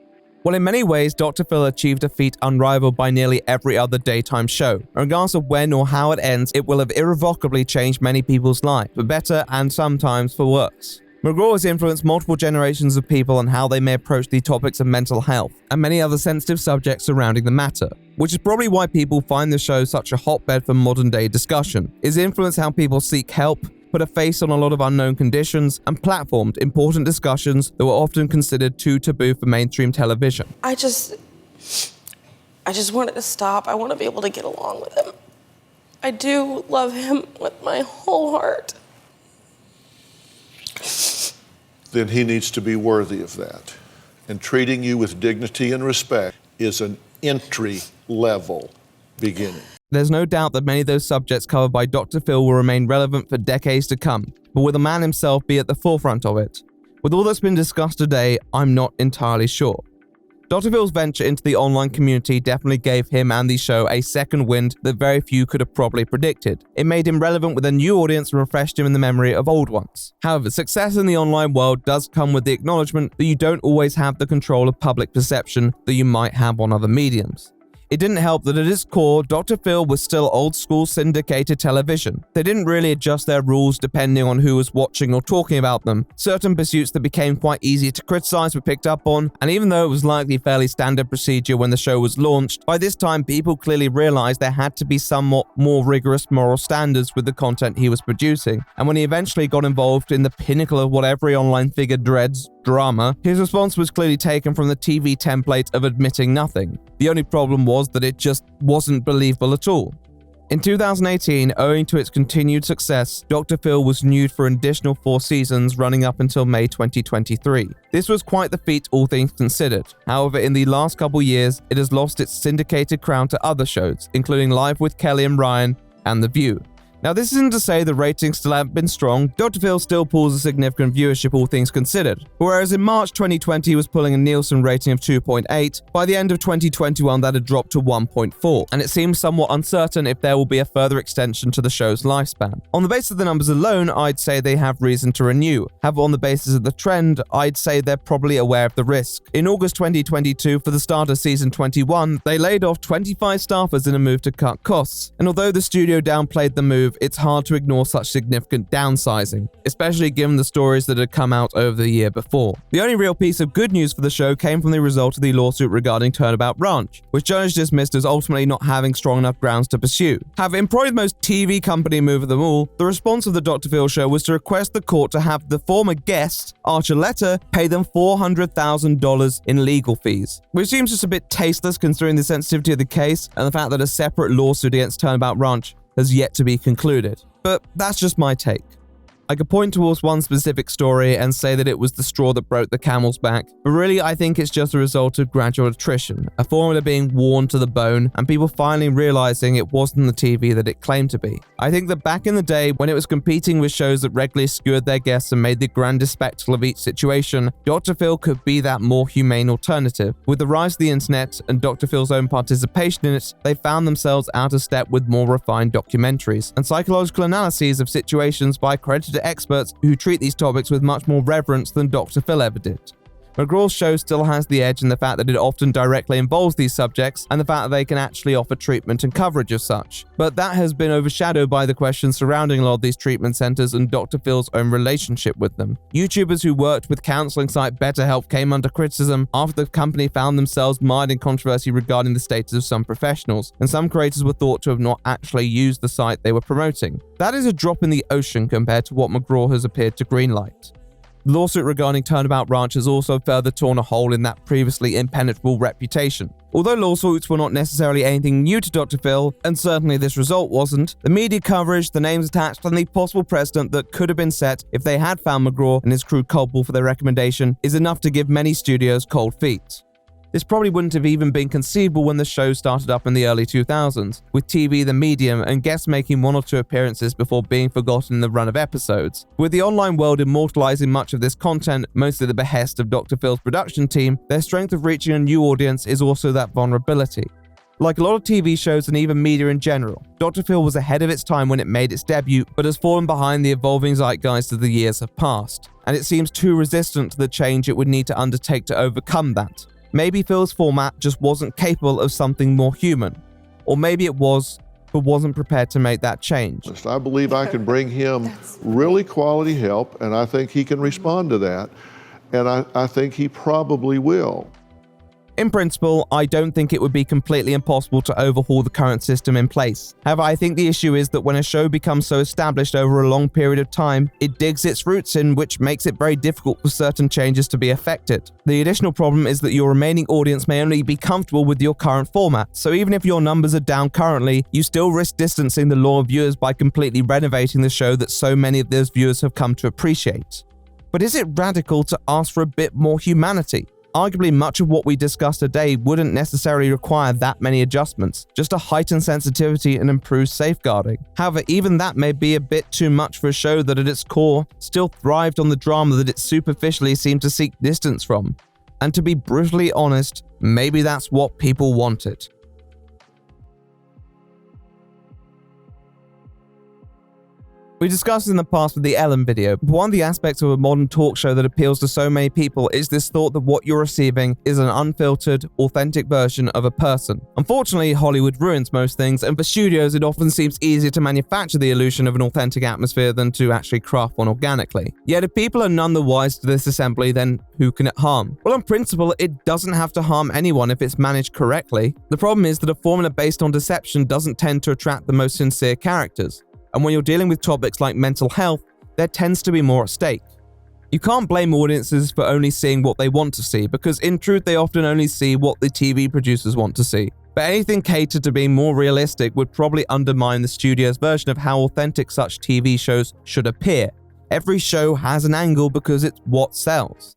Well, in many ways, Dr. Phil achieved a feat unrivaled by nearly every other daytime show. Regardless of when or how it ends, it will have irrevocably changed many people's lives, for better and sometimes for worse. McGraw has influenced multiple generations of people on how they may approach the topics of mental health and many other sensitive subjects surrounding the matter, which is probably why people find the show such a hotbed for modern-day discussion. It's influenced how people seek help, put a face on a lot of unknown conditions, and platformed important discussions that were often considered too taboo for mainstream television. I just want it to stop. I want to be able to get along with him. I do love him with my whole heart. Then he needs to be worthy of that. And treating you with dignity and respect is an entry-level beginning. There's no doubt that many of those subjects covered by Dr. Phil will remain relevant for decades to come, but will the man himself be at the forefront of it? With all that's been discussed today, I'm not entirely sure. Dr. Phil's venture into the online community definitely gave him and the show a second wind that very few could have probably predicted. It made him relevant with a new audience and refreshed him in the memory of old ones. However, success in the online world does come with the acknowledgement that you don't always have the control of public perception that you might have on other mediums. It didn't help that at its core, Dr. Phil was still old-school syndicated television. They didn't really adjust their rules depending on who was watching or talking about them. Certain pursuits that became quite easy to criticize were picked up on, and even though it was likely fairly standard procedure when the show was launched, by this time people clearly realized there had to be somewhat more rigorous moral standards with the content he was producing. And when he eventually got involved in the pinnacle of what every online figure dreads, drama, his response was clearly taken from the TV template of admitting nothing. The only problem was that it just wasn't believable at all. In 2018, owing to its continued success, Dr. Phil was renewed for an additional 4 seasons running up until May 2023. This was quite the feat all things considered. However, in the last couple years, it has lost its syndicated crown to other shows, including Live with Kelly and Ryan and The View. Now, this isn't to say the ratings still haven't been strong. Dr. Phil still pulls a significant viewership, all things considered. Whereas in March 2020, he was pulling a Nielsen rating of 2.8, by the end of 2021, that had dropped to 1.4, and it seems somewhat uncertain if there will be a further extension to the show's lifespan. On the basis of the numbers alone, I'd say they have reason to renew. However, on the basis of the trend, I'd say they're probably aware of the risk. In August 2022, for the start of season 21, they laid off 25 staffers in a move to cut costs, and although the studio downplayed the move, it's hard to ignore such significant downsizing, especially given the stories that had come out over the year before. The only real piece of good news for the show came from the result of the lawsuit regarding Turnabout Ranch, which judges dismissed as ultimately not having strong enough grounds to pursue. However, in probably the most TV company move of them all, the response of the Dr. Phil show was to request the court to have the former guest, Archuleta, pay them $400,000 in legal fees, which seems just a bit tasteless considering the sensitivity of the case and the fact that a separate lawsuit against Turnabout Ranch has yet to be concluded. But that's just my take. I could point towards one specific story and say that it was the straw that broke the camel's back, but really I think it's just a result of gradual attrition, a formula being worn to the bone, and people finally realizing it wasn't the TV that it claimed to be. I think that back in the day, when it was competing with shows that regularly skewered their guests and made the grandest spectacle of each situation, Dr. Phil could be that more humane alternative. With the rise of the internet and Dr. Phil's own participation in it, they found themselves out of step with more refined documentaries and psychological analyses of situations by accredited experts who treat these topics with much more reverence than Dr. Phil ever did. McGraw's show still has the edge in the fact that it often directly involves these subjects and the fact that they can actually offer treatment and coverage of such. But that has been overshadowed by the questions surrounding a lot of these treatment centers and Dr. Phil's own relationship with them. YouTubers who worked with counseling site BetterHelp came under criticism after the company found themselves mired in controversy regarding the status of some professionals, and some creators were thought to have not actually used the site they were promoting. That is a drop in the ocean compared to what McGraw has appeared to greenlight. The lawsuit regarding Turnabout Ranch has also further torn a hole in that previously impenetrable reputation. Although lawsuits were not necessarily anything new to Dr. Phil, and certainly this result wasn't, the media coverage, the names attached, and the possible precedent that could have been set if they had found McGraw and his crew culpable for their recommendation is enough to give many studios cold feet. This probably wouldn't have even been conceivable when the show started up in the early 2000s, with TV the medium and guests making 1 or 2 appearances before being forgotten in the run of episodes. With the online world immortalizing much of this content, mostly at the behest of Dr. Phil's production team, their strength of reaching a new audience is also that vulnerability. Like a lot of TV shows and even media in general, Dr. Phil was ahead of its time when it made its debut, but has fallen behind the evolving zeitgeist as the years have passed, and it seems too resistant to the change it would need to undertake to overcome that. Maybe Phil's format just wasn't capable of something more human. Or maybe it was, but wasn't prepared to make that change. I believe I can bring him really quality help, and I think he can respond to that. And I think he probably will. In principle, I don't think it would be completely impossible to overhaul the current system in place. However, I think the issue is that when a show becomes so established over a long period of time, it digs its roots in, which makes it very difficult for certain changes to be effected. The additional problem is that your remaining audience may only be comfortable with your current format, so even if your numbers are down currently, you still risk distancing the loyal viewers by completely renovating the show that so many of those viewers have come to appreciate. But is it radical to ask for a bit more humanity? Arguably, much of what we discussed today wouldn't necessarily require that many adjustments, just a heightened sensitivity and improved safeguarding. However, even that may be a bit too much for a show that at its core still thrived on the drama that it superficially seemed to seek distance from. And to be brutally honest, maybe that's what people wanted. We discussed in the past with the Ellen video, but one of the aspects of a modern talk show that appeals to so many people is this thought that what you're receiving is an unfiltered, authentic version of a person. Unfortunately, Hollywood ruins most things, and for studios it often seems easier to manufacture the illusion of an authentic atmosphere than to actually craft one organically. Yet if people are none the wiser to this assembly, then who can it harm? Well, on principle, it doesn't have to harm anyone if it's managed correctly. The problem is that a formula based on deception doesn't tend to attract the most sincere characters. And when you're dealing with topics like mental health, there tends to be more at stake. You can't blame audiences for only seeing what they want to see, because in truth they often only see what the TV producers want to see. But anything catered to being more realistic would probably undermine the studio's version of how authentic such TV shows should appear. Every show has an angle because it's what sells.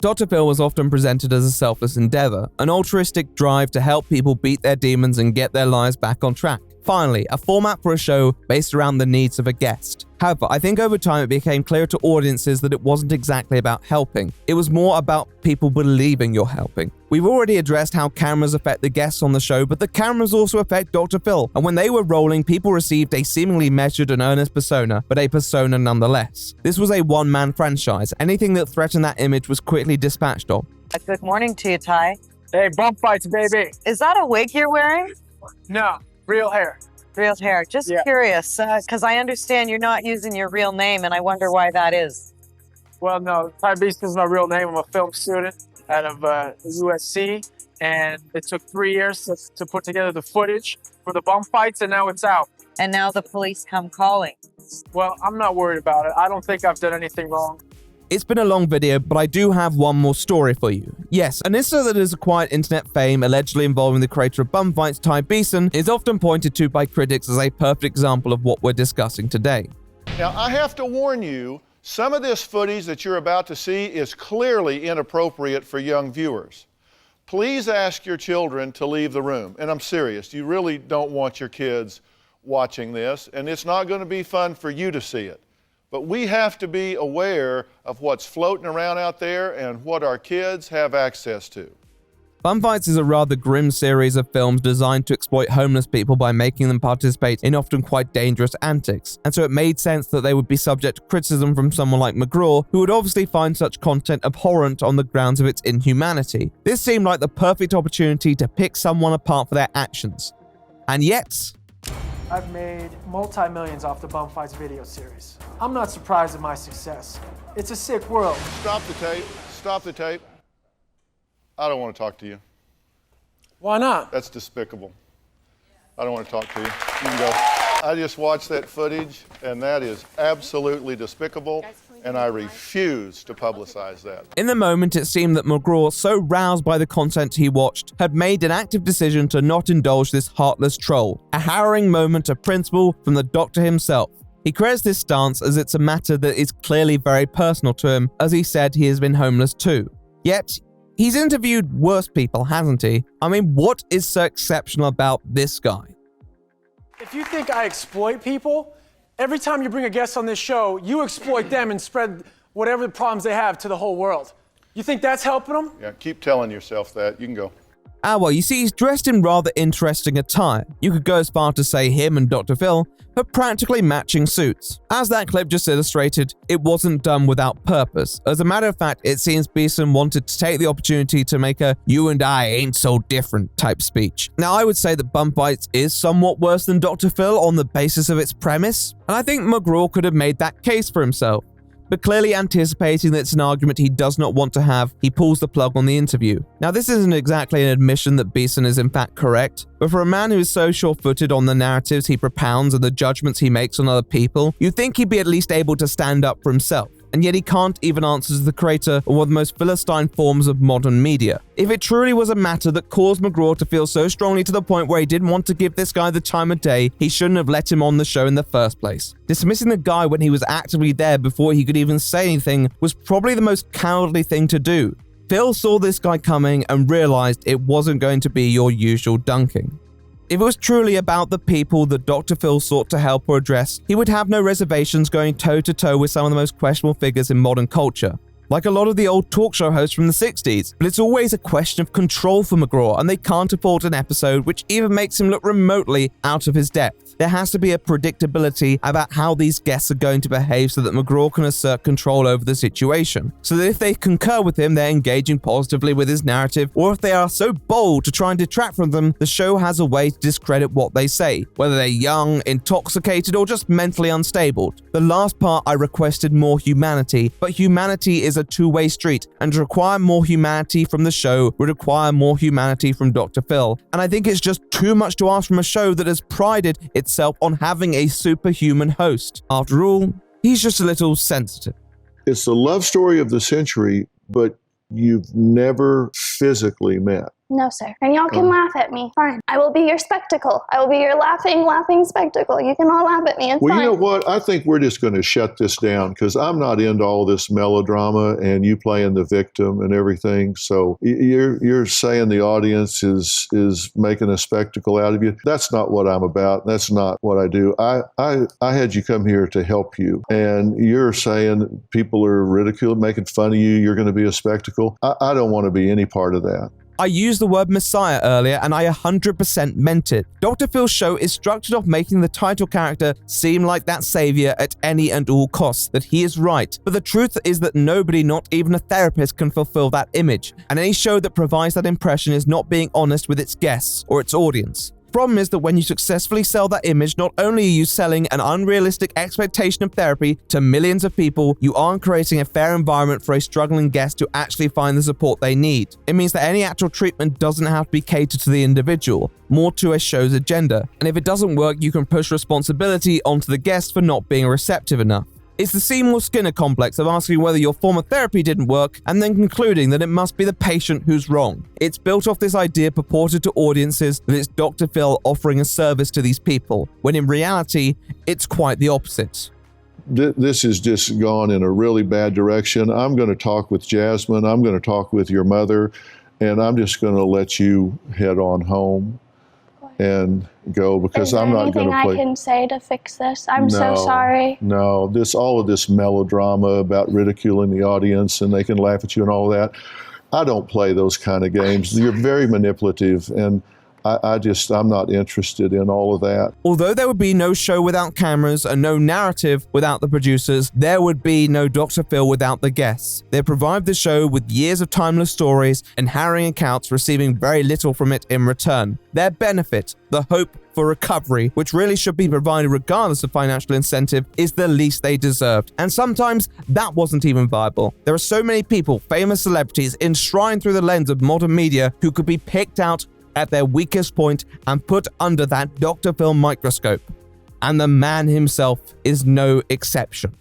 Dr. Phil was often presented as a selfless endeavor, an altruistic drive to help people beat their demons and get their lives back on track. Finally, a format for a show based around the needs of a guest. However, I think over time it became clear to audiences that it wasn't exactly about helping. It was more about people believing you're helping. We've already addressed how cameras affect the guests on the show, but the cameras also affect Dr. Phil. And when they were rolling, people received a seemingly measured and earnest persona, but a persona nonetheless. This was a one-man franchise. Anything that threatened that image was quickly dispatched of. Good morning to you, Ty. Hey, bump fights, baby. Is that a wig you're wearing? No, real hair. Real hair. Just curious, because I understand you're not using your real name, and I wonder why that is. Well, no, Ty Beast is my real name. I'm a film student out of USC, and it took 3 years to put together the footage for the bump fights, and now it's out. And now the police come calling. Well, I'm not worried about it. I don't think I've done anything wrong. It's been a long video, but I do have one more story for you. Yes, an incident that has acquired internet fame allegedly involving the creator of bum fights, Ty Beeson, is often pointed to by critics as a perfect example of what we're discussing today. Now, I have to warn you, some of this footage that you're about to see is clearly inappropriate for young viewers. Please ask your children to leave the room. And I'm serious, you really don't want your kids watching this, and it's not going to be fun for you to see it. But we have to be aware of what's floating around out there and what our kids have access to. Bum Fights is a rather grim series of films designed to exploit homeless people by making them participate in often quite dangerous antics, and so it made sense that they would be subject to criticism from someone like McGraw, who would obviously find such content abhorrent on the grounds of its inhumanity. This seemed like the perfect opportunity to pick someone apart for their actions. And yet, I've made multi-millions off the Bum Fights video series. I'm not surprised at my success. It's a sick world. Stop the tape. Stop the tape. I don't want to talk to you. Why not? That's despicable. I don't want to talk to you. You can go. I just watched that footage, and that is absolutely despicable, and I refuse to publicize that. In the moment, it seemed that McGraw, so roused by the content he watched, had made an active decision to not indulge this heartless troll. A harrowing moment of principle from the doctor himself. He credits this stance as it's a matter that is clearly very personal to him, as he said he has been homeless too. Yet, he's interviewed worse people, hasn't he? I mean, what is so exceptional about this guy? If you think I exploit people, every time you bring a guest on this show, you exploit them and spread whatever problems they have to the whole world. You think that's helping them? Yeah, keep telling yourself that. You can go. Well, you see, he's dressed in rather interesting attire. You could go as far to say him and Dr. Phil have practically matching suits. As that clip just illustrated, it wasn't done without purpose. As a matter of fact, it seems Beeson wanted to take the opportunity to make a "you and I ain't so different" type speech. Now, I would say that Bum Fights is somewhat worse than Dr. Phil on the basis of its premise, and I think McGraw could have made that case for himself. But clearly anticipating that it's an argument he does not want to have, he pulls the plug on the interview. Now, this isn't exactly an admission that Beeson is in fact correct, but for a man who is so sure-footed on the narratives he propounds and the judgments he makes on other people, you'd think he'd be at least able to stand up for himself. And yet he can't even answer as the creator of one of the most philistine forms of modern media. If it truly was a matter that caused McGraw to feel so strongly to the point where he didn't want to give this guy the time of day, he shouldn't have let him on the show in the first place. Dismissing the guy when he was actively there before he could even say anything was probably the most cowardly thing to do. Phil saw this guy coming and realized it wasn't going to be your usual dunking. If it was truly about the people that Dr. Phil sought to help or address, he would have no reservations going toe-to-toe with some of the most questionable figures in modern culture. like a lot of the old talk show hosts from the 60s, but it's always a question of control for McGraw, and they can't afford an episode which even makes him look remotely out of his depth. There has to be a predictability about how these guests are going to behave so that McGraw can assert control over the situation, so that if they concur with him, they're engaging positively with his narrative, or if they are so bold to try and detract from them, the show has a way to discredit what they say, whether they're young, intoxicated, or just mentally unstable. The last part I requested more humanity, but humanity is a two-way street, and to require more humanity from the show would require more humanity from Dr. Phil, and I think it's just too much to ask from a show that has prided itself on having a superhuman host. After all, he's just a little sensitive. It's the love story of the century, but you've never physically met. No, sir. And y'all can laugh at me. Fine. I will be your spectacle. I will be your laughing spectacle. You can all laugh at me. It's Well, fine. you know what? I think we're just going to shut this down because I'm not into all this melodrama and you playing the victim and everything. So you're saying the audience is making a spectacle out of you. That's not what I'm about. That's not what I do. I had you come here to help you, and you're saying people are ridiculing, making fun of you. You're going to be a spectacle. I don't want to be any part of that. I used the word Messiah earlier, and I 100% meant it. Dr. Phil's show is structured off making the title character seem like that savior at any and all costs, that he is right. But the truth is that nobody, not even a therapist, can fulfill that image. And any show that provides that impression is not being honest with its guests or its audience. The problem is that when you successfully sell that image, not only are you selling an unrealistic expectation of therapy to millions of people, you aren't creating a fair environment for a struggling guest to actually find the support they need. It means that any actual treatment doesn't have to be catered to the individual, more to a show's agenda. And if it doesn't work, you can push responsibility onto the guest for not being receptive enough. It's the Seymour Skinner complex of asking whether your form of therapy didn't work and then concluding that it must be the patient who's wrong. It's built off this idea purported to audiences that it's Dr. Phil offering a service to these people, when in reality, it's quite the opposite. This has just gone in a really bad direction. I'm going to talk with Jasmine. I'm going to talk with your mother, and I'm just going to let you head on home and go because I'm not going to play. Is there anything I can say to fix this? I'm so sorry. No, all of this melodrama about ridiculing the audience and they can laugh at you and all that. I don't play those kind of games. You're very manipulative, and I'm not interested in all of that. Although there would be no show without cameras and no narrative without the producers, there would be no Dr. Phil without the guests. They provide the show with years of timeless stories and harrowing accounts, receiving very little from it in return. Their benefit, the hope for recovery, which really should be provided regardless of financial incentive, is the least they deserved. And sometimes that wasn't even viable. There are so many people, famous celebrities, enshrined through the lens of modern media who could be picked out at their weakest point and put under that Dr. Phil microscope. And the man himself is no exception.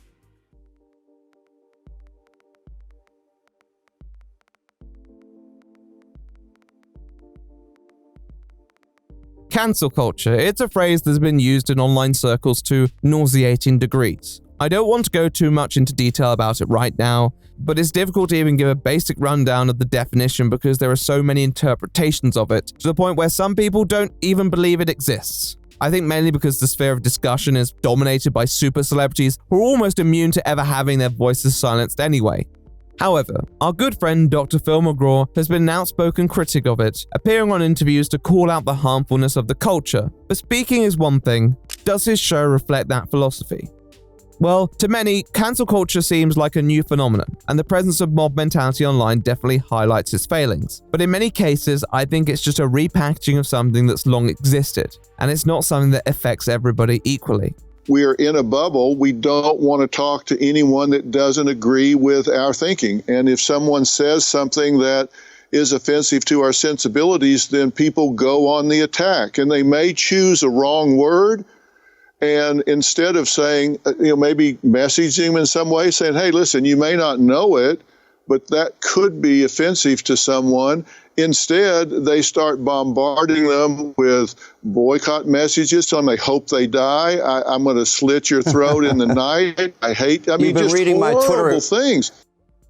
Cancel culture. It's a phrase that's been used in online circles to nauseating degrees. I don't want to go too much into detail about it right now, but it's difficult to even give a basic rundown of the definition because there are so many interpretations of it, to the point where some people don't even believe it exists. I think mainly because the sphere of discussion is dominated by super celebrities who are almost immune to ever having their voices silenced anyway. However, our good friend Dr. Phil McGraw has been an outspoken critic of it, appearing on interviews to call out the harmfulness of the culture. But speaking is one thing. Does his show reflect that philosophy? Well, to many, cancel culture seems like a new phenomenon, and the presence of mob mentality online definitely highlights its failings. But in many cases, I think it's just a repackaging of something that's long existed, and it's not something that affects everybody equally. We are in a bubble. We don't want to talk to anyone that doesn't agree with our thinking. And if someone says something that is offensive to our sensibilities, then people go on the attack, and they may choose a wrong word. And instead of saying, maybe messaging them in some way, saying, hey, listen, you may not know it, but that could be offensive to someone. Instead, they start bombarding them with boycott messages, telling them they hope they die. I'm going to slit your throat in the night. Just horrible things.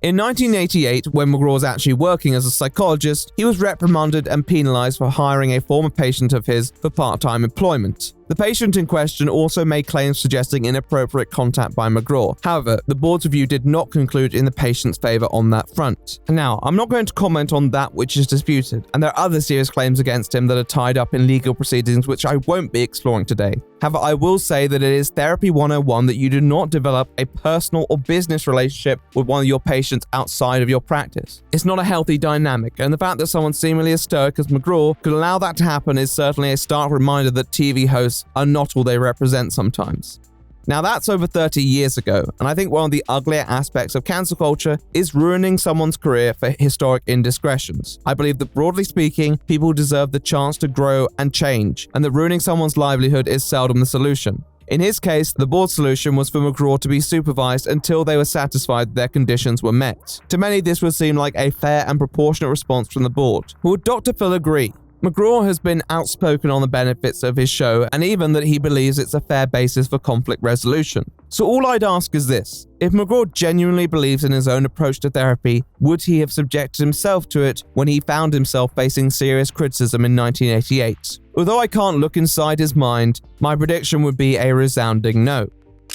In 1988, when McGraw was actually working as a psychologist, he was reprimanded and penalized for hiring a former patient of his for part-time employment. The patient in question also made claims suggesting inappropriate contact by McGraw. However, the board's review did not conclude in the patient's favour on that front. Now, I'm not going to comment on that which is disputed, and there are other serious claims against him that are tied up in legal proceedings which I won't be exploring today. However, I will say that it is Therapy 101 that you do not develop a personal or business relationship with one of your patients outside of your practice. It's not a healthy dynamic, and the fact that someone seemingly as stoic as McGraw could allow that to happen is certainly a stark reminder that TV hosts are not all they represent sometimes. Now that's over 30 years ago, and I think one of the uglier aspects of cancel culture is ruining someone's career for historic indiscretions. I believe that broadly speaking, people deserve the chance to grow and change, and that ruining someone's livelihood is seldom the solution. In his case, the board's solution was for McGraw to be supervised until they were satisfied that their conditions were met. To many, this would seem like a fair and proportionate response from the board. Would Dr. Phil agree? McGraw has been outspoken on the benefits of his show and even that he believes it's a fair basis for conflict resolution. So all I'd ask is this: if McGraw genuinely believes in his own approach to therapy, would he have subjected himself to it when he found himself facing serious criticism in 1988? Although I can't look inside his mind, my prediction would be a resounding no.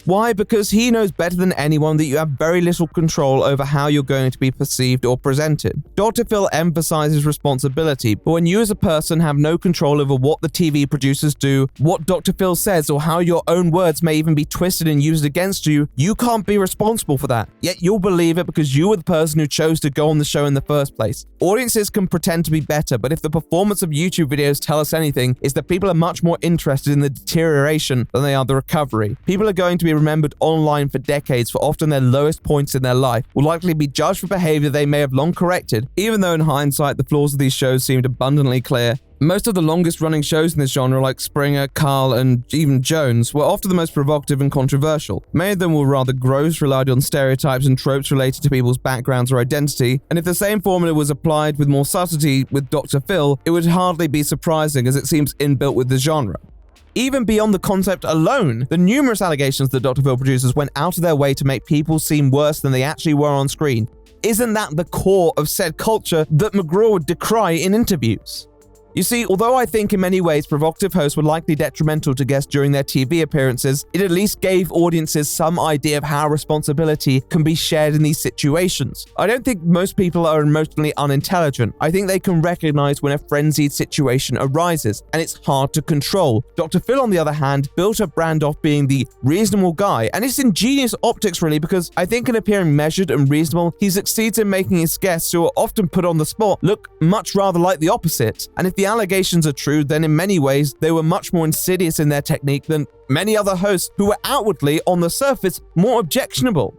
Why? Because he knows better than anyone that you have very little control over how you're going to be perceived or presented. Dr. Phil emphasizes responsibility, but when you as a person have no control over what the TV producers do, what Dr. Phil says, or how your own words may even be twisted and used against you, you can't be responsible for that. Yet you'll believe it because you were the person who chose to go on the show in the first place. Audiences can pretend to be better, but if the performance of YouTube videos tell us anything, it's that people are much more interested in the deterioration than they are the recovery. People are going to be remembered online for decades for often their lowest points in their life, will likely be judged for behavior they may have long corrected, even though in hindsight the flaws of these shows seemed abundantly clear. Most of the longest running shows in this genre, like Springer, Carl, and even Jones, were often the most provocative and controversial. Many of them were rather gross, relied on stereotypes and tropes related to people's backgrounds or identity, and if the same formula was applied with more subtlety with Dr. Phil, it would hardly be surprising as it seems inbuilt with the genre. Even beyond the concept alone, the numerous allegations that Dr. Phil producers went out of their way to make people seem worse than they actually were on screen. Isn't that the core of said culture that McGraw would decry in interviews? You see, although I think in many ways provocative hosts were likely detrimental to guests during their TV appearances, it at least gave audiences some idea of how responsibility can be shared in these situations. I don't think most people are emotionally unintelligent. I think they can recognize when a frenzied situation arises, and it's hard to control. Dr. Phil, on the other hand, built a brand off being the reasonable guy, and it's ingenious optics really, because I think in appearing measured and reasonable, he succeeds in making his guests, who are often put on the spot, look much rather like the opposite. And if the allegations are true, then in many ways they were much more insidious in their technique than many other hosts who were outwardly, on the surface, more objectionable.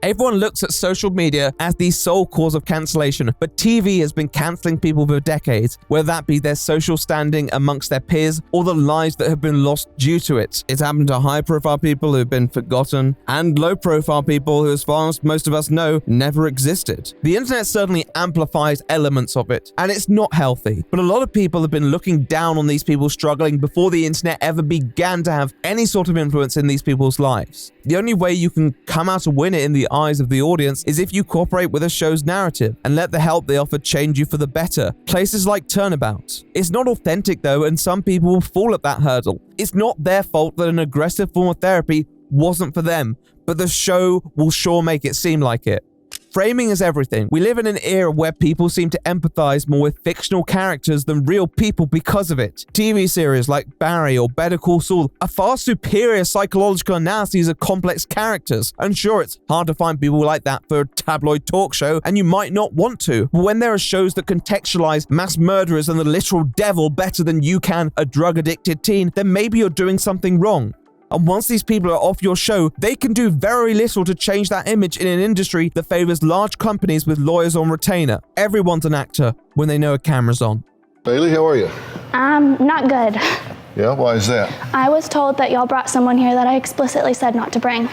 Everyone looks at social media as the sole cause of cancellation, but TV has been cancelling people for decades, whether that be their social standing amongst their peers or the lives that have been lost due to it. It's happened to high-profile people who have been forgotten, and low-profile people who, as far as most of us know, never existed. The internet certainly amplifies elements of it, and it's not healthy, but a lot of people have been looking down on these people struggling before the internet ever began to have any sort of influence in these people's lives. The only way you can come out a winner in the eyes of the audience is if you cooperate with a show's narrative and let the help they offer change you for the better. Places like Turnabout. It's not authentic though, and some people will fall at that hurdle. It's not their fault that an aggressive form of therapy wasn't for them, but the show will sure make it seem like it. Framing is everything. We live in an era where people seem to empathize more with fictional characters than real people because of it. TV series like Barry or Better Call Saul are far superior psychological analyses of complex characters. And sure, it's hard to find people like that for a tabloid talk show, and you might not want to. But when there are shows that contextualize mass murderers and the literal devil better than you can a drug-addicted teen, then maybe you're doing something wrong. And once these people are off your show, they can do very little to change that image in an industry that favors large companies with lawyers on retainer. Everyone's an actor when they know a camera's on. Bailey, how are you? Not good. Yeah, why is that? I was told that y'all brought someone here that I explicitly said not to bring.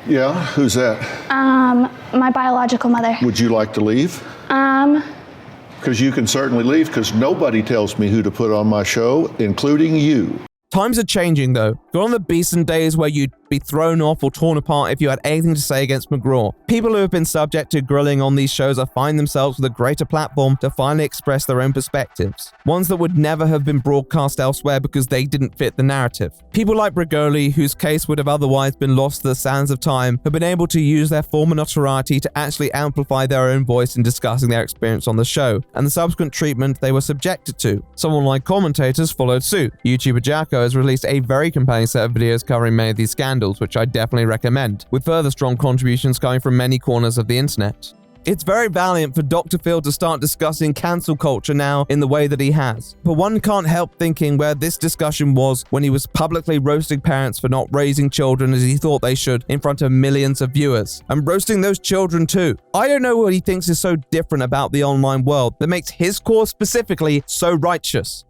Yeah, who's that? My biological mother. Would you like to leave? Because you can certainly leave, because nobody tells me who to put on my show, including you. Times are changing though. Gone are the Beeson days where you'd be thrown off or torn apart if you had anything to say against McGraw. People who have been subject to grilling on these shows are finding themselves with a greater platform to finally express their own perspectives, ones that would never have been broadcast elsewhere because they didn't fit the narrative. People like Brigoli, whose case would have otherwise been lost to the sands of time, have been able to use their former notoriety to actually amplify their own voice in discussing their experience on the show, and the subsequent treatment they were subjected to. Someone like commentators followed suit. YouTuber Jacko has released a very compelling set of videos covering many of these scandals, which I definitely recommend, with further strong contributions coming from many corners of the internet. It's very valiant for Dr. Phil to start discussing cancel culture now in the way that he has, but one can't help thinking where this discussion was when he was publicly roasting parents for not raising children as he thought they should in front of millions of viewers, and roasting those children too. I don't know what he thinks is so different about the online world that makes his cause specifically so righteous.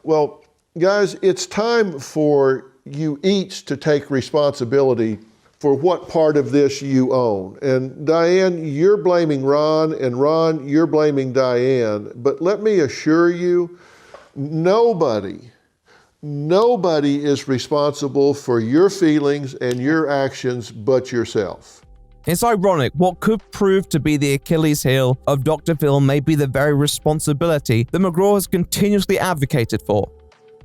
Well, guys, it's time for you each to take responsibility for what part of this you own. And Diane, you're blaming Ron, and Ron, you're blaming Diane. But let me assure you, nobody is responsible for your feelings and your actions but yourself. It's ironic, what could prove to be the Achilles heel of Dr. Phil may be the very responsibility that McGraw has continuously advocated for.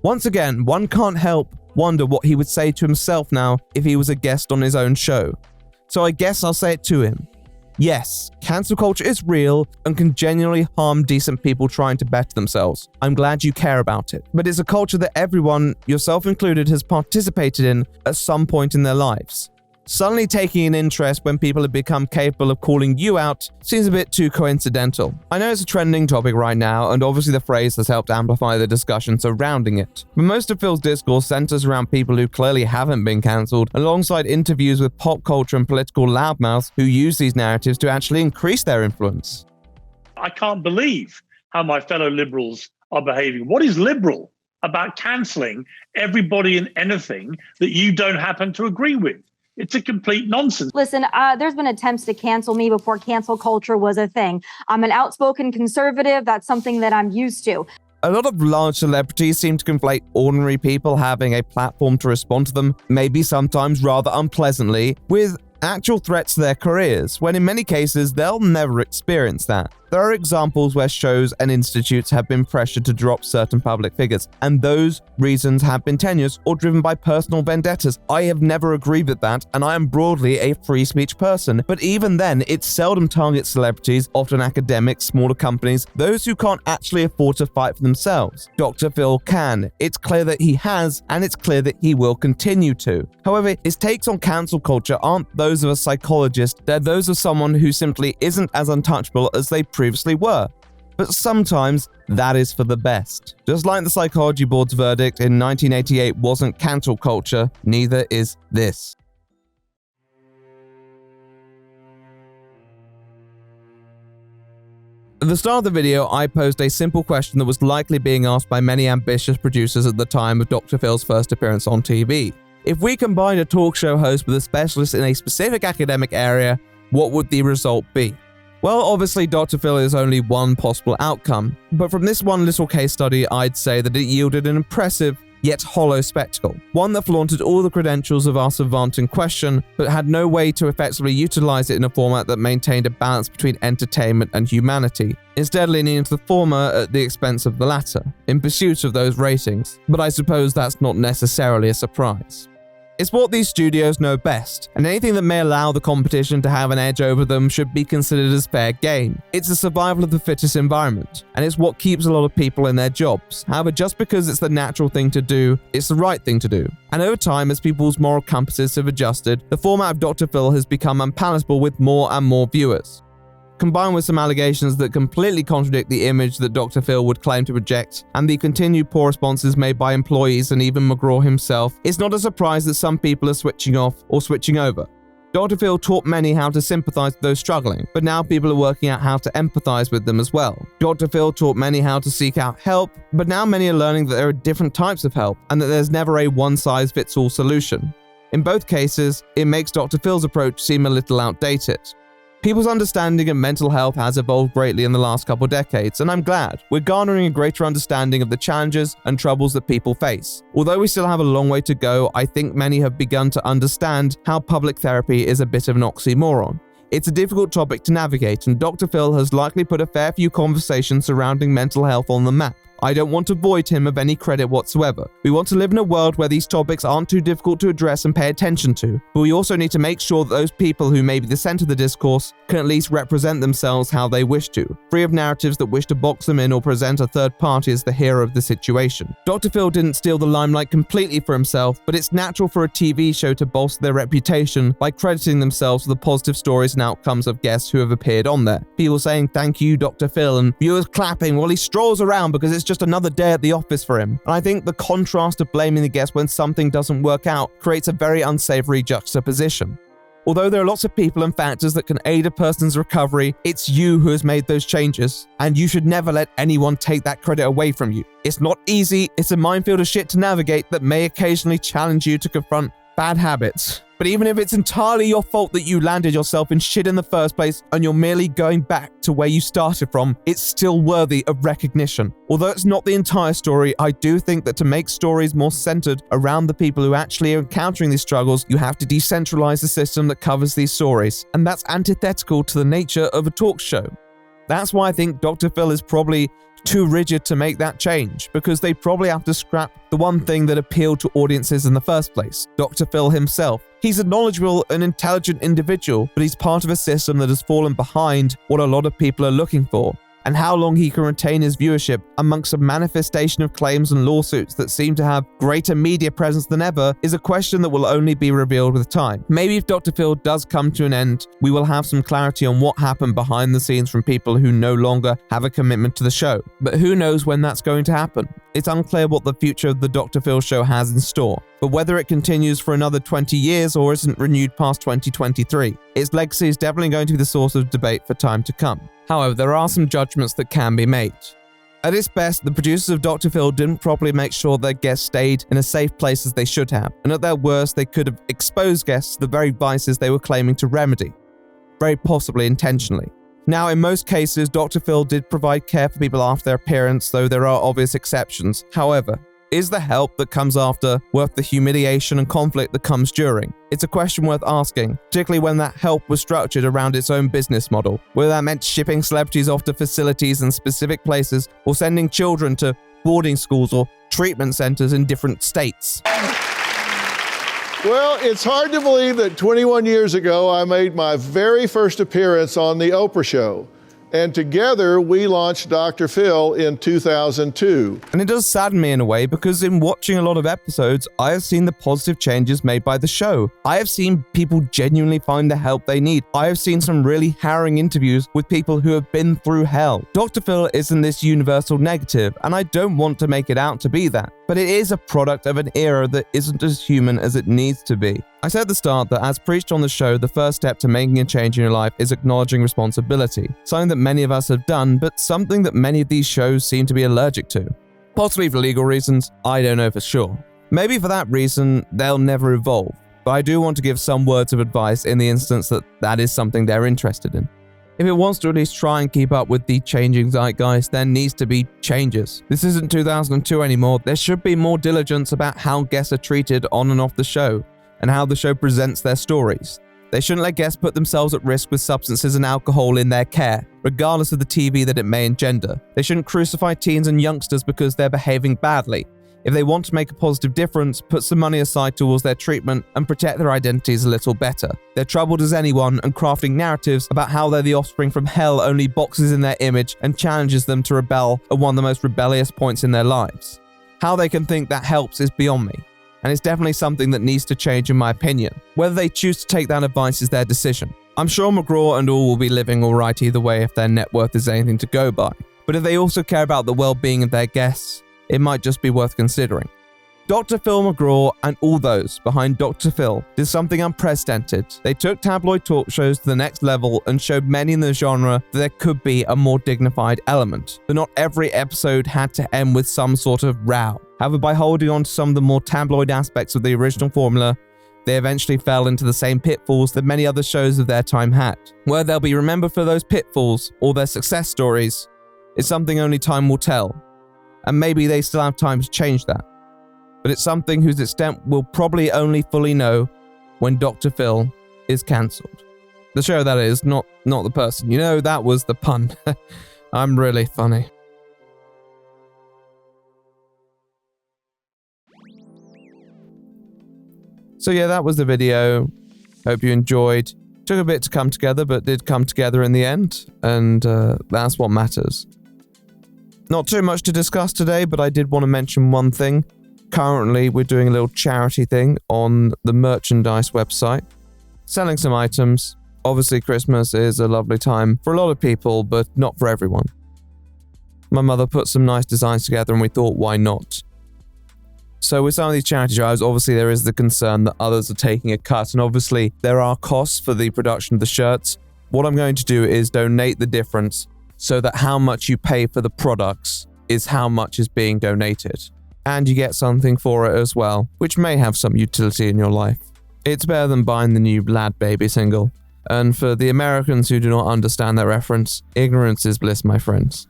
Once again, one can't help wonder what he would say to himself now if he was a guest on his own show. So I guess I'll say it to him. Yes, cancel culture is real and can genuinely harm decent people trying to better themselves. I'm glad you care about it. But it's a culture that everyone, yourself included, has participated in at some point in their lives. Suddenly taking an interest when people have become capable of calling you out seems a bit too coincidental. I know it's a trending topic right now, and obviously the phrase has helped amplify the discussion surrounding it. But most of Phil's discourse centers around people who clearly haven't been cancelled, alongside interviews with pop culture and political loudmouths who use these narratives to actually increase their influence. I can't believe how my fellow liberals are behaving. What is liberal about cancelling everybody and anything that you don't happen to agree with? It's a complete nonsense. Listen, there's been attempts to cancel me before cancel culture was a thing. I'm an outspoken conservative. That's something that I'm used to. A lot of large celebrities seem to conflate ordinary people having a platform to respond to them, maybe sometimes rather unpleasantly, with actual threats to their careers, when in many cases they'll never experience that. There are examples where shows and institutes have been pressured to drop certain public figures, and those reasons have been tenuous or driven by personal vendettas. I have never agreed with that, and I am broadly a free speech person, but even then, it seldom targets celebrities, often academics, smaller companies, those who can't actually afford to fight for themselves. Dr. Phil can. It's clear that he has, and it's clear that he will continue to. However, his takes on cancel culture aren't those of a psychologist, they're those of someone who simply isn't as untouchable as they previously were. But sometimes that is for the best. Just like the Psychology Board's verdict in 1988 wasn't cancel culture, neither is this. At the start of the video, I posed a simple question that was likely being asked by many ambitious producers at the time of Dr. Phil's first appearance on TV. If we combined a talk show host with a specialist in a specific academic area, what would the result be? Well, obviously Dr. Phil is only one possible outcome, but from this one little case study, I'd say that it yielded an impressive yet hollow spectacle, one that flaunted all the credentials of our savant in question, but had no way to effectively utilize it in a format that maintained a balance between entertainment and humanity, instead leaning into the former at the expense of the latter, in pursuit of those ratings. But I suppose that's not necessarily a surprise. It's what these studios know best, and anything that may allow the competition to have an edge over them should be considered as fair game. It's a survival of the fittest environment, and it's what keeps a lot of people in their jobs. However, just because it's the natural thing to do, it's the right thing to do. And over time, as people's moral compasses have adjusted, the format of Dr. Phil has become unpalatable with more and more viewers. Combined with some allegations that completely contradict the image that Dr. Phil would claim to project, and the continued poor responses made by employees and even McGraw himself, it's not a surprise that some people are switching off or switching over. Dr. Phil taught many how to sympathize with those struggling, but now people are working out how to empathize with them as well. Dr. Phil taught many how to seek out help, but now many are learning that there are different types of help, and that there's never a one-size-fits-all solution. In both cases, it makes Dr. Phil's approach seem a little outdated. People's understanding of mental health has evolved greatly in the last couple decades, and I'm glad. We're garnering a greater understanding of the challenges and troubles that people face. Although we still have a long way to go, I think many have begun to understand how public therapy is a bit of an oxymoron. It's a difficult topic to navigate, and Dr. Phil has likely put a fair few conversations surrounding mental health on the map. I don't want to void him of any credit whatsoever. We want to live in a world where these topics aren't too difficult to address and pay attention to, but we also need to make sure that those people who may be the center of the discourse can at least represent themselves how they wish to, free of narratives that wish to box them in or present a third party as the hero of the situation. Dr. Phil didn't steal the limelight completely for himself, but it's natural for a TV show to bolster their reputation by crediting themselves with the positive stories and outcomes of guests who have appeared on there. People saying, "Thank you, Dr. Phil," and viewers clapping while he strolls around because it's just another day at the office for him. And I think the contrast of blaming the guest when something doesn't work out creates a very unsavory juxtaposition. Although there are lots of people and factors that can aid a person's recovery, it's you who has made those changes, and you should never let anyone take that credit away from you. It's not easy, it's a minefield of shit to navigate that may occasionally challenge you to confront bad habits. But even if it's entirely your fault that you landed yourself in shit in the first place and you're merely going back to where you started from, it's still worthy of recognition. Although it's not the entire story, I do think that to make stories more centered around the people who actually are encountering these struggles, you have to decentralize the system that covers these stories. And that's antithetical to the nature of a talk show. That's why I think Dr. Phil is probably too rigid to make that change, because they probably have to scrap the one thing that appealed to audiences in the first place, Dr. Phil himself. He's a knowledgeable and intelligent individual, but he's part of a system that has fallen behind what a lot of people are looking for. And how long he can retain his viewership amongst a manifestation of claims and lawsuits that seem to have greater media presence than ever is a question that will only be revealed with time. Maybe if Dr. Phil does come to an end, we will have some clarity on what happened behind the scenes from people who no longer have a commitment to the show. But who knows when that's going to happen? It's unclear what the future of the Dr. Phil show has in store, but whether it continues for another 20 years or isn't renewed past 2023, its legacy is definitely going to be the source of debate for time to come. However, there are some judgments that can be made. At its best, the producers of Dr. Phil didn't properly make sure their guests stayed in a safe place as they should have, and at their worst, they could have exposed guests to the very vices they were claiming to remedy, very possibly intentionally. Now, in most cases, Dr. Phil did provide care for people after their appearance, though there are obvious exceptions. However, is the help that comes after worth the humiliation and conflict that comes during? It's a question worth asking, particularly when that help was structured around its own business model, whether that meant shipping celebrities off to facilities in specific places or sending children to boarding schools or treatment centers in different states. Well, it's hard to believe that 21 years ago I made my very first appearance on The Oprah Show. And together we launched Dr. Phil in 2002. And it does sadden me in a way, because in watching a lot of episodes, I have seen the positive changes made by the show. I have seen people genuinely find the help they need. I have seen some really harrowing interviews with people who have been through hell. Dr. Phil isn't this universal negative, and I don't want to make it out to be that. But it is a product of an era that isn't as human as it needs to be. I said at the start that as preached on the show, the first step to making a change in your life is acknowledging responsibility, something that many of us have done, but something that many of these shows seem to be allergic to. Possibly for legal reasons, I don't know for sure. Maybe for that reason, they'll never evolve, but I do want to give some words of advice in the instance that that is something they're interested in. If it wants to at least try and keep up with the changing zeitgeist, there needs to be changes. This isn't 2002 anymore. There should be more diligence about how guests are treated on and off the show, and how the show presents their stories. They shouldn't let guests put themselves at risk with substances and alcohol in their care, regardless of the TV that it may engender. They shouldn't crucify teens and youngsters because they're behaving badly. If they want to make a positive difference, put some money aside towards their treatment and protect their identities a little better. They're troubled as anyone, and crafting narratives about how they're the offspring from hell only boxes in their image and challenges them to rebel at one of the most rebellious points in their lives. How they can think that helps is beyond me, and it's definitely something that needs to change in my opinion. Whether they choose to take that advice is their decision. I'm sure McGraw and all will be living alright either way if their net worth is anything to go by, but if they also care about the well-being of their guests, it might just be worth considering. Dr. Phil McGraw and all those behind Dr. Phil did something unprecedented. They took tabloid talk shows to the next level and showed many in the genre that there could be a more dignified element, that not every episode had to end with some sort of row. However, by holding on to some of the more tabloid aspects of the original formula, They eventually fell into the same pitfalls that many other shows of their time had. Whether they'll be remembered for those pitfalls or their success stories is something only time will tell, and maybe they still have time to change that. But it's something whose extent we'll probably only fully know when Dr. Phil is cancelled. The show, that is, not the person. You know, that was the pun. I'm really funny. So yeah, that was the video. Hope you enjoyed. Took a bit to come together, but did come together in the end, and that's what matters. Not too much to discuss today, but I did want to mention one thing. Currently, we're doing a little charity thing on the merchandise website, selling some items. Obviously, Christmas is a lovely time for a lot of people, but not for everyone. My mother put some nice designs together, and we thought, why not? So with some of these charity drives, obviously there is the concern that others are taking a cut, and obviously there are costs for the production of the shirts. What I'm going to do is donate the difference so that how much you pay for the products is how much is being donated. And you get something for it as well, which may have some utility in your life. It's better than buying the new Lad Baby single. And for the Americans who do not understand that reference, ignorance is bliss, my friends.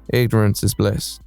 Ignorance is bliss.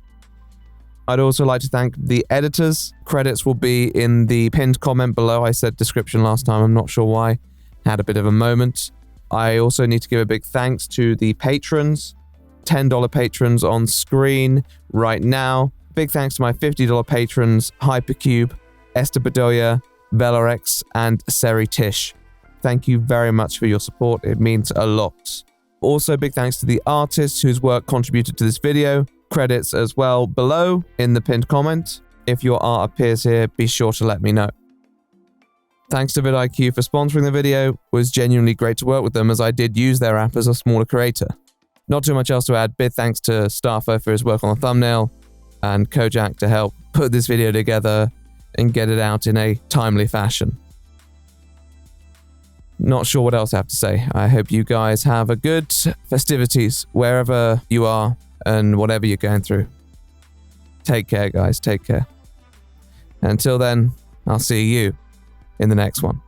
I'd also like to thank the editors. Credits will be in the pinned comment below. I said description last time, I'm not sure why. Had a bit of a moment. I also need to give a big thanks to the patrons. $10 patrons on screen right now. Big thanks to my $50 patrons, Hypercube, Esther Bedoya, Velarex, and Seri Tish. Thank you very much for your support. It means a lot. Also, big thanks to the artists whose work contributed to this video. Credits as well below in the pinned comment. If your art appears here, be sure to let me know. Thanks to vidIQ for sponsoring the video. It was genuinely great to work with them, as I did use their app as a smaller creator. Not too much else to add. Big thanks to Starfo for his work on the thumbnail, and Kojak to help put this video together and get it out in a timely fashion. Not sure what else I have to say. I hope you guys have a good festivities wherever you are and whatever you're going through. Take care, guys. Take care. Until then, I'll see you in the next one.